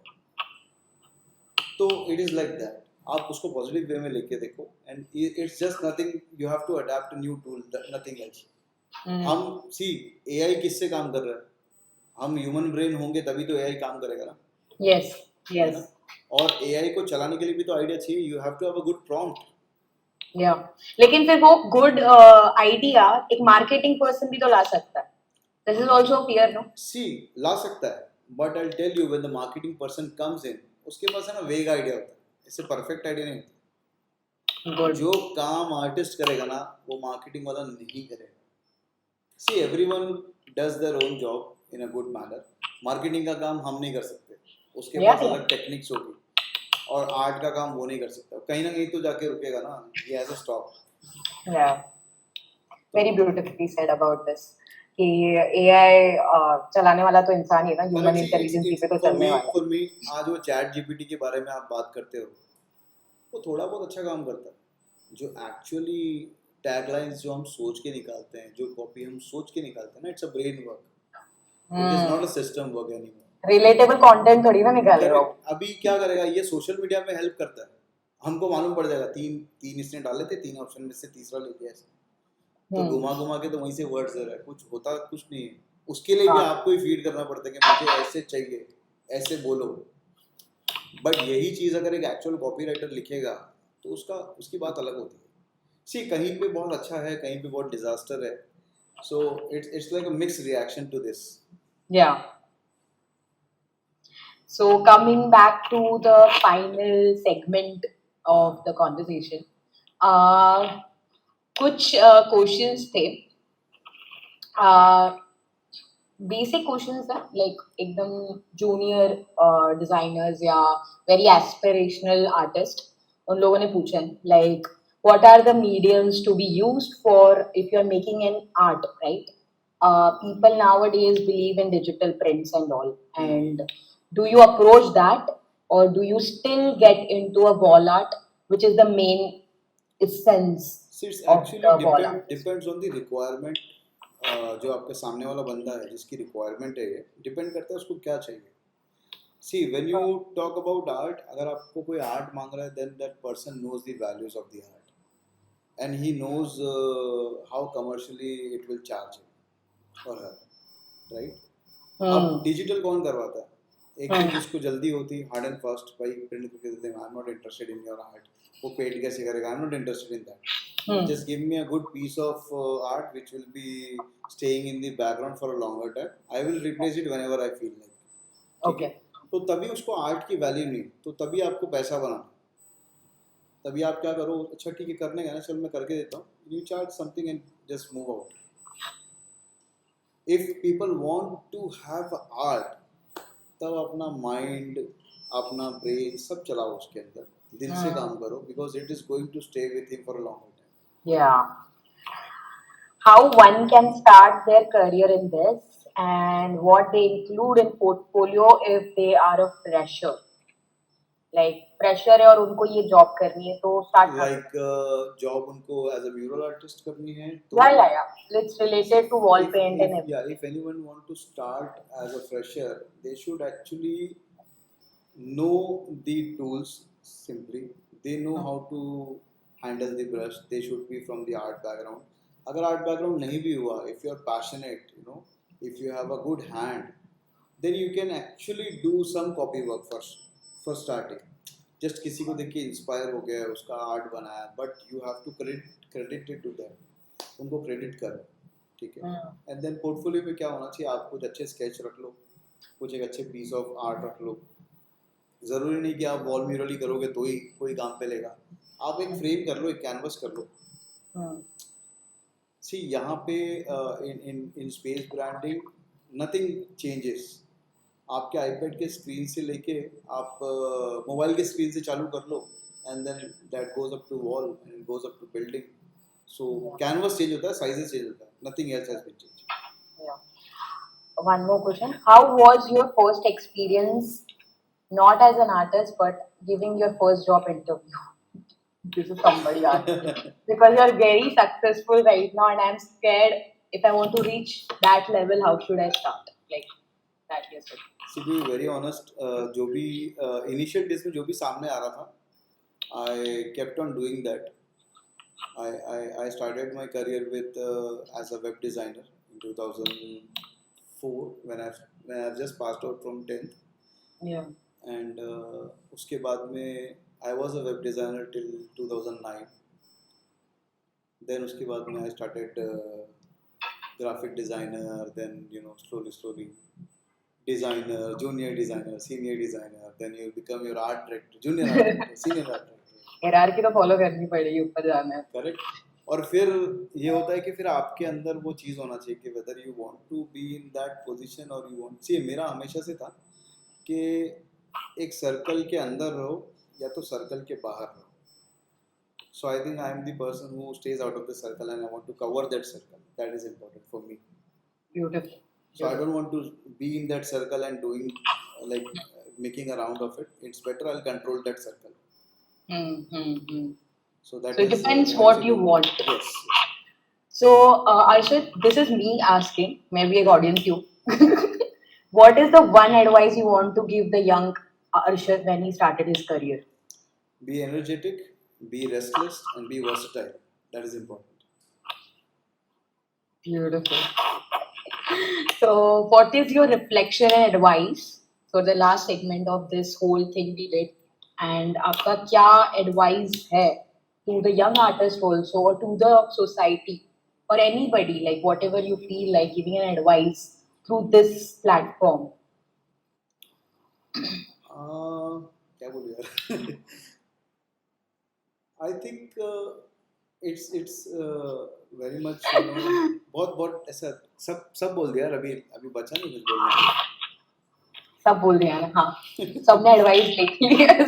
तो it is like that. आप उसको पॉजिटिव वे में लेके देखो and it's just nothing, you have to adapt a new tool, nothing else. हम सी एआई किससे काम कर रहा है, हम ह्यूमन ब्रेन होंगे तभी तो एआई काम करेगा ना, Yes, है ना? yes, और एआई को चलाने के लिए भी तो आइडिया चाहिए. You have to have a good prompt. yeah. लेकिन फिर वो गुड आइडिया एक मार्केटिंग पर्सन भी तो ला सकता है. This is also a fear, no? सी ला सकता है, but I tell you when the marketing person comes in, उसके पास है ना वेग आइडिया होता है, इससे परफेक्ट आइडिया नहीं होता. Good. जो काम आर्टिस्ट करेगा ना वो मार्केटिंग वाला नहीं करेगा. See everyone does their own job in a good manner. Marketing का काम हम नहीं कर सकते, उसके Yeah, पास yeah. अलग टेक्निक्स होगी, और आर्ट का काम वो नहीं कर सकता. कहीं ना कहीं तो जाके रुकेगा ना, ये as a stop. Yeah. Very beautifully said about this. कि AI चलाने वाला तो इंसान ही है ना, ह्यूमन इंटेलिजेंस पे तो चलने वाला. फॉर मी आज वो चैट जीपीटी के बारे में आप बात करते हो, वो थोड़ा बहुत अच्छा काम करता है. जो एक्चुअली टैगलाइंस जो हम सोच के निकालते हैं, जो कॉपी हम सोच के निकालते हैं ना, it's a brain work. It is not a system work anymore. Relatable content थोड़ी ना निकालेगा वो. करेक्ट. अभी क्या करेगा ये, सोशल मीडिया में हेल्प करता है. हमको मालूम पड़ जाएगा तीन इसने डाले थे, 3 ऑप्शन में से तीसरा ले लिया इसने, तो घुमा घुमा के तो वहीं से वर्ड्स दे रहा है. कुछ होता कुछ नहीं है. उसके लिए भी हाँ. आपको ही फीड करना पड़ता है कि मुझे ऐसे चाहिए, ऐसे बोलो. बट यही चीज़ अगर एक एक्चुअल कॉपीराइटर लिखेगा तो उसकी बात अलग होती है. सी कहीं पे बहुत अच्छा है, कहीं पे बहुत डिजास्टर है. So it's like a mix reaction to this. Yeah. So coming back to the final segment of the conversation, कुछ questions थे. बेसिक क्वेश्चंस है, लाइक एकदम जूनियर डिजाइनर्स या वेरी एस्पिरेशनल आर्टिस्ट, उन लोगों ने पूछा है like what are the mediums to be used for if you are making an art, right? People nowadays believe in digital prints and all, and do you approach that, or do you still get into a wall art, which is the main essence So it's of actually the wall art? depends on the requirement. जो आपके सामने वाला बंदा है जिसकी requirement है, ये depend करता है उसको क्या चाहिए. See when you talk about art, अगर आपको कोई आर्ट मांग रहा है, then that person knows the values of the art and he knows how commercially it will charge for her, right? अब डिजिटल कौन करवाता है? एक तो जिसको जल्दी होती, हार्ड एंड फास्ट, भाई प्रिंट करके देते हैं, I am not interested in your art. वो पेड कैसे करेगा? I am not interested in that. Just give me a good piece of art which will be staying in the background for a longer time. I will replace it whenever I feel like. Okay. तो तभी उसको art की value नहीं, तो तभी आपको पैसा बनाना. तभी आप क्या करो, अच्छा ठीक है करने का ना, चल मैं करके देता हूँ. You charge something and just move out. If people want to have art, तब अपना माइंड, अपना ब्रेन सब चलाओ उसके अंदर, दिल से काम करो, because it is going to stay with him for a longer time. Yeah. How one can start their career in this, and what they include in portfolio if they are a fresher. Like fresher है और उनको ये job करनी है तो start. Like job उनको as a mural artist करनी है तो. Yeah. It's related to wall paint and everything. Yeah, if anyone want to start as a fresher, they should actually know the tools. Simply, they know how to handle the brush. They should be from the art background. अगर art background नहीं भी हुआ, if you are passionate, if you have a good hand, then you can actually do some copy work for starting. Just किसी को देख के inspire हो गया, उसका आर्ट बनाया, but you have to credit it to them. उनको credit करो, ठीक है? एंड देन पोर्टफोलियो में क्या होना चाहिए, आप कुछ अच्छे स्केच रख लो, कुछ एक अच्छे पीस ऑफ आर्ट रख लो. ज़रूरी नहीं कि आप वॉल म्यूरल ही करोगे तो ही कोई काम पे लेगा. आप एक फ्रेम कर लो, एक कैनवस कर लो. सी यहाँ पे in space branding nothing changes. आपके आईपैड के स्क्रीन से लेके आप मोबाइल के स्क्रीन से चालू कर लो, and then that goes up to wall and goes up to building. So canvas change होता है, साइजेस चेंज होता है, nothing else has been changed. One more question. How was your first experience, not as an artist, but giving your first job interview? This is somebody asking. Because you are very successful right now, and I'm scared if I want to reach that level, how should I start? Like that yesterday. To be very honest, जो भी initial days में जो भी सामने आ रहा था, I kept on doing that. I started my career with as a web designer in 2004 when I मैं just passed out from 10th Yeah. And उसके बाद में I was a web designer till 2009. Then उसके बाद में I started graphic designer, then slowly designer, junior designer, senior designer, then you become your art director, junior art director, senior art director. Hierarchy तो follow करनी पड़ेगी, ऊपर जाना है. Correct. और फिर ये होता है कि फिर आपके अंदर वो चीज़ होना चाहिए कि whether you want to be in that position और यू वांट सी. मेरा हमेशा से था कि एक सर्कल के अंदर रहो या तो सर्कल के बाहर रहो. So I think I am the person who stays out of the circle and I want to cover that circle. That is important for me. Beautiful. So I don't want to be in that circle and doing making a round of it. It's better I'll control that circle. So that So it is, depends what you actually- want. Yes. So, Arshad, this is me asking, maybe an audience you. What is the one advice you want to give the young Arshad when he started his career? Be energetic, be restless, and be versatile. That is important. Beautiful. So, what is your reflection and advice for the last segment of this whole thing we did? And आपका क्या advice है to the young artist also, or to the society, or anybody, like whatever you feel like giving an advice through this platform? क्या बोलूँ यार? I think it's very much बहुत ऐसा सब बोल दिया यार. अभी बचा नहीं कुछ बोलने को. सब बोल दिया ना. हाँ, सबने एडवाइस ले ली है.